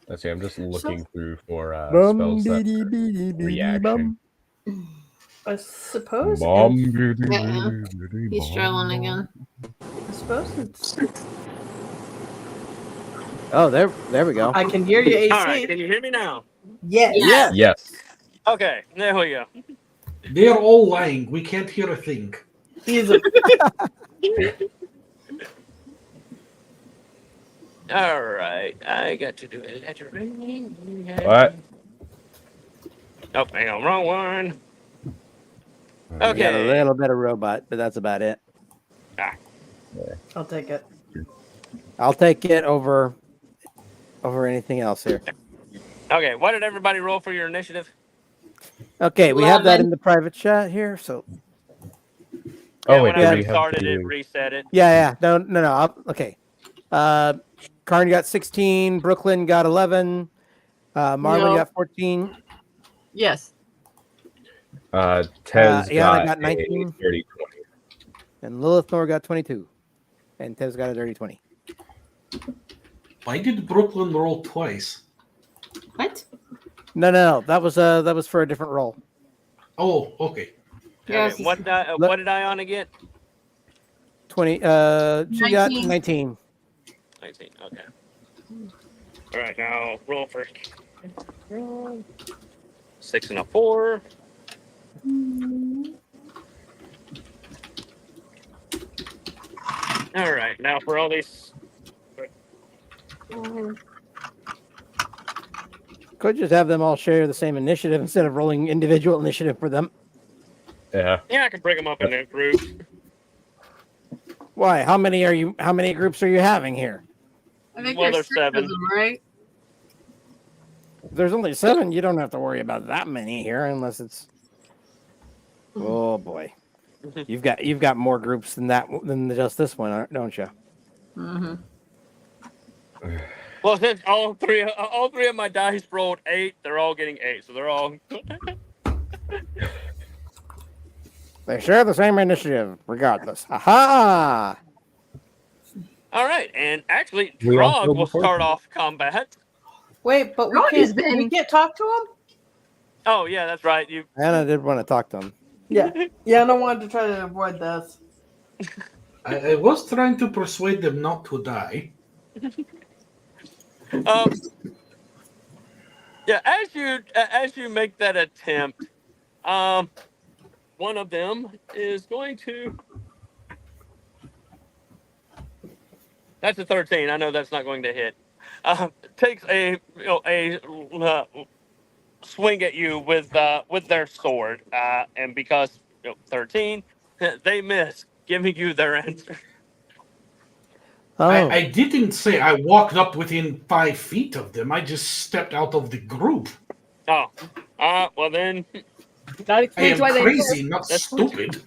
Let's see. I'm just looking through for spells that are reaction. I suppose. He's struggling again. I suppose it's. Oh, there we go. I can hear you, AC. All right, can you hear me now? Yes. Yeah. Yes. Okay, there we go. They are all lying. We can't hear a thing. He's a. All right, I got to do a lettering. What? Oh, hang on, wrong one. We got a Okay. little bit of robot, but that's about it. I'll take it. I'll take it over anything else here. Okay, what did everybody roll for your initiative? Okay, we have that 11. in the private chat here. So Oh, Yeah, wait. when I do we have restarted to- it, reset it. yeah. No. Okay. Karn got 16. Brooklyn got 11. Marlon No. got 14. Yes. Tez Iana got a 19. 30-20. And Lilith Thor got 22. And Tez got a dirty 20. Why did Brooklyn roll twice? What? No. That was for a different role. Oh, okay. Yes. Okay, what did Iana get? 20. She got 19. 19. 19. Okay. All right, now roll for 6 and a 4. All right, now for all these. Could just have them all share the same initiative instead of rolling individual initiative for them. Yeah. Yeah, I can break them up into groups. Why? How many groups are you having here? I think Well, there's there's 7. 6 of them, right? If there's only 7, you don't have to worry about that many here unless it's. Oh boy, you've got more groups than just this one, don't you? Mm-hmm. Well, since all three of my dice rolled 8, they're all getting 8, so they're all. They share the same initiative, regardless. Aha! All right, and actually, We all Drog killed will before? start off combat. Wait, but Ron has we been- can't talk to him? Oh yeah, that's right. You. Anna did want to talk to him. Yeah. Yeah, I don't want to try to avoid this. I was trying to persuade them not to die. Yeah, as you make that attempt, one of them is going to. That's a 13. I know that's not going to hit. Takes a swing at you with their sword, and because 13, they miss. giving you their answer. Oh, I didn't say I walked up within 5 feet of them. I just stepped out of the group. Oh, well then, That I explains am why they crazy, missed. not That's- stupid.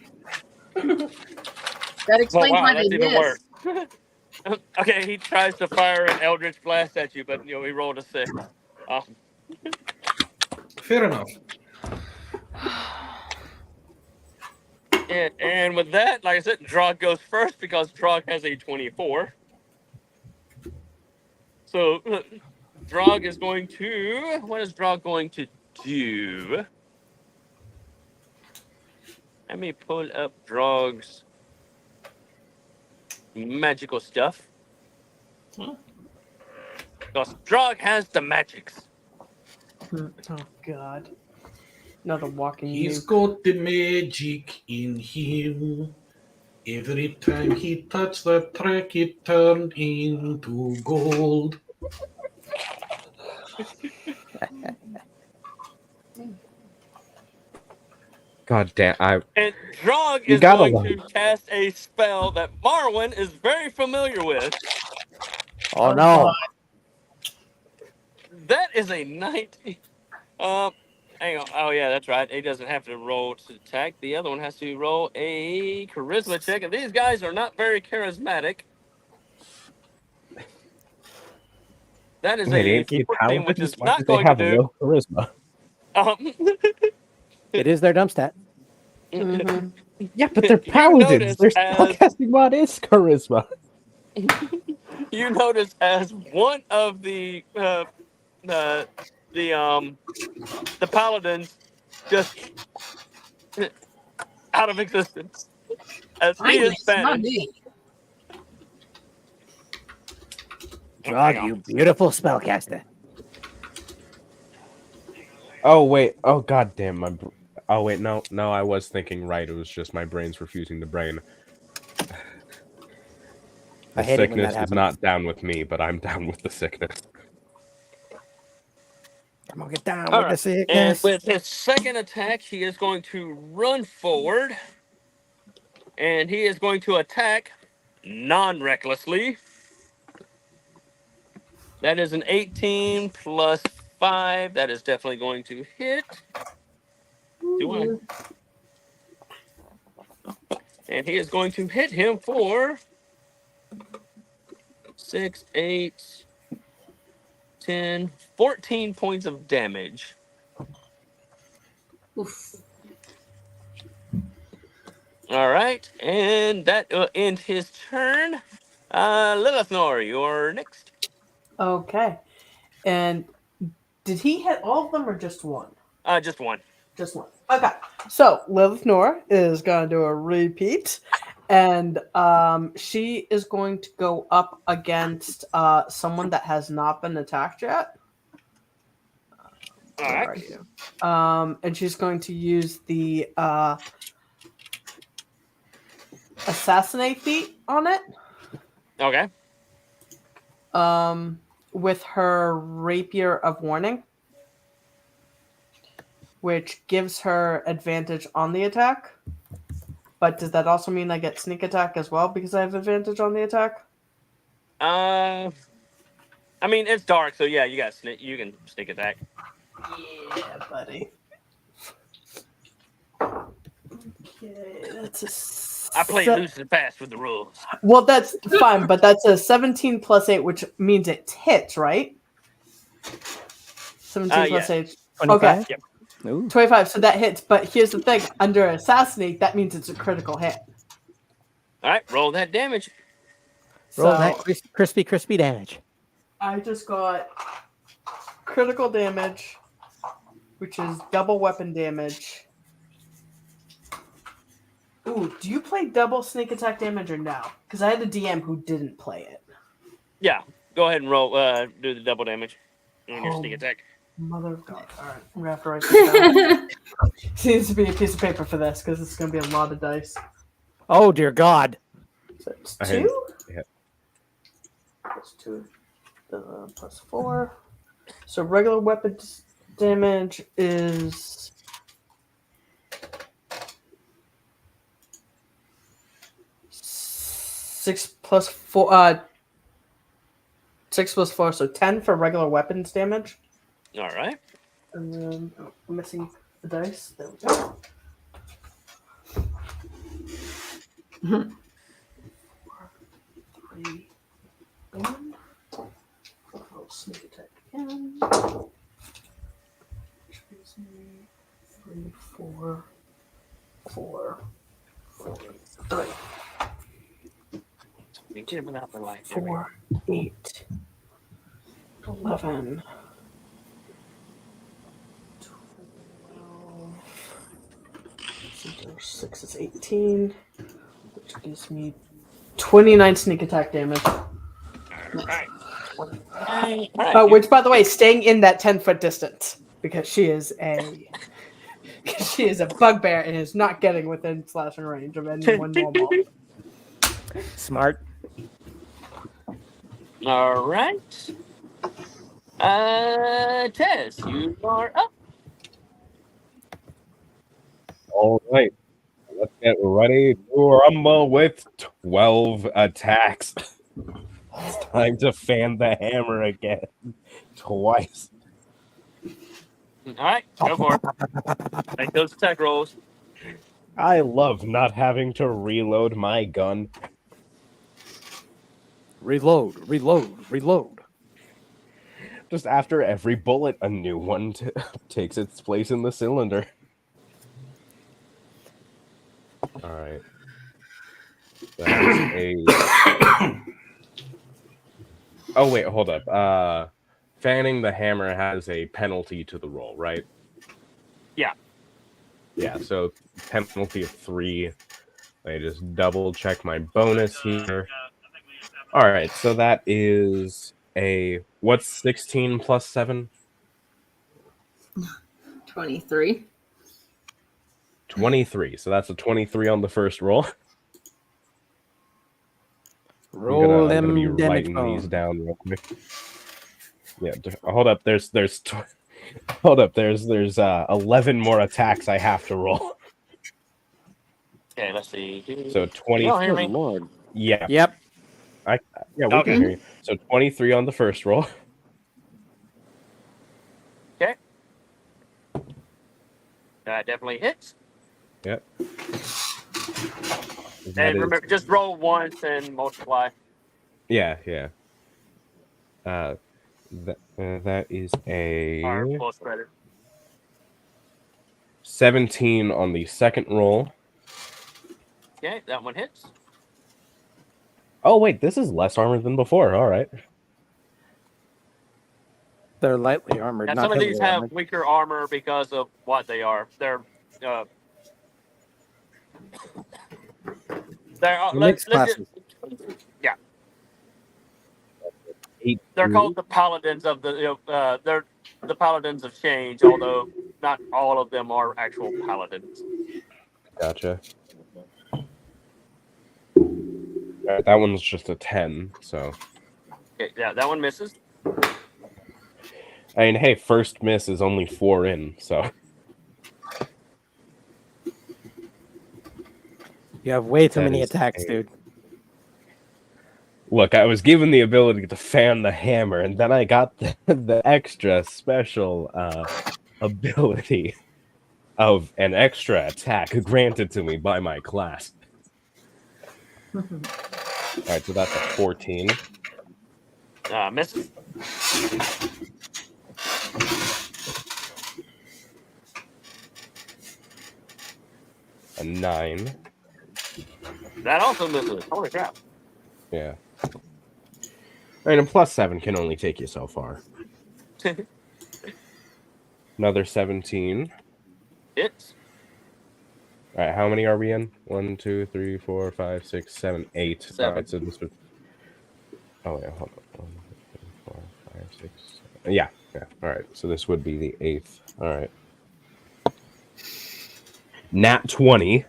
That well, explains wow, why that's they even missed. worse. Okay, he tries to fire an Eldritch Blast at you, but he rolled a 6. Fair enough. And with that, like I said, Drog goes first because Drog has a 24. So Drog is going to. What is Drog going to do? Let me pull up Drog's magical stuff. Because Drog has the magics. Oh God. Another walking He's nuke. got the magic in him. Every time he touched the track, it turned into gold. God damn! And Drog You is gotta going love to cast a spell that Marwin is very familiar with. oh no. That is a 19. Hang on. Oh yeah, that's right. He doesn't have to roll to attack. The other one has to roll a charisma check, and these guys are not very charismatic. That is Wait, a ain't they 14, which paladins? is Why do not they going to have do. low charisma? It is their dump stat. Mm-hmm. Yeah, but they're You paladins. notice Their as spellcasting mod is charisma. you notice as one of the paladins just out of existence as he is Kindness, not banished. me. Drog, you beautiful spellcaster. Oh wait! Oh god damn! Oh wait! No, I was thinking right. It was just my brain's refusing to brain. I The hate it when that sickness is happens. not down with me, but I'm down with the sickness. I'm gonna get down All with the right. And sickness. with his second attack, he is going to run forward, and he is going to attack non-recklessly. That is an 18 plus 5. That is definitely going to hit. And he is going to hit him for 6, 8, 10, 14 points of damage. Oof. All right. And that will end his turn. Lilithnor, you're next. Okay. And did he hit all of them or just one? Just one. Just one. Okay. So Lilith Nor is gonna do a repeat. And she is going to go up against someone that has not been attacked yet. All Where right. are you? And she's going to use the assassinate feat on it. Okay. With her rapier of warning, which gives her advantage on the attack. But does that also mean I get sneak attack as well because I have advantage on the attack? I mean, it's dark, so yeah, you can sneak attack. Yeah, buddy. Okay, that's a. I play loose and fast with the rules. Well, that's fine, but that's a 17 plus 8, which means it hits, right? 17 plus yeah. 8. 25? Okay. Yep. Ooh. 25, so that hits. But here's the thing: under assassinate, that means it's a critical hit. All right, roll that damage. Roll So that crispy damage. I just got critical damage, which is double weapon damage. Ooh, do you play double sneak attack damage or no? Because I had a DM who didn't play it. Yeah, go ahead and roll. Do the double damage on your sneak attack. Mother of God. All right, I'm going to have to write this down. Seems to be a piece of paper for this because it's going to be a lot of dice. Oh dear God. So it's I had- 2? yeah. Plus 2. Plus 4. So regular weapon damage is 6 plus 4. 6 plus 4, so 10 for regular weapons damage. All right. And then I'm missing the dice. There we go. 3, 1. I'll sneak attack again. Which gives me 3, 4, 4, 4, 3, Get him out the light. 4, 8, 11, 12. So 6 is 18, which gives me 29 sneak attack damage. All right. All right. Which, by the way, staying in that 10-foot distance because she is a bugbear and is not getting within slashing range of anyone normal. Smart. All right. Tess, you are up. All right. Let's get ready to rumble with 12 attacks. It's time to fan the hammer again. Twice. All right, go for it. Make those attack rolls. I love not having to reload my gun. Reload, reload, reload. Just after every bullet, a new one takes its place in the cylinder. All right. That's a... Oh, wait, hold up. Fanning the hammer has a penalty to the roll, right? Yeah. Yeah, so penalty of 3. I just double check my bonus here. All right, so that is a... What's 16 plus 7? 23. 23. So that's a 23 on the first roll. Roll I'm gonna be them damage writing these bones. down real quick. Yeah, hold up. There's 11 more attacks I have to roll. Okay, let's see. So 20. You all hear me? Lord. Yeah, Yep. yeah, we Okay. can hear you. So 23 on the first roll. Okay. That definitely hits. Yep. And remember, just roll once and multiply. Yeah. That is Or a full spreader. 17 on the second roll. Okay, that one hits. Oh wait, this is less armor than before. All right. They're lightly armored. Now, not some of these heavily have armored. weaker armor because of what they are. They're Mixed classes. yeah. 18. They're called the paladins of they're the paladins of change, although not all of them are actual paladins. Gotcha. All right, that one's just a 10. So Okay, yeah, that one misses. I mean, hey, first miss is only 4 in. So You have way too That many is attacks, a- dude. look, I was given the ability to fan the hammer, and then I got the extra special ability of an extra attack granted to me by my class. All right, so that's a 14. Misses. A 9. That also misses. Holy crap. Yeah. All right, and plus 7 can only take you so far. Another 17. Hits. All right, how many are we in? 1, 2, 3, 4, 5, 6, 7, 8. 7. All right, so this would... Oh, yeah, hold on. 1, 2, 3, 4, 5, 6, 7. Yeah. All right, so this would be the 8th. All right. Nat 20.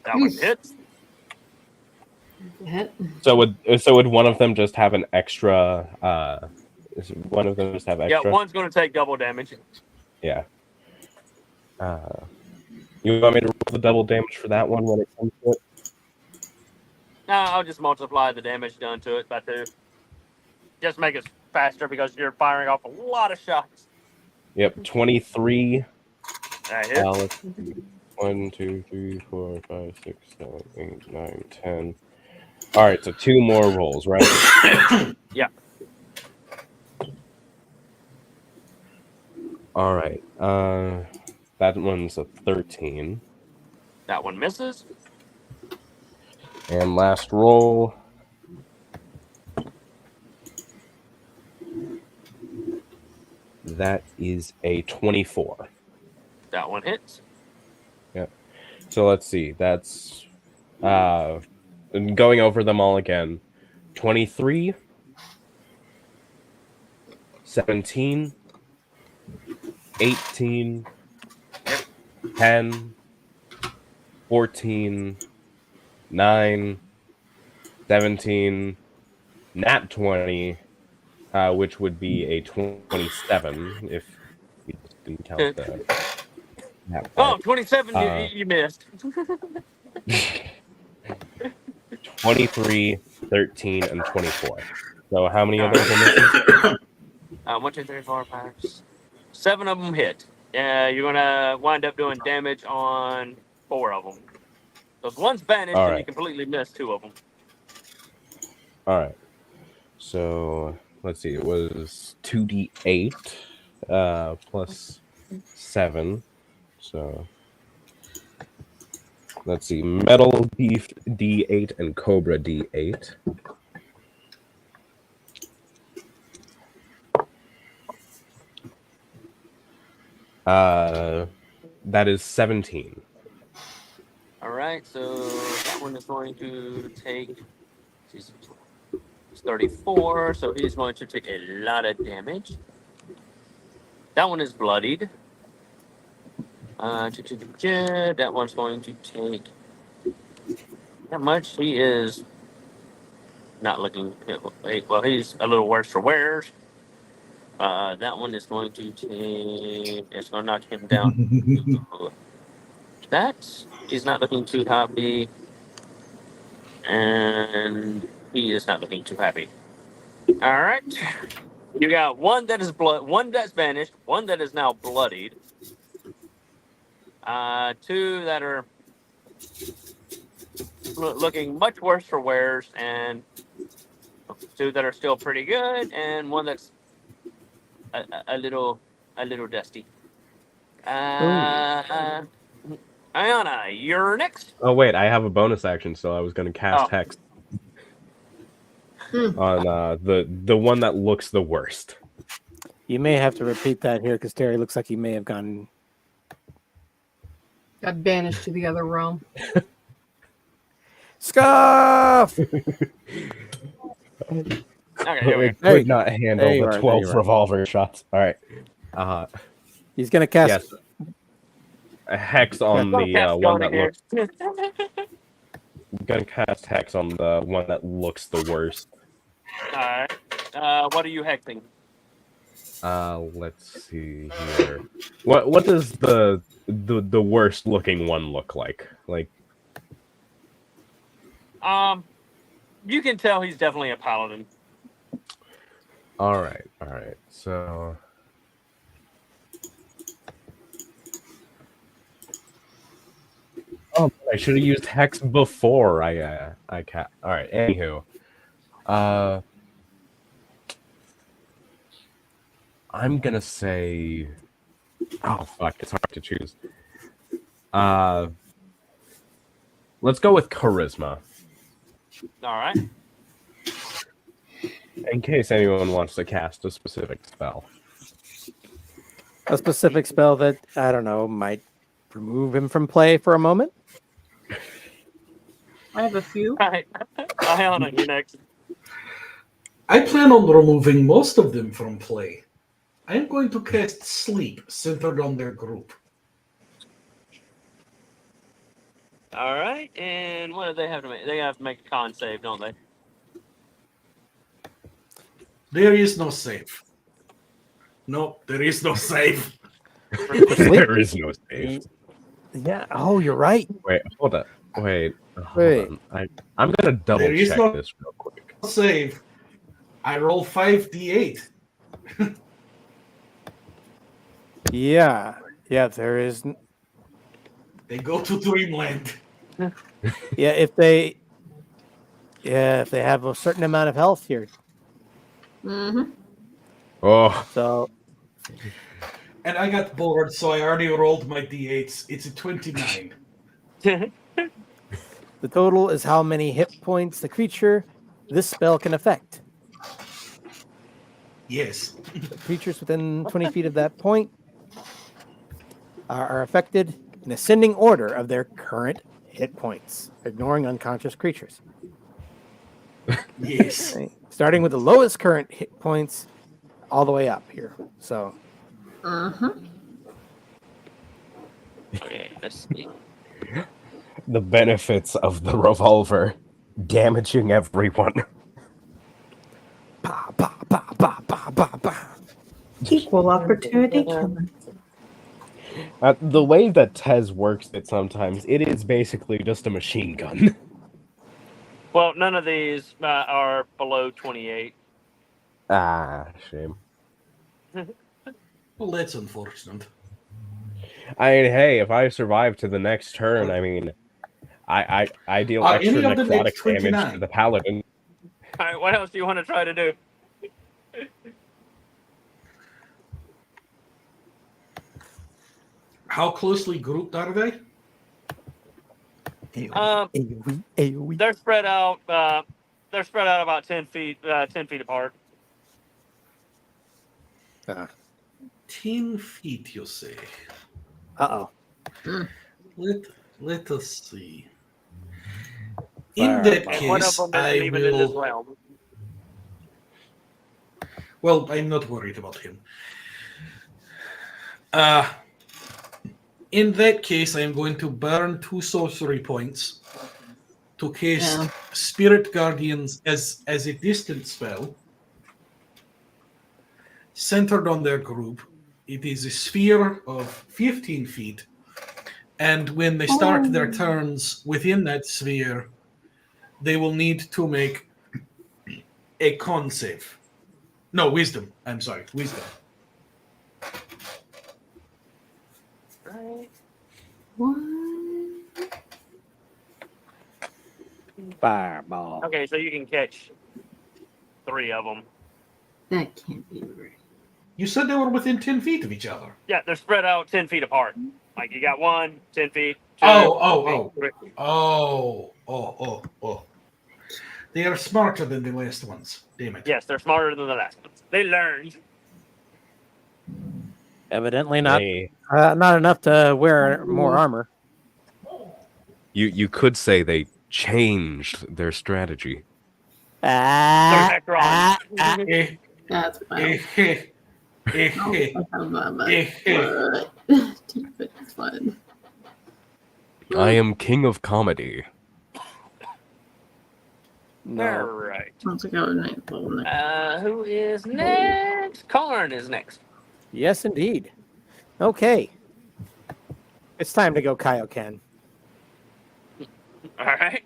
That one hits. Hit. So would one of them just have an extra? One of them just have extra? Yeah, one's going to take double damage. Yeah. You want me to roll the double damage for that one when it comes to it? No, I'll just multiply the damage done to it by 2. Just make it faster because you're firing off a lot of shots. Yep, 23. That hits. Let's see. 1, 2, 3, 4, 5, 6, 7, 8, 9, 10. All right, so 2 more rolls, right? Yeah. All right. That one's a 13. That one misses. And last roll. That is a 24. That one hits. Yep. So let's see. That's going over them all again. 23, 17, 18, 10, 14, 9, 17, nat 20, which would be a 27 if you didn't count the nat part. 27, you missed. 23, 13, and 24. So how many of those are missing? 1, 2, 3, 4, 5. 7 of them hit. You're gonna wind up doing damage on 4 of them. So if one's banished, All and right. you completely missed 2 of them. All right. So let's see. It was 2d8 plus 7. So let's see. Metal D8 and Cobra D8. That is 17. All right, so that one is going to take. It's 34, so he's going to take a lot of damage. That one is bloodied. That one's going to take that much. He is not looking. Well, he's a little worse for wear. That one is going to take. It's going to knock him down. That is not looking too happy, and he is not looking too happy. All right, you got one that is one that's vanished, one that is now bloodied. 2 that are looking much worse for wears, and 2 that are still pretty good, and one that's a little dusty. Ayana, you're next. Oh wait, I have a bonus action, so I was going to cast Hex on the one that looks the worst. You may have to repeat that here because Terry looks like he may have gone. Got banished to the other realm. Scuff! Okay, here we It go. could not handle There you the are, there 12 you are. revolver shots. All right. He's going to cast. Yes. A Hex on the Cast one going that here. looks. I'm gonna cast Hex on the one that looks the worst. All right. What are you hexing? Let's see here. What does the worst looking one look like? Like, You can tell he's definitely a paladin. all right. So oh, I should have used Hex before I cat. All right. Anywho, I'm gonna say, oh fuck, it's hard to choose. Let's go with charisma, All right. in case anyone wants to cast a specific spell. A specific spell that, I don't know, might remove him from play for a moment. I have a few. All right. Ayana, you're next. I plan on removing most of them from play. I am going to cast Sleep, centered on their group. All right. And what do they have to make? They have to make a con save, don't they? There is no save. No, there is no save. There is no save. Yeah. Oh, you're right. Wait, hold up. Wait, hold Wait. on. I'm gonna double There is check no- this real quick. Save. I roll 5d8. Yeah. Yeah, there is. They go to dreamland. Yeah, if they have a certain amount of health here. Mm-hmm. Oh, So And I got bored, so I already rolled my d8s. It's a 29. the total is how many hit points the creature this spell can affect. Yes. Creatures within 20 feet of that point are affected in ascending order of their current hit points, ignoring unconscious creatures. Yes. Right? Starting with the lowest current hit points all the way up here. So Uh-huh. Okay, let's see. the benefits of the revolver. Damaging everyone. bah, bah, bah, bah, bah, bah, bah. Equal opportunity killer. The way that Tez works it sometimes, it is basically just a machine gun. Well, none of these are below 28. Shame. Well, that's unfortunate. I mean, hey, if I survive to the next turn, I mean, I deal Are extra any of them necrotic at damage 29? to the paladin. All right, what else do you want to try to do? How closely grouped are they? AoE. They're spread out. They're spread out about 10 feet. 10 feet apart. 10 feet, you say. Uh-oh. Let us see. In that And one of case, them I isn't even in this will. realm. Well, I'm not worried about him. In that case, I am going to burn 2 sorcery points to cast Yeah. Spirit Guardians as a distant spell, centered on their group. It is a sphere of 15 feet, and when they start their turns within that sphere, they will need to make a con save. No, wisdom. I'm sorry, wisdom. Right. What? Fireball. Okay, so you can catch 3 of them. That can't be right. You said they were within 10 feet of each other. Yeah, they're spread out 10 feet apart. Like you got 1, 10 feet. 2, Oh. 10 feet, 3. Oh. They are smarter than the last ones. Damn it. Yes, they're smarter than the last ones. They learned. Evidently not Hey, not enough to wear more armor. you could say they changed their strategy. They're Necrons. Eh, That's wild. eh, eh, eh, What? Stupid fun. I am king of comedy. All No. right. Let's go next. Who is next? Karn is next. Yes, indeed. Okay. It's time to go Kaioken. All right.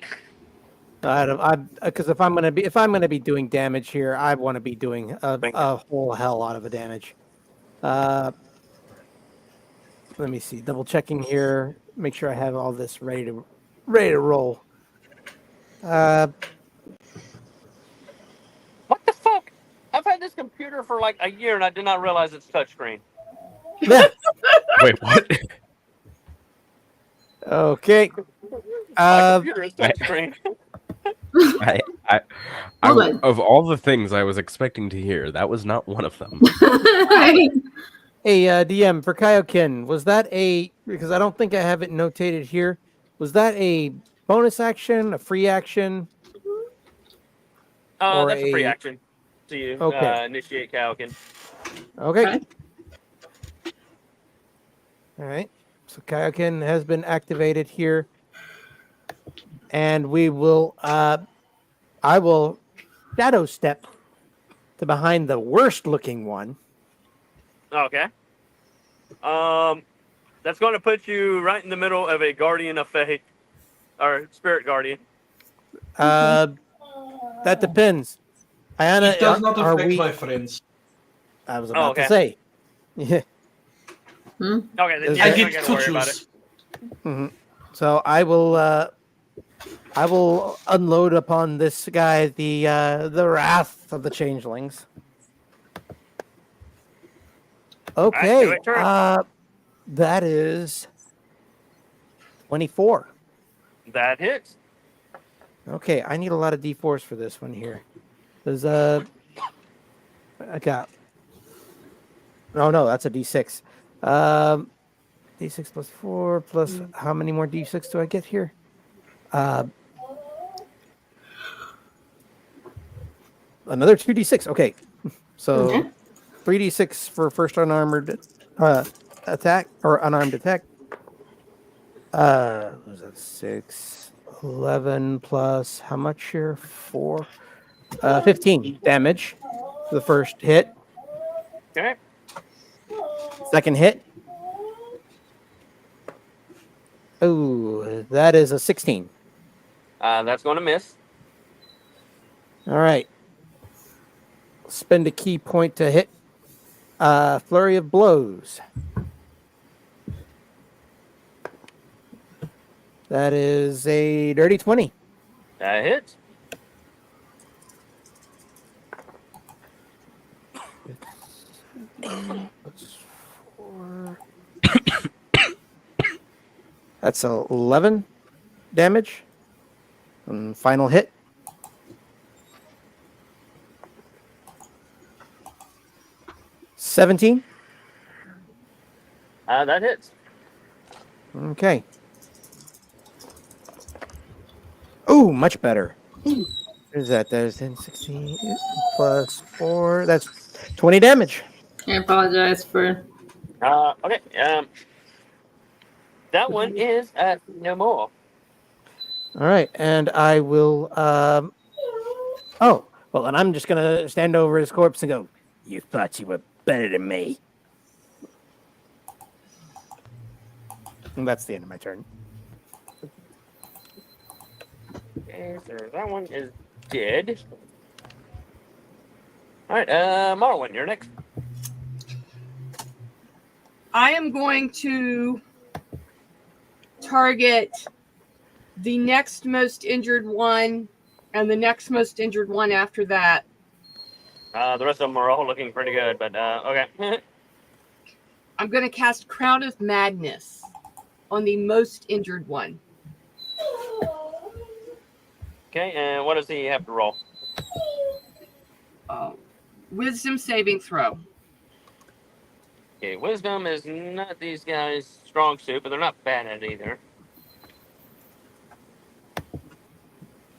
Because if I'm gonna be doing damage here, I want to be doing a whole hell lot of a damage. Let me see. Double checking here. Make sure I have all this ready to roll. What the fuck? I've had this computer for like a year and I did not realize it's touchscreen. Yeah. Wait, what? Okay. My computer is touchscreen. Hold on. Of all the things I was expecting to hear, that was not one of them. Right. Hey, DM, for Kaioken, was that because I don't think I have it notated here, was that a bonus action, a free action? Or That's a free action to you. Okay. Initiate Kaioken. Okay. Okay. All right. So Kaioken has been activated here. And we will, I will shadow step to behind the worst looking one. Okay. That's going to put you right in the middle of a Guardian of Fate. or spirit guardian? That depends. Ayana, It does not are affect we? my friends. I was Oh, about okay. to say. Yeah. Okay, then Is yeah, I that- you get don't gotta to worry about it. choose. Mhm. So I will unload upon this guy the wrath of the changelings. Okay, do it, turret. that is 24. That hits. Okay, I need a lot of D4s for this one here. There's I got. No, that's a D6. D6 plus 4 plus how many more D6 do I get here? Another 2D6. Okay, so 3D6 for first unarmored attack or unarmed attack. What was that? 6, 11 plus how much here? 4, 15 damage for the first hit. Okay. Second hit. Oh, that is a 16. That's going to miss. All right. Spend a key point to hit. Flurry of blows. That is a dirty 20. That hits. That's 11 damage. And final hit. $17. That hits. Okay. Oh, much better. What is that? There's 10, 16 plus 4. That's 20 damage. I apologize for. Okay. That one is at no more. All right, and I will. Oh, well, and I'm just gonna stand over his corpse and go. You thought you were better than me. And that's the end of my turn. Okay, so that one is dead. All right, Marlon, you're next. I am going to target the next most injured one and the next most injured one after that. The rest of them are all looking pretty good, but okay. I'm going to cast Crown of Madness on the most injured one. Okay, and what does he have to roll? Wisdom saving throw. Okay, wisdom is not these guys' strong suit, but they're not bad at it either.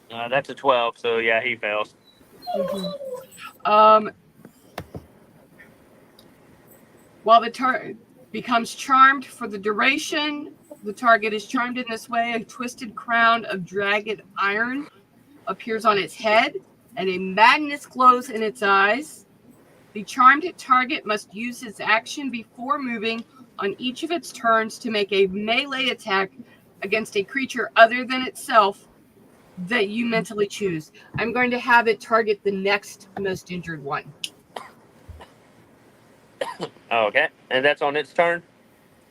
That's a 12, so yeah, he fails. While the target becomes charmed for the duration, the target is charmed in this way. A twisted crown of dragged iron appears on its head, and a madness glows in its eyes. The charmed target must use its action before moving on each of its turns to make a melee attack against a creature other than itself that you mentally choose. I'm going to have it target the next most injured one. Okay, and that's on its turn?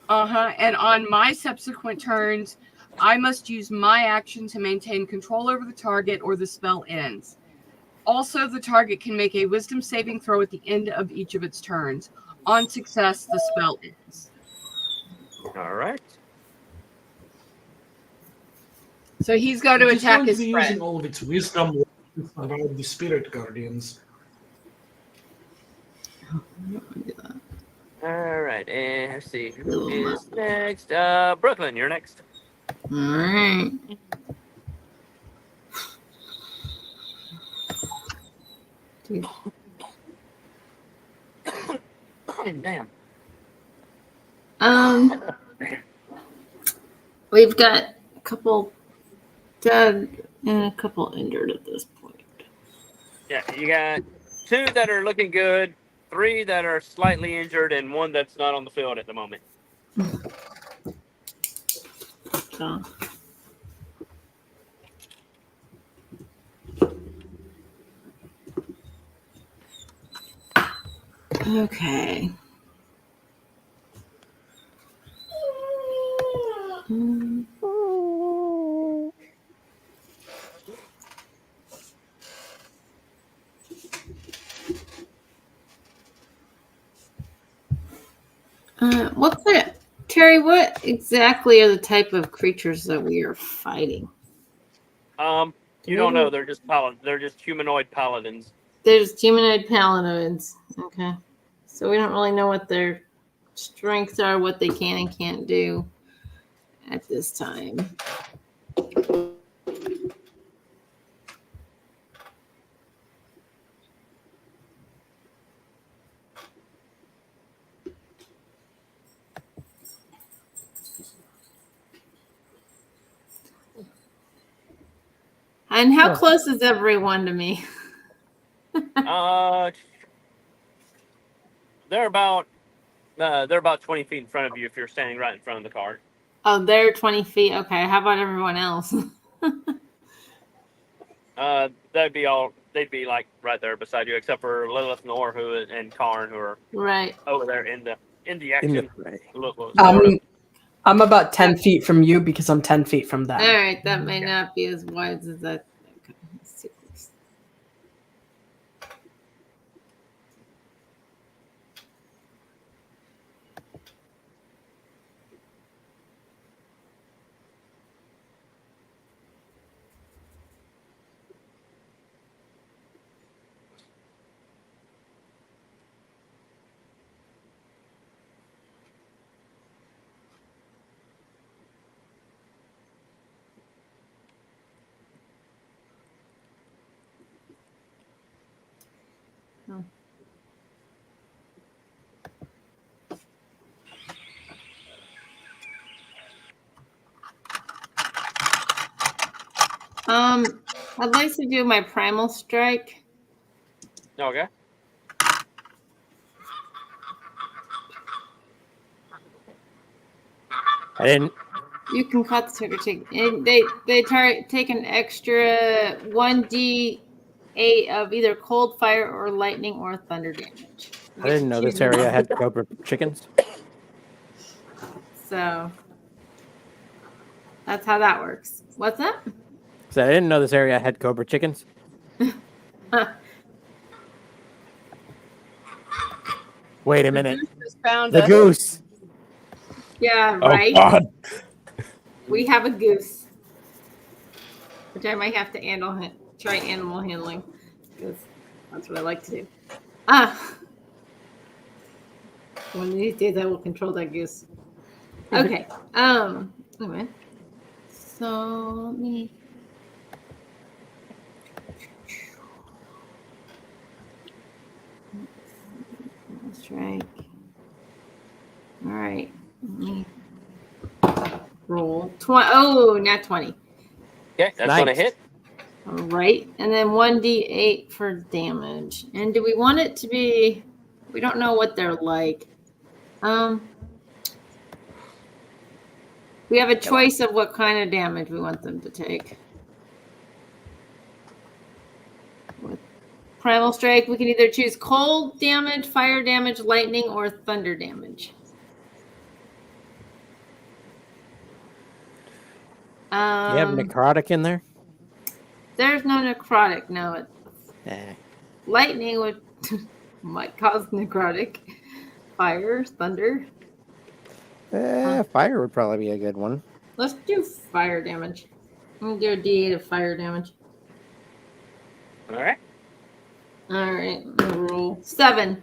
And on my subsequent turns, I must use my action to maintain control over the target or the spell ends. Also, the target can make a wisdom saving throw at the end of each of its turns. On success, the spell ends. All right. So he's going to It's attack going to his be friend. using all of its wisdom around the spirit guardians. All right, and let's see who is next. Brooklyn, you're next. All right. Dude. Damn. We've got a couple dead and a couple injured at this point. Yeah, you got 2 that are looking good, 3 that are slightly injured, and 1 that's not on the field at the moment. So, Okay. What's it, Terry? What exactly are the type of creatures that we are fighting? You don't know. They're just They're just humanoid paladins. There's humanoid paladins. Okay. So we don't really know what their strengths are, what they can and can't do at this time. And how close is everyone to me? They're about 20 feet in front of you if you're standing right in front of the car. Oh, they're 20 feet. Okay. How about everyone else? They'd be like right there beside you, except for Lilith, Nor, and Karn, who are right over there in the action. I'm about 10 feet from you because I'm 10 feet from them. All right. That may not be as wise as that. Okay. Let's see. I'd like to do my primal strike. Okay. I didn't. You can cut the trigger. Take an extra 1d8 of either cold, fire, or lightning or thunder damage. I didn't know this area had cobra chickens. So that's how that works. What's that? So I didn't know this area had cobra chickens. Wait a minute. The goose. Yeah, right. Oh, God. We have a goose, which I might have to try animal handling because that's what I like to do. One of these days I will control that goose. Okay. Anyway. So let me. Strike. All right. Let me roll 20. Oh, not 20. Okay, that's gonna hit. All right, and then 1d8 for damage. And do we want it to be? We don't know what they're like. We have a choice of what kind of damage we want them to take. With Primal Strike, we can either choose cold damage, fire damage, lightning, or thunder damage. Do you have necrotic in there? There's no necrotic. No, lightning would might cause necrotic. Fire, thunder. Fire would probably be a good one. Let's do fire damage. I'm gonna do a d8 of fire damage. All right. All right. Roll 7.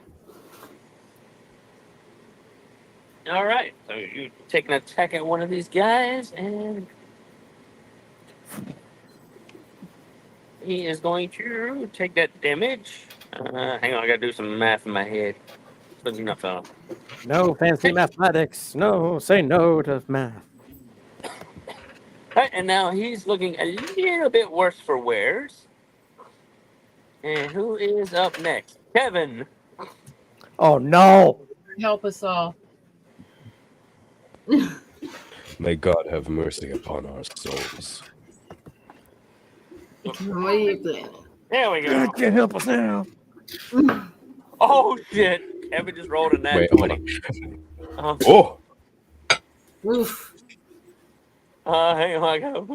All right. So you take an attack at one of these guys, and he is going to take that damage. Hang on, I gotta do some math in my head. But enough. No fancy mathematics. No, say no to math. All right, and now he's looking a little bit worse for wears. And who is up next? Kevin. Oh no! Help us all. May God have mercy upon our souls. What are you planning? There we go. God can't help us now. Oh shit! Kevin just rolled a nat Wait, hold 20. on. Oh, Oof. Hang on, I go.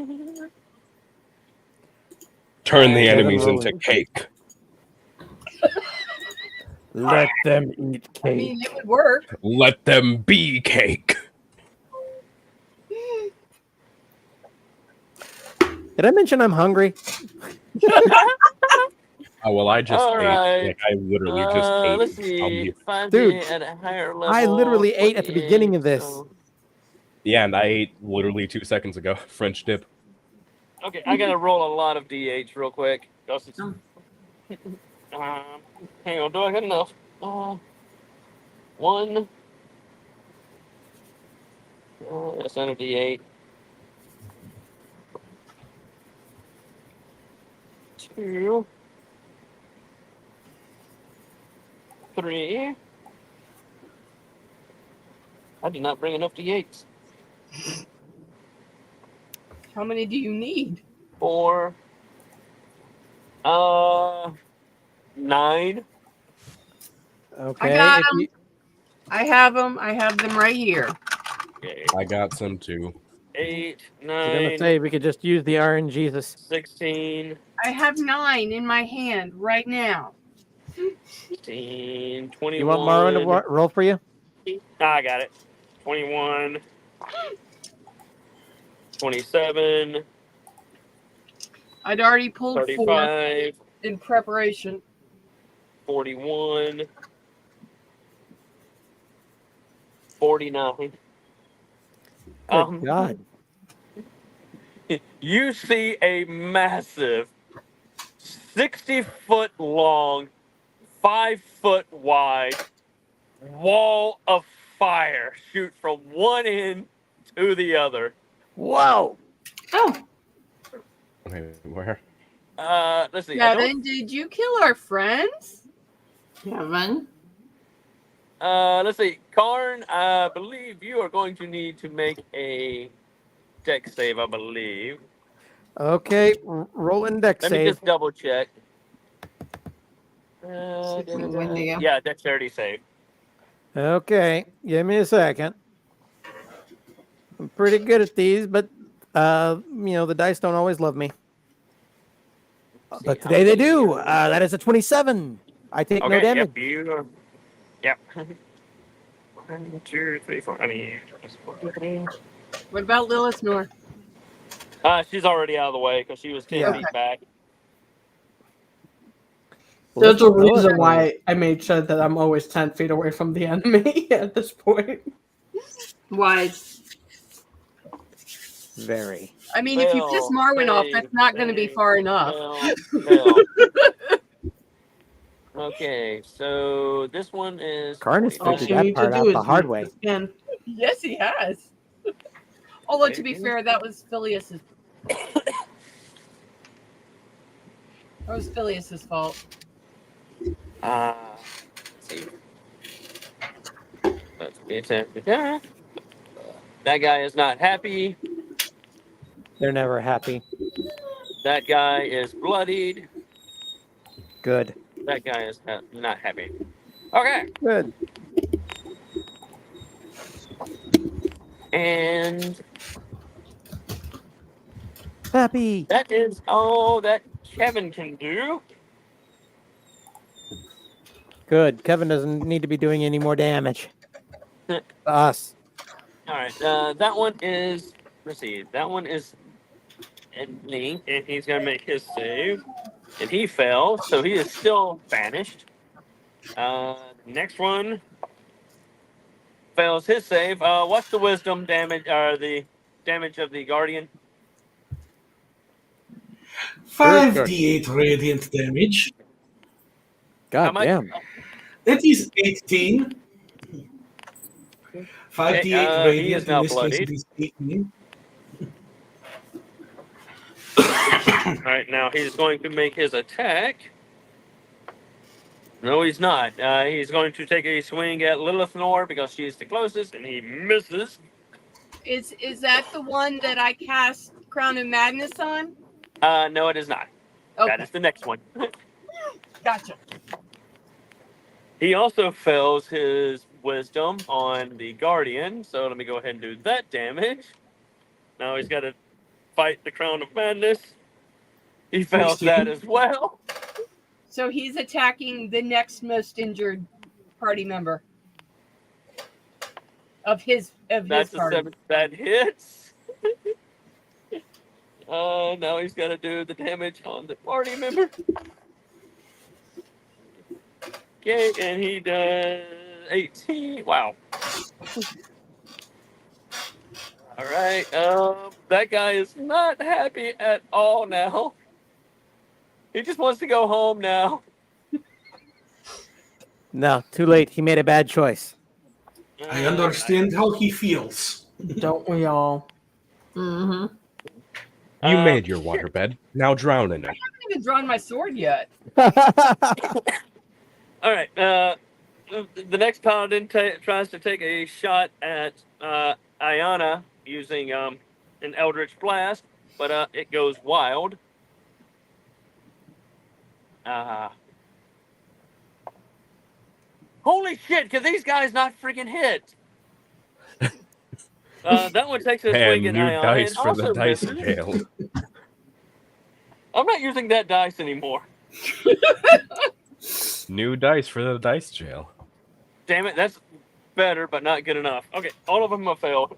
turn the Kevin enemies into rolling. cake. Let them eat I cake. mean, it would work. Let them be cake. Did I mention I'm hungry? Oh well, I just All ate. right. Like I literally just ate. Let's see. 5D Dude, at a higher level. I literally ate at the beginning of 28, this. so- Yeah, and I ate literally 2 seconds ago. French dip. Okay, I gotta roll a lot of D8s real quick. Hang on, do I got enough? One. That's not a D8. 2. 3. I did not bring enough D8s. How many do you need? 4. 9. Okay. I got if 'em. you- I have them. I have them right here. Okay. I got some too. 8, I was gonna 9, say we could just use the RNG. This 16, I have 9 in my hand right now. 16, 21. you want Marlon to roll for you? I got it. 21, 27, I'd already pulled 4 35, in preparation. 41, 49. Good God. You see a massive 60-foot long, 5-foot wide wall of fire shoot from one end to the other. Whoa. Oh, Okay, where? Let's see. I don't Kevin, did you kill our friends? Kevin. let's see. Karn, I believe you are going to need to make a deck save, I believe. Okay, roll index Let me save. just double check. Wendigo. Yeah, dexterity save. Okay, give me a second. I'm pretty good at these, but the dice don't always love me. But today they do. That is a 27. I take no damage. Yep, you are. Yep. 1, 2, 3, 4. I mean, What about Lilith Nor? she's already out of the way because she was 10 Yeah. feet back. Well, There's a let's roll reason it. why I made sure that I'm always 10 feet away from the enemy at this point. Why? Very. I mean, if you piss Marwin off, that's not going to be far enough. Fail. Okay, so this one is. Karn has 49. figured you that need to part do out is the hard make way. the skin. Yes, he has. Although, to be fair, that was Phileas's. That was Phileas's fault. Let's see. Let's get that. That guy is not happy. They're never happy. That guy is bloodied. Good. That guy is not happy. Okay. Good. And Happy. that is all that Kevin can do. Good. Kevin doesn't need to be doing any more damage. Us. All right. That one is. Let's see. That one is Link, and he's gonna make his save, and he failed, so he is still banished. Next one fails his save. What's the wisdom damage? The damage of the guardian? 5d8 radiant damage. How God much? damn. That is 18. 5d8 he radiant. is now In this case, bloodied. it is 18. All right, now he's going to make his attack. No, he's not. He's going to take a swing at Lilith Nor because she's the closest, and he misses. Is that the one that I cast Crown of Madness on? No, it is not. Okay, That is the next one. gotcha. He also fails his wisdom on the Guardian, so let me go ahead and do that damage. Now he's got to fight the Crown of Madness. He fails that as well. So he's attacking the next most injured party member of his That's a party. 7. That hits. Now he's got to do the damage on the party member. Okay, and he does 18. Wow. All right. That guy is not happy at all now. He just wants to go home now. No, too late. He made a bad choice. I understand how he feels. Don't we all? Mm-hmm. You made your waterbed. Now drown in it. I haven't even drawn my sword yet. All right. The next paladin tries to take a shot at Ayana using an Eldritch Blast, but it goes wild. Holy shit! Can these guys not freaking hit? That one takes a swing at And new Ayana dice and for the also dice misses. jail. I'm not using that dice anymore. New dice for the dice jail. Damn it, that's better, but not good enough. Okay, all of them have failed.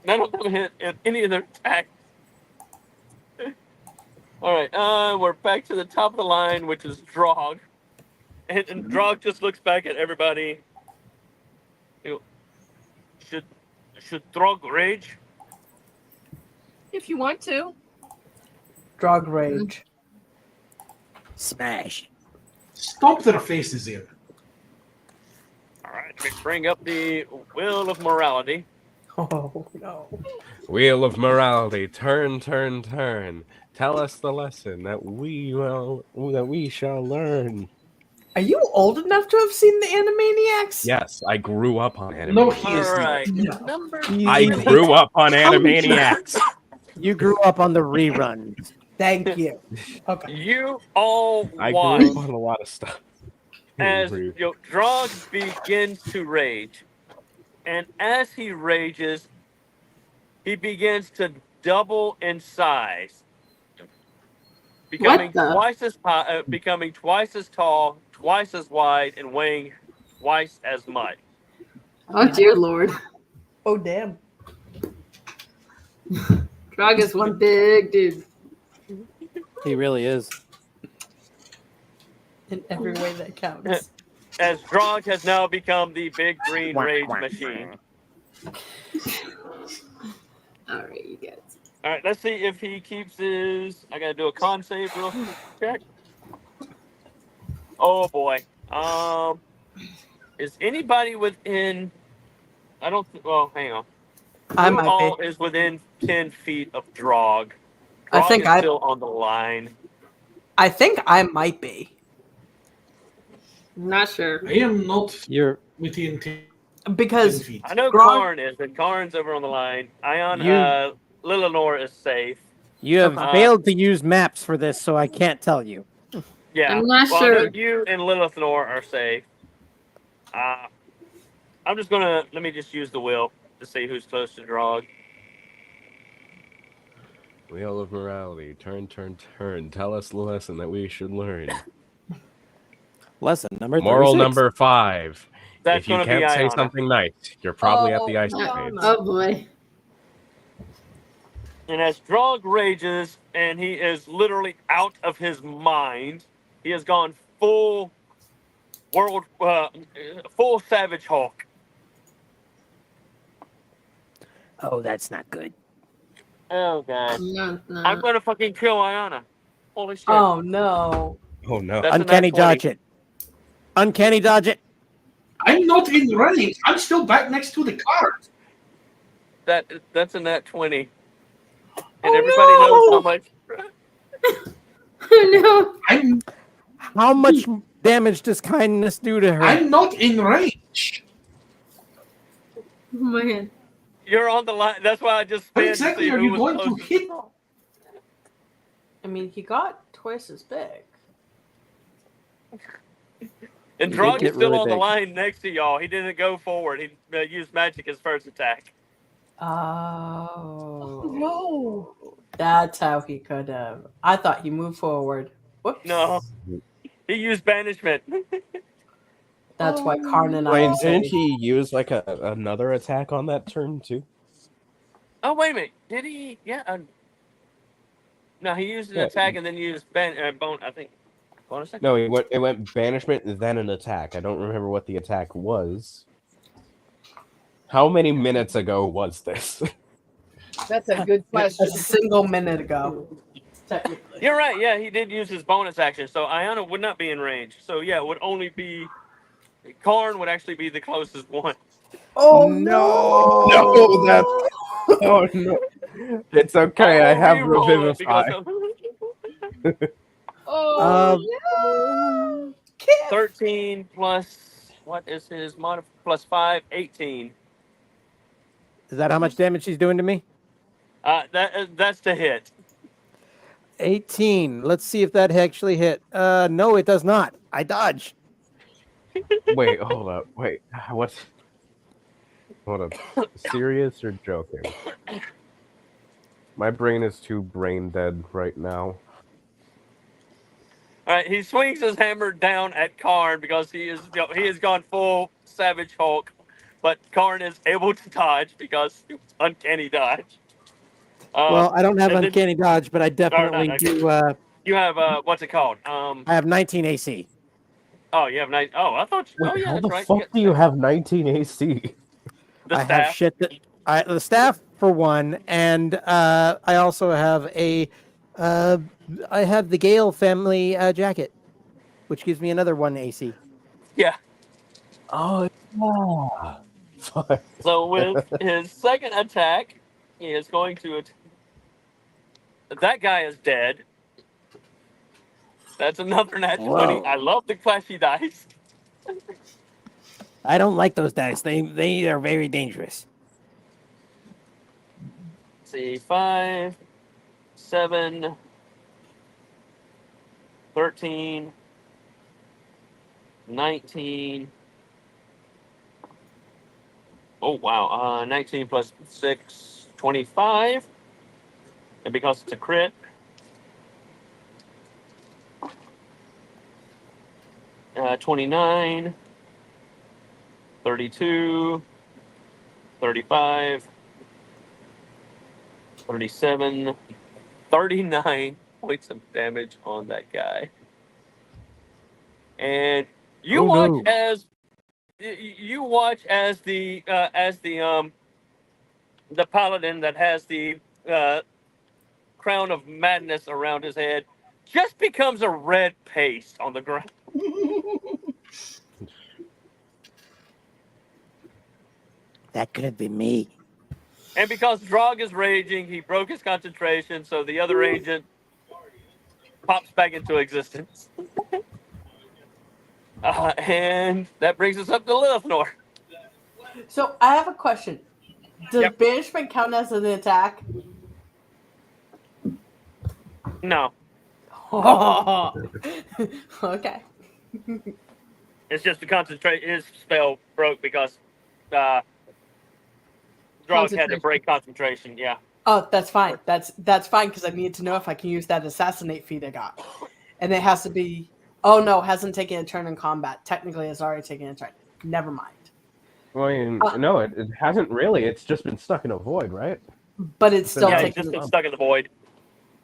None of them hit in any of their attacks. All right, we're back to the top of the line, which is Drog. And Drog just looks back at everybody. You know, should Drog rage? If you want to. Drug rage. Smash. Stomp their faces in. All right, let me bring up the Wheel of Morality. Oh no. Wheel of morality, turn, turn, turn. Tell us the lesson that we shall learn. Are you old enough to have seen the Animaniacs? Yes, I grew up on Animaniacs. No, he All is not. right, No. number. I grew up on Animaniacs. You grew up on the reruns. Thank you. Okay. You all I watch grew up on a lot of stuff. as Drog begins to rage, and as he rages, he begins to double in size, becoming the? becoming twice as tall, twice as wide, and weighing twice as much. Oh dear Lord. Oh damn. Drog is one big dude. He really is. In every way that counts. As Drog has now become the big green rage machine. All right, you guys. All right, let's see if he keeps his. I gotta do a con save real quick. Oh boy. Is anybody within? I don't. Well, hang on. I Who might all be. is within 10 feet of Drog? I Drog think is I- still on the line. I think I might be. I'm not sure. I am not You're within 10 Because feet. I know Grog- Karn is, and Karn's over on the line. Ion, You- Lillinor is safe. you have Okay. failed to use maps for this, so I can't tell you. Yeah. I'm not well, sure. I know you and Lilithnor are safe. I'm just gonna let me just use the wheel to see who's close to Drog. Wheel of morality, turn, turn, turn. Tell us the lesson that we should learn. Lesson number Moral 36. number 5. That's If you gonna be can't say Iona. something nice, you're probably at the ice no, capades. no. Oh boy. And as Drog rages, and he is literally out of his mind, he has gone full Savage Hulk. Oh, that's not good. Oh god. No, it's I'm not. gonna fucking kill Iona. Holy shit. oh no. Oh no. That's a Uncanny nat 20. dodge it. Uncanny dodge it. I'm not in range. I'm still back next to the cart. That's a nat 20. And Oh, everybody knows how much. Oh no. I'm How much damage does kindness do to her? I'm not in range. Oh man. You're on the line. That's why I just How spanned exactly to see are who you was going to closest hit? Drog. I mean, he got twice as big. And You did Drog get is still really on the big. line next to y'all. He didn't go forward. He used magic as first attack. Oh. No. That's how he could have. I thought he moved forward. Whoops. No. He used banishment. That's why Oh, Karn and I Wait, am didn't safe. he use like another attack on that turn too? Oh, wait a minute. Did he? Yeah. No, he used an Yeah. attack and then used bonus attack. No, it went banishment and then an attack. I don't remember what the attack was. How many minutes ago was this? That's a good A question. single minute ago. Technically. You're right. Yeah, he did use his bonus action. So Iona would not be in range. So yeah, it would only be. Karn would actually be the closest one. Oh No. No, that's oh no. It's okay. I will have re-roll it revivify. because Oh, no! 13 plus what is his mod plus 5, 18. Is that how much damage she's doing to me? That's the hit. 18. Let's see if that actually hit. No, it does not. I dodge. Wait, hold up. Wait, what's? Hold up. Serious or joking? My brain is too brain dead right now. All right, he swings his hammer down at Karn because he has gone full Savage Hulk, but Karn is able to dodge because it was uncanny dodge. Well, I don't have and then- uncanny dodge, but I definitely okay. do. You have what's it called? I have 19 AC. Oh, you have 9. Oh, I thought. Wait, Oh, yeah, how that's the right. fuck do you have 19 AC? The I staff. have shit that the staff for one, and I also have I have the Gale family jacket, which gives me another 1 AC. Yeah. Oh, yeah. Fuck. So with his second attack, he is going to. That guy is dead. That's another nat 20. Whoa. I love the flashy dice. I don't like those dice. They are very dangerous. Let's see, 5, 7, 13, 19. Oh, wow. 19 plus 6, 25. And because it's a crit, uh, 29, 32, 35, 37, 39 points of damage on that guy. And you watch as the paladin that has the crown of madness around his head just becomes a red paste on the ground. That could have been me. And because Drog is raging, he broke his concentration, so the other agent pops back into existence. And that brings us up to Lilithnor. So I have a question. Does Yep. banishment count as an attack? No, Okay. it's just the concentration. His spell broke because Drog had to break concentration. Yeah. Oh, that's fine. That's fine because I need to know if I can use that assassinate feat I got. And it has to be. Oh no, hasn't taken a turn in combat. Technically, it's already taken a turn. Never mind. Well, I mean, no, it hasn't really. It's just been stuck in a void, right? But it's still Yeah, he's taking. just been stuck in the void.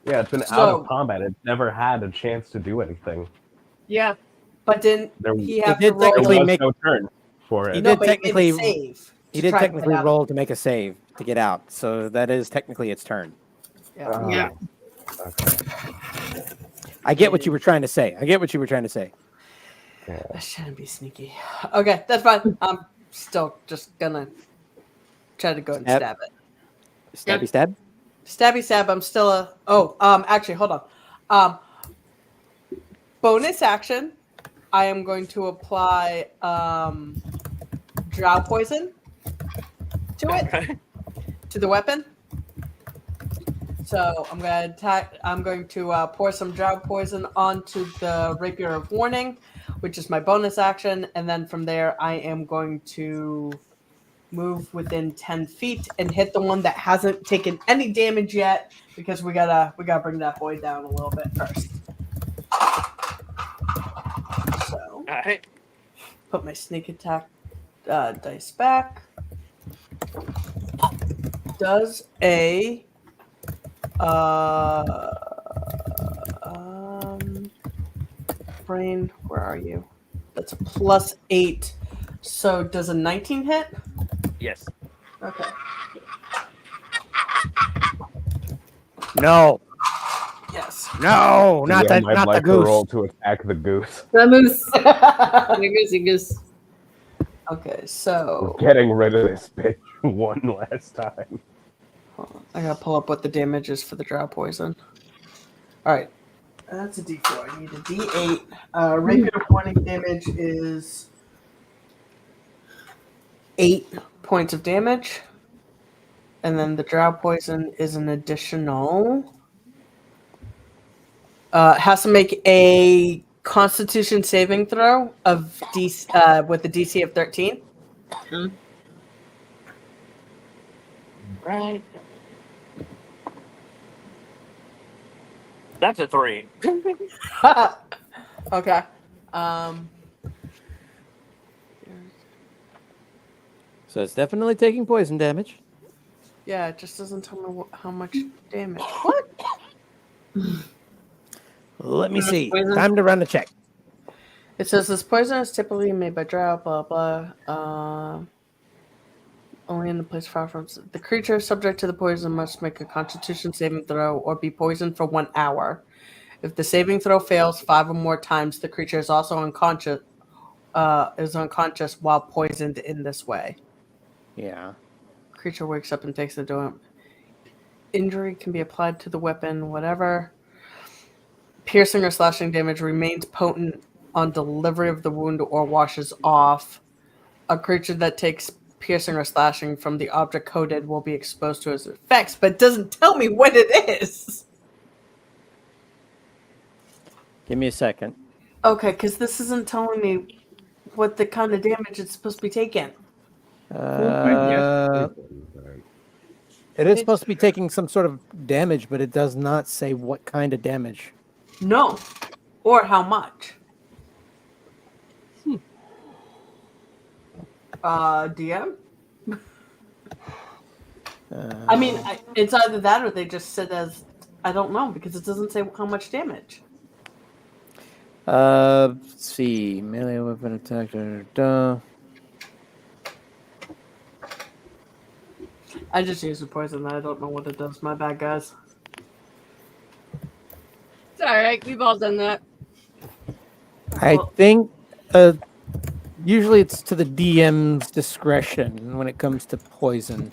Yeah, it's been out So- of combat. It's never had a chance to do anything. yeah. But didn't There, he have to did roll? there technically was make- no turn for He it. did No, but technically- he did save. He to did try to get technically out of roll to make a save to get out, so that is technically its turn. it. Yeah. Yeah. Okay. I get what you were trying to say. That shouldn't be sneaky. Okay, that's fine. I'm still just gonna try to go and Yep. stab it. Stabby stab. Stabby stab. I'm still a. Oh, actually, hold on. Bonus action. I am going to apply drow poison to it, Okay. to the weapon. So I'm going to attack. I'm going to pour some drow poison onto the rapier of warning. which is my bonus action, and then from there I am going to move within 10 feet and hit the one that hasn't taken any damage yet, because we gotta bring that boy down a little bit first. So All right. put my sneak attack dice back. Does a brain, where are you? That's a +8. So does a 19 hit? Yes. Okay. No, Yes. no, not Yeah, the I'd not the like to goose. roll to attack the goose. The moose. The goosey goose. Okay, We're so getting rid of this bitch one last time. hold on, I gotta pull up what the damage is for the drow poison. Alright. That's a D4. I need a D8. Rapier warning damage is 8 points of damage. And then the drow poison is an additional. Has to make a Constitution saving throw of with a DC of 13. Right. That's a 3. Okay. So it's definitely taking poison damage. Yeah, it just doesn't tell me how much damage. What? Let me see. Poison. Time to run a check. It says this poison is typically made by drow, blah blah. Only in the place far from the creature subject to the poison must make a Constitution saving throw or be poisoned for 1 hour. If the saving throw fails 5 or more times, the creature is also unconscious. Is unconscious while poisoned in this way. Yeah. Creature wakes up and takes the damage. Injury can be applied to the weapon, whatever. Piercing or slashing damage remains potent on delivery of the wound or washes off. A creature that takes piercing or slashing from the object coded will be exposed to its effects, but it doesn't tell me what it is. Give me a second. Okay, because this isn't telling me what the kind of damage it's supposed to be taking. It is supposed to be taking some sort of damage, but it does not say what kind of damage. No. Or how much. DM? I mean, it's either that or they just said as, I don't know, because it doesn't say how much damage. Let's see. Melee weapon attack. I just used the poison. I don't know what it does. My bad, guys. It's all right. We've all done that. I Well- think usually it's to the DM's discretion when it comes to poison.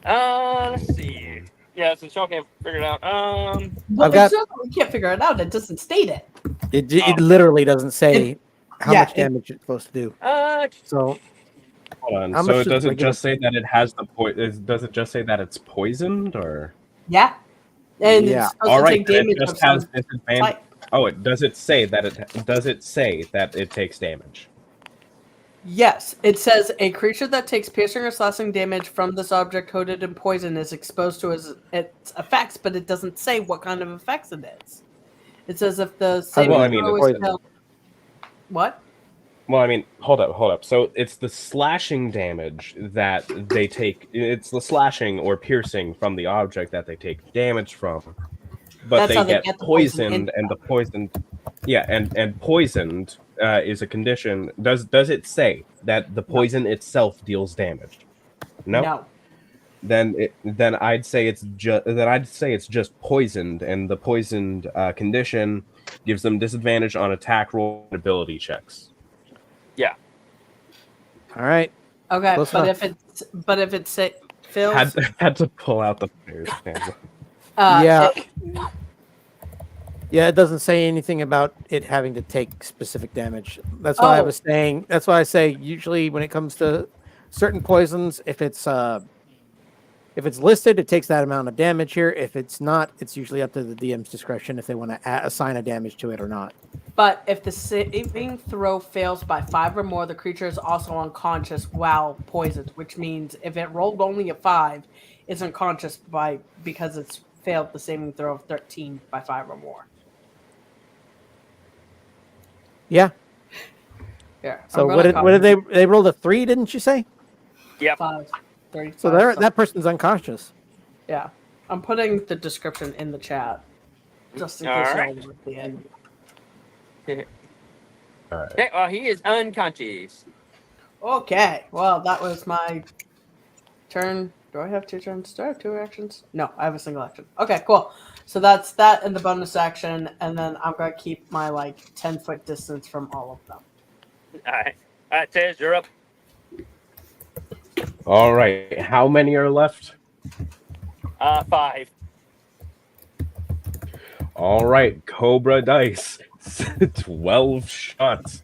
Let's see. Yeah, since y'all can't figure it out. Well, I've got- it's not that we can't figure it out. It doesn't state it. It literally doesn't say how yeah, much damage it's supposed to do. How So Hold on. How So much it does doesn't regular- just say that it has the does it just say that it's poisoned or? Yeah. And Yeah. it's supposed All to right, take then damage it of just has some disadvantage. type. Oh, it does it say that it takes damage? Yes, it says a creature that takes piercing or slashing damage from this object coated in poison is exposed to its effects, but it doesn't say what kind of effects it is. It says if the saving Well, I mean, throw is poison. failed. What? Well, I mean, hold up. So it's the slashing damage that they take. It's the slashing or piercing from the object that they take damage from. But That's how they they get get the poison in poisoned, and the poisoned, yeah, and poisoned is a condition. Does it say that the poison itself deals damage? No. Then I'd say it's just poisoned, and the poisoned condition gives them disadvantage on attack roll and ability checks. all right. Okay, Close but enough. if it fails, Had to pull out the player's manual. Yeah. it- Yeah, it doesn't say anything about it having to take specific damage. That's why I Oh. was saying. That's why I say usually when it comes to certain poisons, if it's listed, it takes that amount of damage here. If it's not, it's usually up to the DM's discretion if they want to assign a damage to it or not. But if the saving throw fails by 5 or more, the creature is also unconscious while poisoned, which means if it rolled only a 5, it's unconscious because it's failed the saving throw of 13 by 5 or more. Yeah. Yeah. So what did they rolled a 3? Didn't you say? Yep. 5, 35, So that person's unconscious. Yeah. I'm putting the description in the chat just in case All y'all right. want the end. All right. Okay, well, he is unconscious. Okay. Well, that was my turn. Do I have 2 turns? Do I have 2 actions? No, I have a single action. Okay, cool. So that's that in the bonus action, and then I'm gonna keep my 10-foot distance from all of them. All right, Tez, you're up. All right. How many are left? 5. All right. Cobra dice. 12 shots.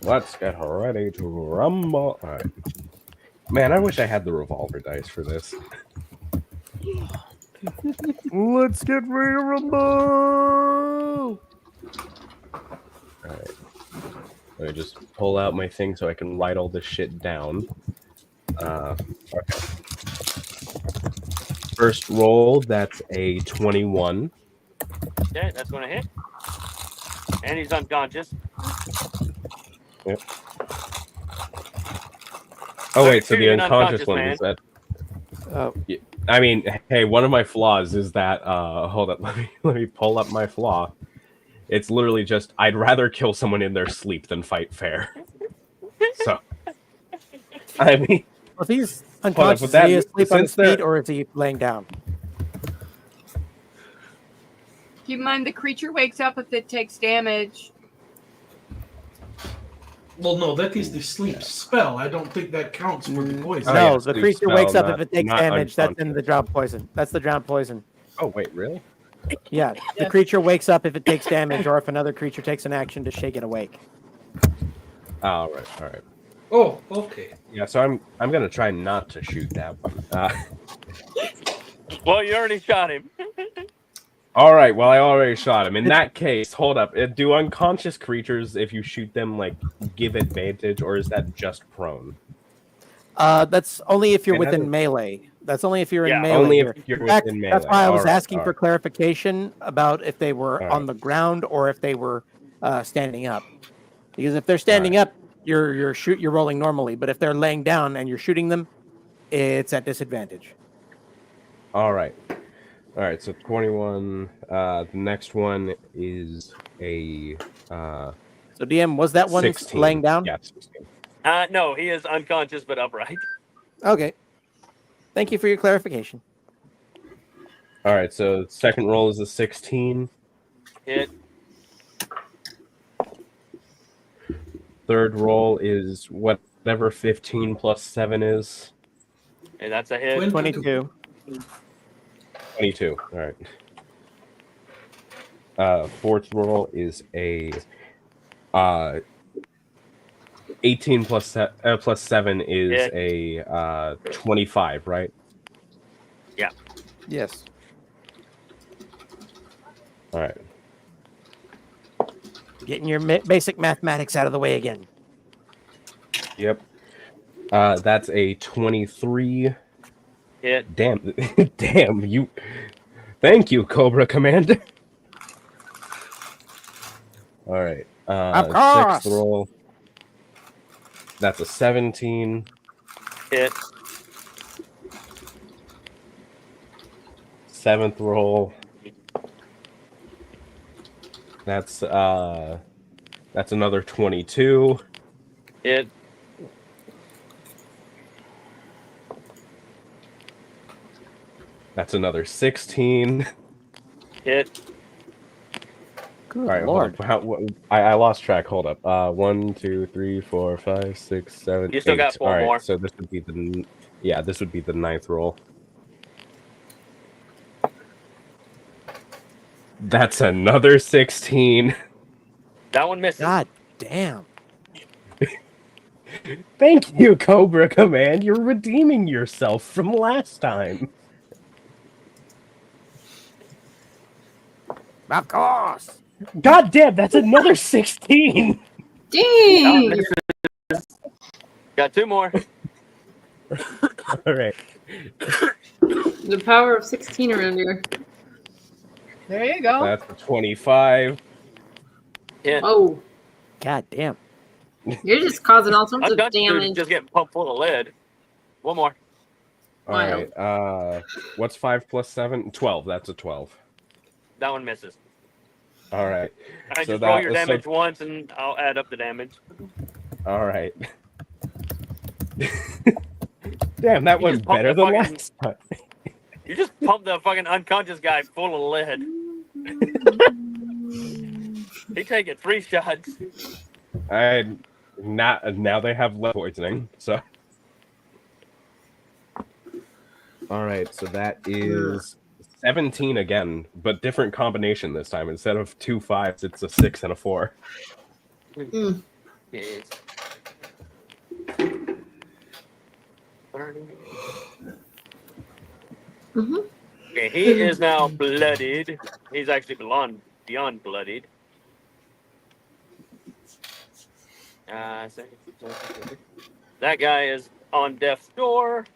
Let's get ready to rumble. All right. Man, I wish I had the revolver dice for this. Let's get ready to rumble. All right. Let me just pull out my thing so I can write all this shit down. Okay. First roll, that's a 21. Okay, that's going to hit. And he's unconscious. Yep. Oh wait, so the Shooting an unconscious unconscious one man. is that? Oh. Yeah, I mean, hey, one of my flaws is that. Hold up, let me pull up my flaw. It's literally just I'd rather kill someone in their sleep than fight fair. So, I mean, If he's unconscious, is he asleep on his feet or is he laying down? Keep in mind the creature wakes up if it takes damage. Well, no, that is the sleep spell. I don't think that counts for the poison. No, yeah, the sleep creature spell, wakes up not- if it takes not damage. That's in unconscious. the drown poison. That's the drown poison. Oh wait, really? Yeah, the creature wakes up if it takes damage or if another creature takes an action to shake it awake. All right, all right. Oh, okay. Yeah, so I'm gonna try not to shoot that one. Well, you already shot him. All right, well, I already shot him. In that case, hold up. Do unconscious creatures, if you shoot them, give advantage, or is that just prone? That's only if you're And within melee. That's only if you're in Yeah, melee. only here. if you're In fact, within melee. that's why I was All right, asking all for right. clarification about if they were All on right. the ground or if they were standing up. Because if they're standing up, you're rolling normally, but if they're laying down and you're shooting them, it's at disadvantage. All right. All right, so 21. The next one is a So DM, was that one 16. laying down? Yeah, 16. No, he is unconscious but upright. Okay. Thank you for your clarification. All right, so second roll is a 16. Hit. Third roll is whatever 15 plus 7 is. And that's a hit. 22. 22. All right. Fourth roll is a 18 plus 7 is a 25, right? Yeah. Yes. All right. Getting your basic mathematics out of the way again. Yep. That's a 23. Hit. Damn. Damn you. Thank you, Cobra Commander. All right. Of course. Sixth roll. That's a 17. Hit. Seventh roll. That's another 22. Hit. That's another 16. Hit. Good All right, Lord. I lost track. Hold up. 1, 2, 3, 4, 5, 6, 7, You still 8. got 4 All right, more. so this would be the ninth roll. That's another 16. That one misses. God damn. Thank you, Cobra Command. You're redeeming yourself from last time. Of course. God damn, that's another 16. Dang! Got two more. All right. The power of 16 around here. There you go. That's a 25. Yeah. Oh, God damn. you're just causing all sorts of Unconscious dude is damage. just getting pumped full of lead. One more. All right. What's 5 plus 7? 12. That's a 12. That one misses. All right. All right, So just roll that your was damage once, and I'll add up the damage. All right. Damn, that You went just pumped better the than fucking- last time. You just pumped the fucking unconscious guy full of lead. He taking 3 shots. Now they have lead poisoning. So. All right. So that is 17 again, but different combination this time. Instead of 2 5s, it's a 6 and a 4. Yes. Okay, he is now bloodied. He's actually beyond bloodied. That guy is on death's door.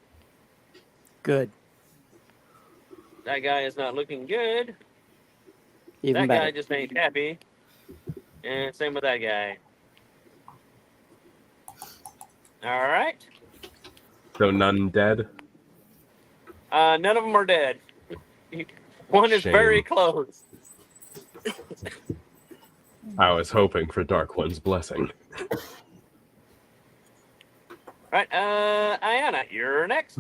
Good. That guy is not looking good. Even That better. guy just ain't happy. And same with that guy. All right. So none dead. None of them are dead. One is Shame. very close. I was hoping for Dark One's blessing. Right, Ayana, you're next.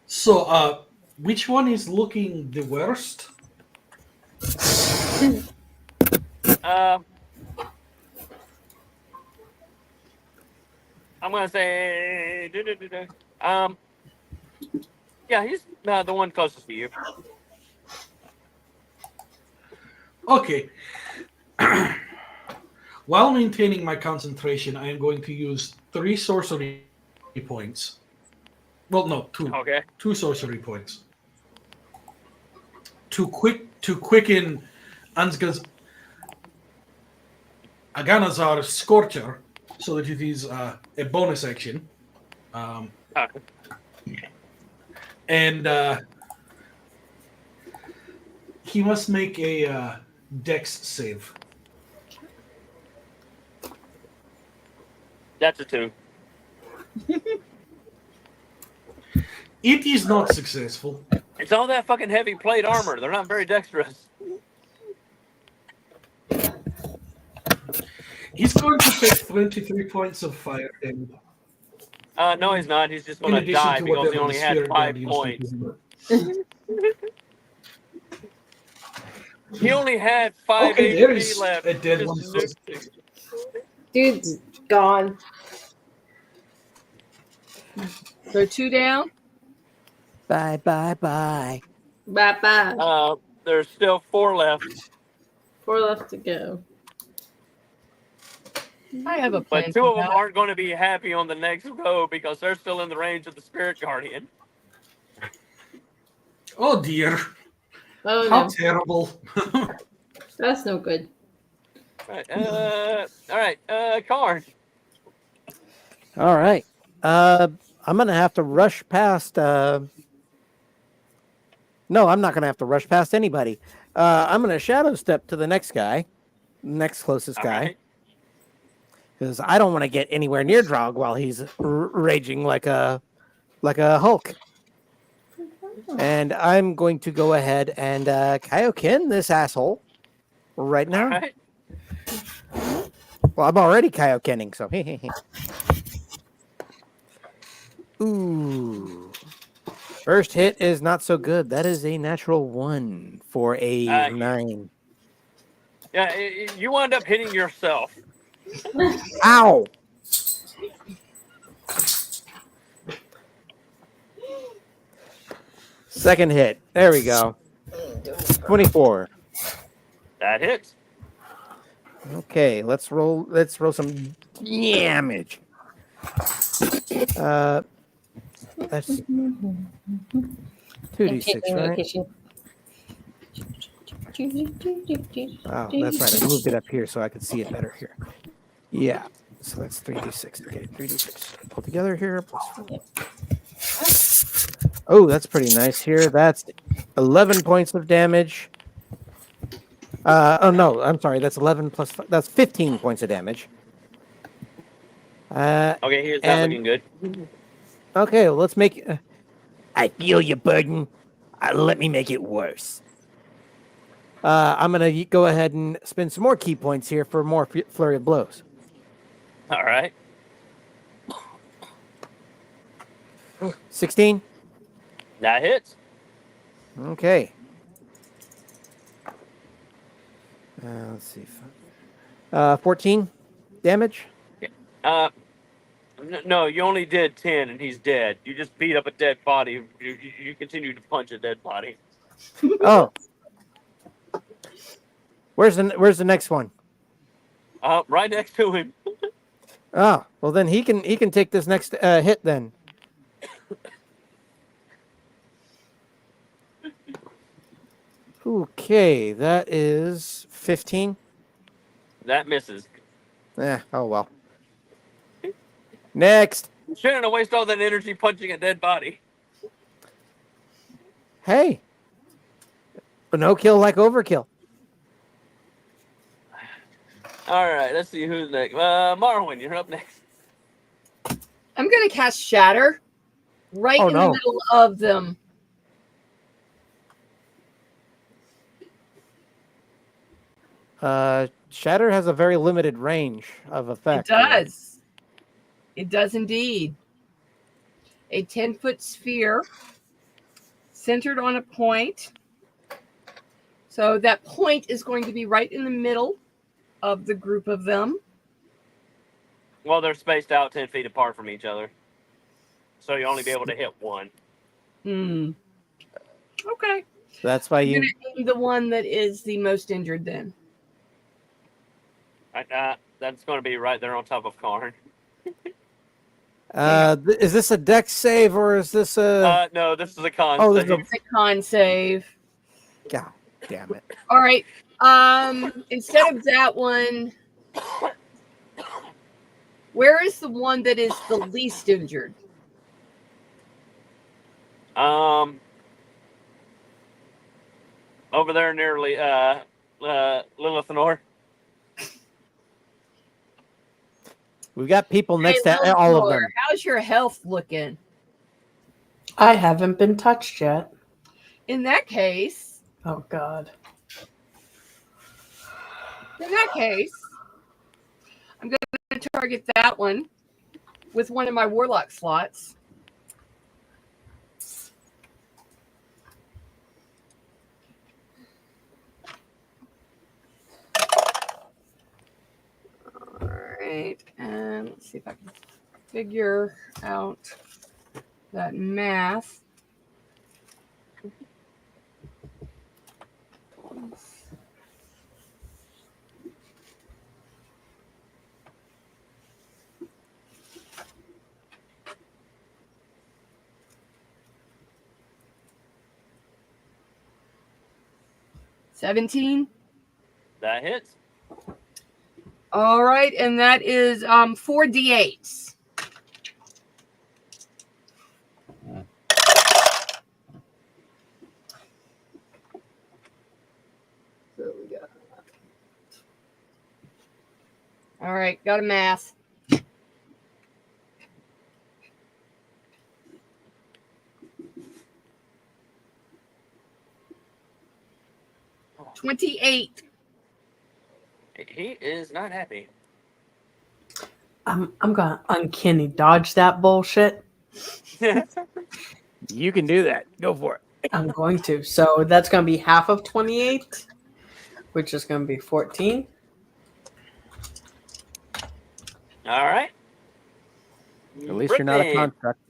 So, which one is looking the worst? I'm gonna say, yeah, he's the one closest to you. Okay. While maintaining my concentration, I am going to use 3 sorcery points. Well, no, 2. Okay. 2 sorcery points. To quicken Aganazar's Scorcher, so that it is a bonus action. And he must make a Dex save. That's a 2. It is not successful. It's all that fucking heavy plate armor. They're not very dexterous. He's going to take 23 points of fire damage. No, he's not. He's just In gonna addition die to because he whatever only the had spirit 5 guardians points. do. He only had 5 Okay, there HP is left. a dead Just one. nuked. Dude's gone. So 2 down. Bye, bye, bye. Bye bye. There's still 4 left, 4 left to go. I have a plan. but 2 of them for aren't going to be happy on the next go because they're still in the range of the spirit guardian. Oh dear. Oh How no, terrible. that's no good. All right, Karn. All right. I'm gonna have to rush past. No, I'm not gonna have to rush past anybody. I'm gonna shadow step to the next guy, next closest All guy, right. because I don't want to get anywhere near Drog while he's raging like a Hulk. And I'm going to go ahead and Kaioken this asshole right now. All right. Well, I'm already Kaiokening, so Ooh. First hit is not so good. That is a natural 1 for a 9. Yeah, you wound up hitting yourself. Ow! Second hit. There we go. 24. That hits. Okay, let's roll some damage. That's 2d6, right? Location. Oh, that's right. I moved it up here so I could see it better here. Yeah. So that's 3d6. Okay, 3d6. Pull together here. Plus 4. Oh, that's pretty nice here. That's 11 points of damage. Oh, no. I'm sorry. That's 11 plus 5. That's 15 points of damage. Okay, here's that And looking good. okay, well, let's make. I feel your burden. Let me make it worse. I'm gonna go ahead and spend some more key points here for more flurry of blows. All right. 16. That hits. Okay. Let's see. 14 damage. No, you only did 10, and he's dead. You just beat up a dead body. You continue to punch a dead body. Oh. Where's the next one? Right next to him. Oh, well then he can take this next hit then. Okay, that is 15. That misses. Oh well. Next. Shouldn't have wasted all that energy punching a dead body. Hey. No kill like overkill. All right, let's see who's next. Marwin, you're up next. I'm going to cast Shatter right Oh, in no. the middle of them. Shatter has a very limited range of effect. It does. It does indeed. A 10-foot sphere centered on a point. So that point is going to be right in the middle of the group of them. Well, they're spaced out 10 feet apart from each other. So you only be able to hit one. Okay. That's why I'm you. going to aim the one that is the most injured then. That's going to be right there on top of Karn. Is this a dex save or is this a? No, this is a con Oh, save. this is It's a con save. God damn it! All right. Instead of that one, where is the one that is the least injured? Over there nearly Lilithanor. We've got people next Hey, to all of Lilithor, them. how's your health looking? I haven't been touched yet. In that case, Oh God. I'm going to target that one with one of my warlock slots. All right, and let's see if I can figure out that math. $17. That hits. All right, and that is 4 d8s. So we got. All right, got a math. $28. He is not happy. I'm gonna uncanny dodge that bullshit. You can do that. Go for it. I'm going to. So that's gonna be half of 28, which is gonna be 14. All right. At least you're not a Brooklyn. construct.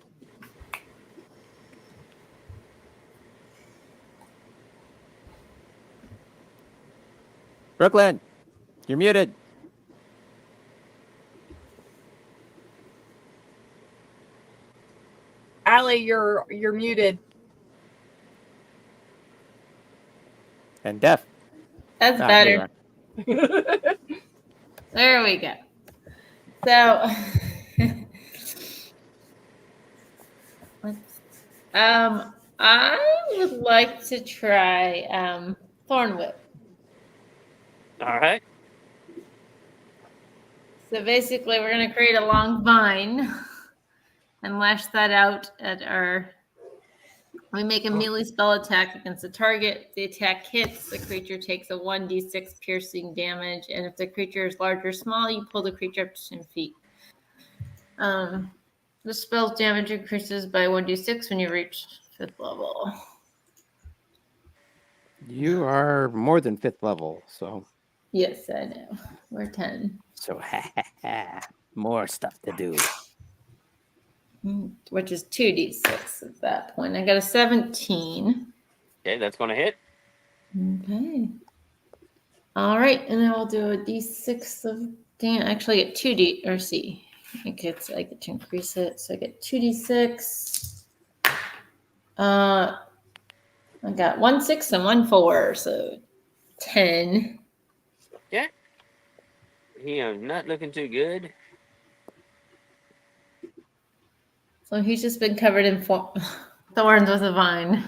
Brooklyn, you're muted. Allie, you're muted. And deaf. That's Ah, better. there you are. There we go. So, I would like to try Thorn Whip. All right. So basically, we're going to create a long vine and lash that out at our. We make a melee spell attack against the target. If the attack hits, the creature takes a 1d6 piercing damage, and if the creature is large or small, you pull the creature up to 10 feet. The spell's damage increases by 1d6 when you reach 5th level. You are more than 5th level, so Yes, I know. We're 10. more stuff to do. Which is 2d6 at that point. I got a 17. Okay, that's going to hit. Okay. All right, and then we'll do a d6 of damage. Actually, I get 2d or C. I get to increase it, so I get 2d6. I got 1 6 and 1 4, so 10. Yeah. He is not looking too good. So he's just been covered in thorns with a vine.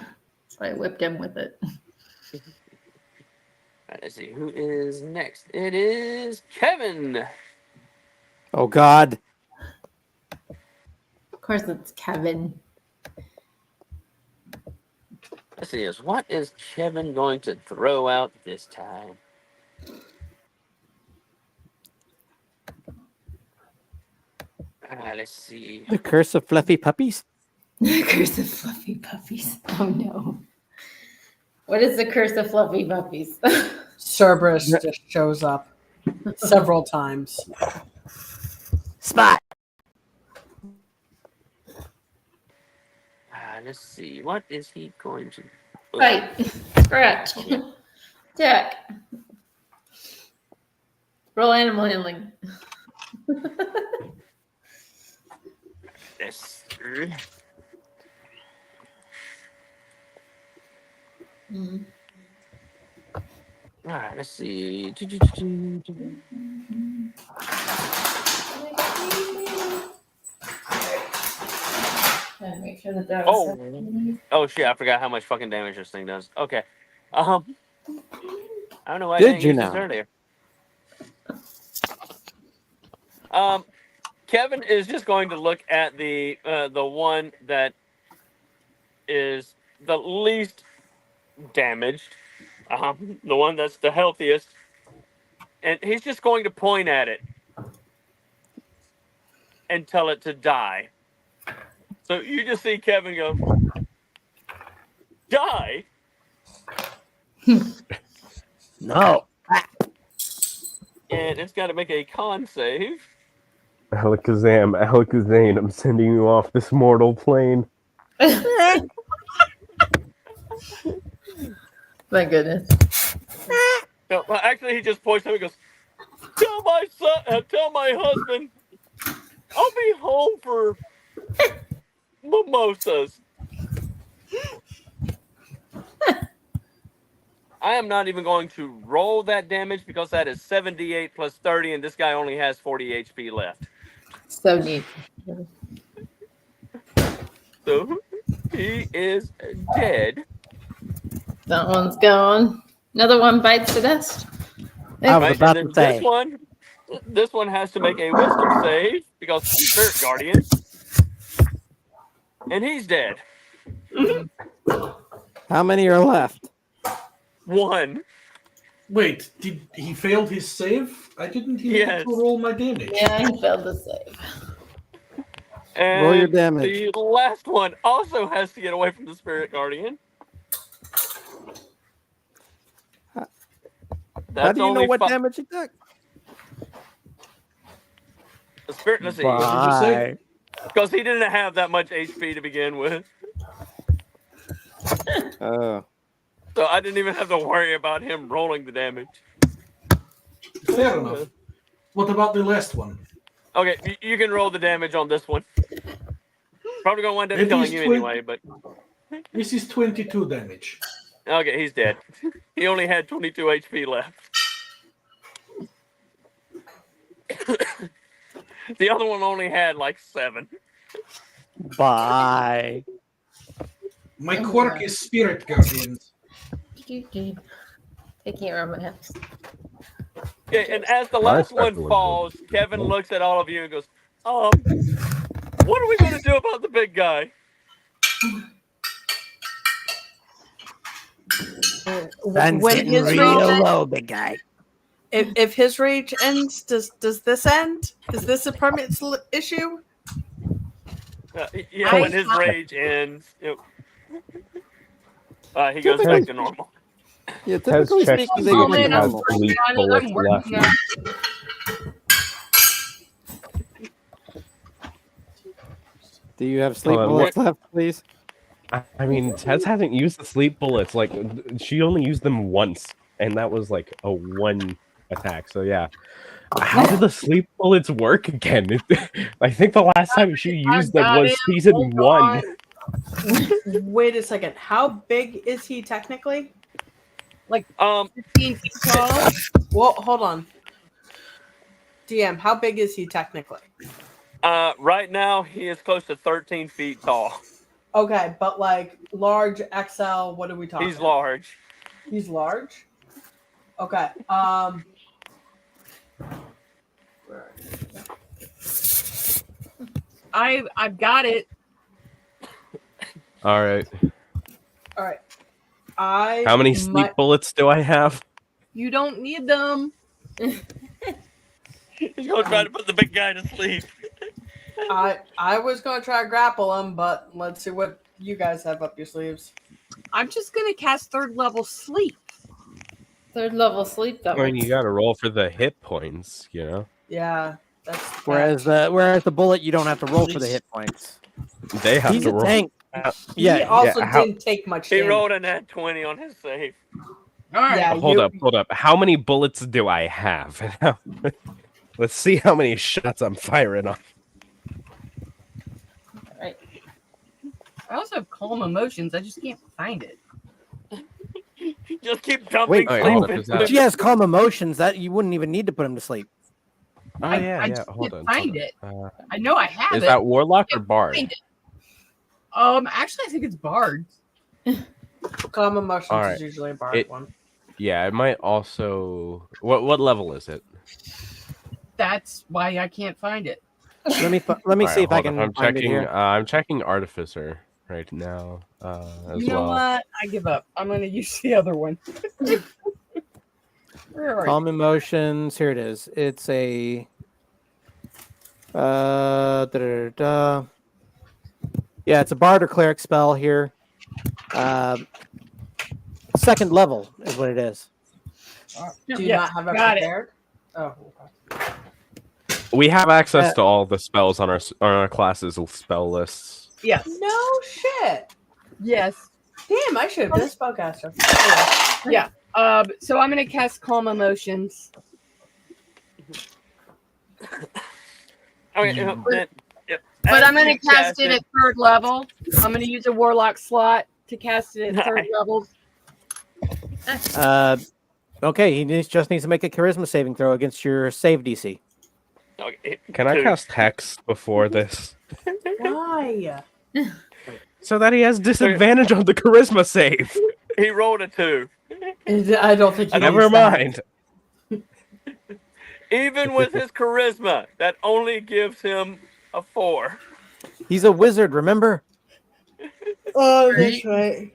So I whipped him with it. All right, let's see who is next. It is Kevin. Oh, God. Of course, it's Kevin. Let's see, what is Kevin going to throw out this time? Let's see. The curse of fluffy puppies? The curse of fluffy puppies. Oh no. What is the curse of fluffy puppies? Cerberus just shows up several times. Spot. Let's see. What is he going to? Right. Scratch. Jack. Roll animal handling. Yes. All right. Let's see. Make sure the dog Oh shit! I forgot how much fucking damage this thing does. Okay. I don't know why I Did didn't you use now? this earlier. Kevin is just going to look at the one that is the least damaged, the one that's the healthiest, and he's just going to point at it and tell it to die. So you just see Kevin go, die? No. And it's got to make a con save. Alakazam, I'm sending you off this mortal plane. My goodness. No, well, actually, he just points at me and goes, tell my husband, I'll be home for mimosas. I am not even going to roll that damage because that is 78 plus 30, and this guy only has 40 HP left. So neat. So he is dead. That one's gone. Another one bites the dust. I was Right, about and to then say. this one has to make a wisdom save because he's Spirit Guardian. And he's dead. How many are left? One. Wait, did he fail his save? I didn't even Yes. have to roll my damage. Yeah, he failed the save. And Roll your damage. the last one also has to get away from the Spirit Guardian. How That's do you know only what fi- damage it took? The Spirit, let's see. Bye. Because he didn't have that much HP to begin with. Oh. So I didn't even have to worry about him rolling the damage. Fair enough. What about the last one? Okay, you can roll the damage on this one. Probably going to wind up It killing is you 20 anyway, but... This is 22 damage. Okay, he's dead. He only had 22 HP left. The other one only had like 7. Bye. My quirk is spirit guardians. Taking care of my house. Okay, and as the My last one special falls, Kevin looks at all of you and goes, what are we going to do about the big guy? Sun's When getting his real rage- low, big guy. If his rage ends, does this end? Is this a permanent issue? Yeah, when his rage ends, he goes back to normal. Yeah, Tez typically checks speaking, to they see go if back he to has normal. sleep bullets left. Do you have sleep Hold on, bullets left, please? I mean, Tez hasn't used the sleep bullets. Like, she only used them once, and that was like a 1 attack. So yeah, how do the sleep bullets work again? I think the last time she used them was season 1. Wait a second. How big is he technically? Like 15 feet tall. Well, hold on. DM, how big is he technically? Right now, he is close to 13 feet tall. Okay, but like large XL, what are we talking? He's large. He's large? Okay. I've got it. All right. All right. How many sleep bullets do I have? You don't need them. He's going to try to put the big guy to sleep. I was going to try to grapple him, but let's see what you guys have up your sleeves. I'm just gonna cast 3rd level sleep. 3rd level sleep. That I mean, you got to roll for the hit points, you know. Yeah, that's Whereas the bullet, you don't have to roll for the hit points. They have He's to a roll. tank. He Yeah. also how- didn't take much He damage. rolled a nat 20 on his save. All right. Yeah, Hold up. How many bullets do I have? Let's see how many shots I'm firing off. I also have calm emotions. I just can't find it. Just keep jumping. Wait, Wait, sleep hold up, into is that- it. She has calm emotions. That you wouldn't even need to put him to sleep. Oh I yeah. just Hold can't on. find it. I know I have Is it. that Warlock or Can't Bard? find it. Actually, I think it's Bard. Calm emotions All right. is usually a bard one. Yeah, it might also. What level is it? That's why I can't find it. Let me All see if I hold can on. I'm find it checking. here. I'm checking Artificer right now as You know well. what? I give up. I'm gonna use the other one. Where are Calm emotions. Here it is. It's a. Yeah, it's a bard or cleric spell here. 2nd level is what it is. Do you Yeah, not have it got it. prepared? Oh, okay. We have access to all the spells on our class's spell lists. Yes. No shit. Yes. Damn, I should have been a spellcaster. Yeah. So I'm gonna cast calm emotions. Okay, But I'm going to cast it at 3rd level. I'm going to use a warlock slot to cast it at 3rd level. Okay, just needs to make a charisma saving throw against your save DC. Okay, Can I 2. cast Hex before this? Why? So that he has disadvantage on the charisma save. He rolled a 2. I don't think he Never needs that. mind. Even with his charisma, that only gives him a 4. He's a wizard, remember? Oh, that's right.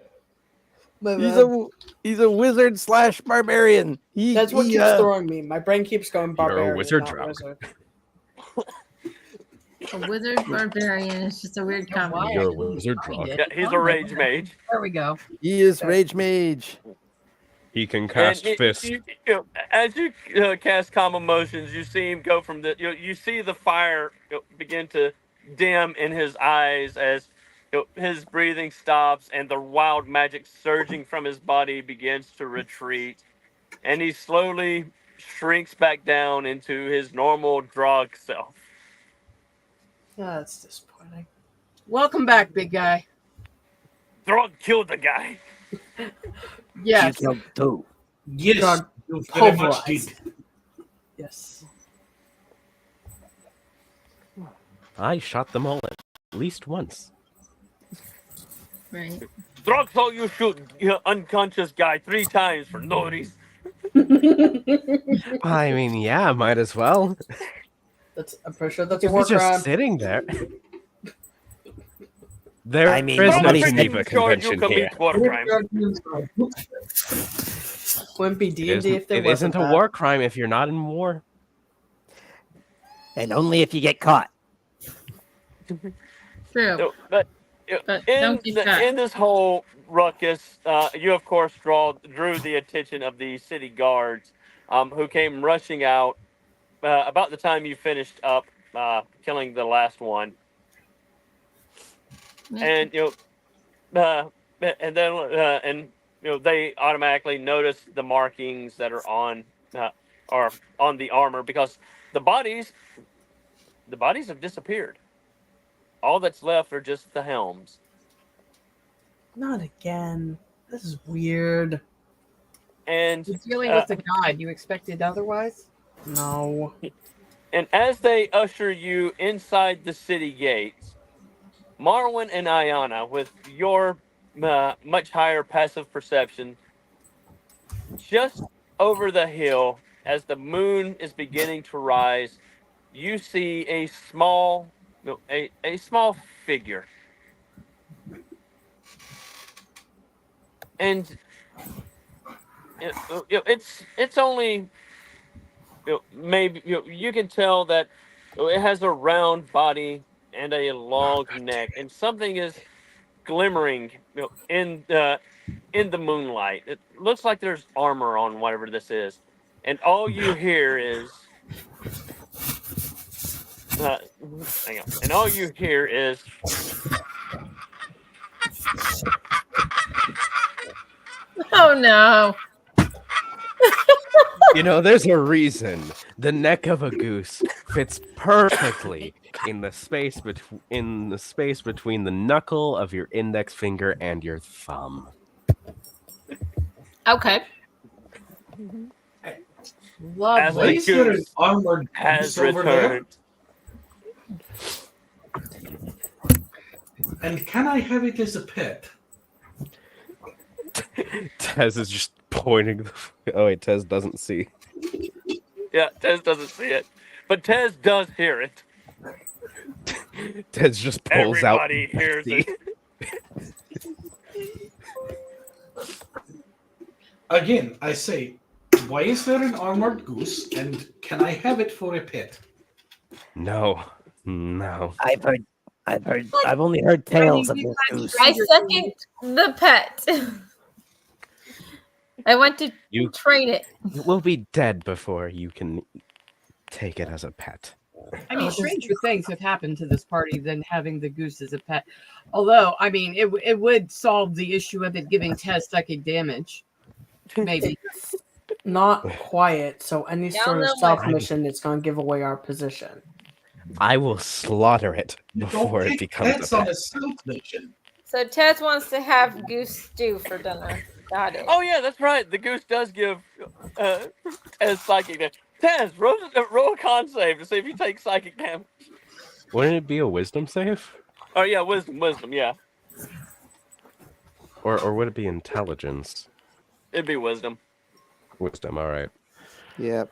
My bad. He's a wizard / barbarian. That's what he, keeps throwing me. My brain keeps going barbarian. wizard not drunk. wizard. A wizard barbarian is just a weird combination. You're a wizard drunk. Yeah, he's a rage mage. There we go. He is rage mage. He can cast And fist. as you cast calm emotions, you see him go from you see the fire begin to dim in his eyes as his breathing stops and the wild magic surging from his body begins to retreat, and he slowly shrinks back down into his normal drug self. Oh, that's disappointing. Welcome back, big guy. Drug killed the guy. Yes. You killed two. Yes, God, you very much pulverized. did. Yes. I shot them all at least once. Right. Throxall, you shoot unconscious guy 3 times for no reason. I mean, yeah, might as well. I'm pretty sure that's a If war he's just crime. sitting there. There I mean, is no nobody I'm said- Geneva pretty sure you Convention here. commit war crime. Wouldn't be It D&D isn't, if there it wasn't isn't a that. war crime if you're not in war. And only if you get caught. True. No, but But in, don't get shot. in this whole ruckus, you of course drew the attention of the city guards, who came rushing out about the time you finished up killing the last one, and and then they automatically notice the markings that are on the armor, because the bodies have disappeared. All that's left are just the helms. Not again. This is weird. And You're dealing with a god. You expected otherwise? No. And as they usher you inside the city gates, Marwin and Ayana, with your much higher passive perception, just over the hill, as the moon is beginning to rise, you see a small figure. And it's only maybe you can tell that it has a round body and a long neck, and something is glimmering in the moonlight. It looks like there's armor on whatever this is, and all you hear is hang on, and all you hear is Oh no. You know, there's a reason the neck of a goose fits perfectly in the space between the knuckle of your index finger and your thumb. Okay. as Lovely. Why the is there an goose armored has goose over there? returned. And can I have it as a pet? Tez is just pointing. Oh wait, Tez doesn't see. Yeah, Tez doesn't see it, but Tez does hear it. Tez just pulls out. Everybody hears Betsy. it. Again, I say, why is there an armored goose, and can I have it for a pet? No. I've only heard tales of this goose. I second the pet. I want to You train it. will be dead before you can take it as a pet. I mean, stranger things have happened to this party than having the goose as a pet. Although, I mean, it would solve the issue of it giving Tez psychic damage. Maybe. Not quiet, so any Y'all sort of know stealth my- mission, it's going to give away our position. I will slaughter it You before don't it take becomes pets a on pet. a stealth mission. So Ted wants to have goose stew for dinner. Got it. Oh yeah, that's right. The goose does give Tez psychic damage. Tez, roll a con save to see if you take psychic damage. Wouldn't it be a wisdom save? Oh yeah, wisdom, yeah. Or would it be intelligence? It'd be wisdom. Wisdom, alright. Yep.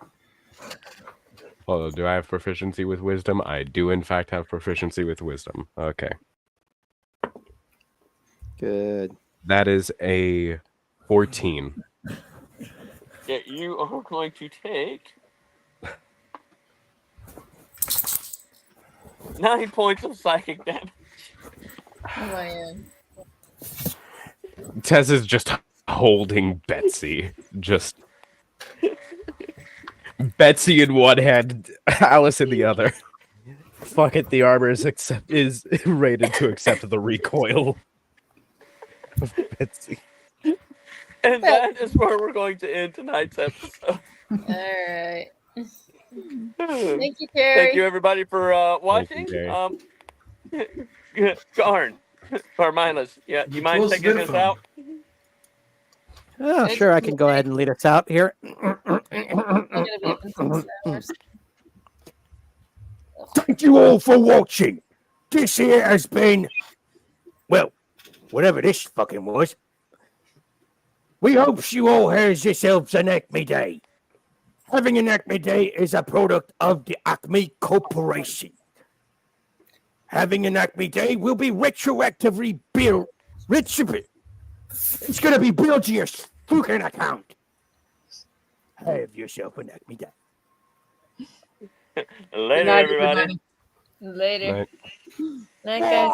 Well, do I have proficiency with wisdom? I do, in fact, have proficiency with wisdom. Okay. Good. That is a 14. Yeah, you are going to take 9 points of psychic damage. Oh, man. Tez is just holding Betsy. Just Betsy in one hand, Alice in the other. Fuck it, the armor is rated to accept the recoil of Betsy. And that is where we're going to end tonight's episode. All right. Thank you, Carrie. Thank you, everybody, for watching. Carrie. Garn, or Mindless, yeah, you It mind was taking very us fun. out? Oh, Good sure, I can go ahead and lead us out here. I'm gonna be up in 6 hours. Thank you all for watching. This here has been, well, whatever this fucking was. We hope you all has yourselves an Acme Day. Having an Acme Day is a product of the Acme Corporation. Having an Acme Day will be retroactively billed. It's going to be billed to your fucking account. Have yourself an Acme Day. Later, night, everybody. Later. Right. Night, guys.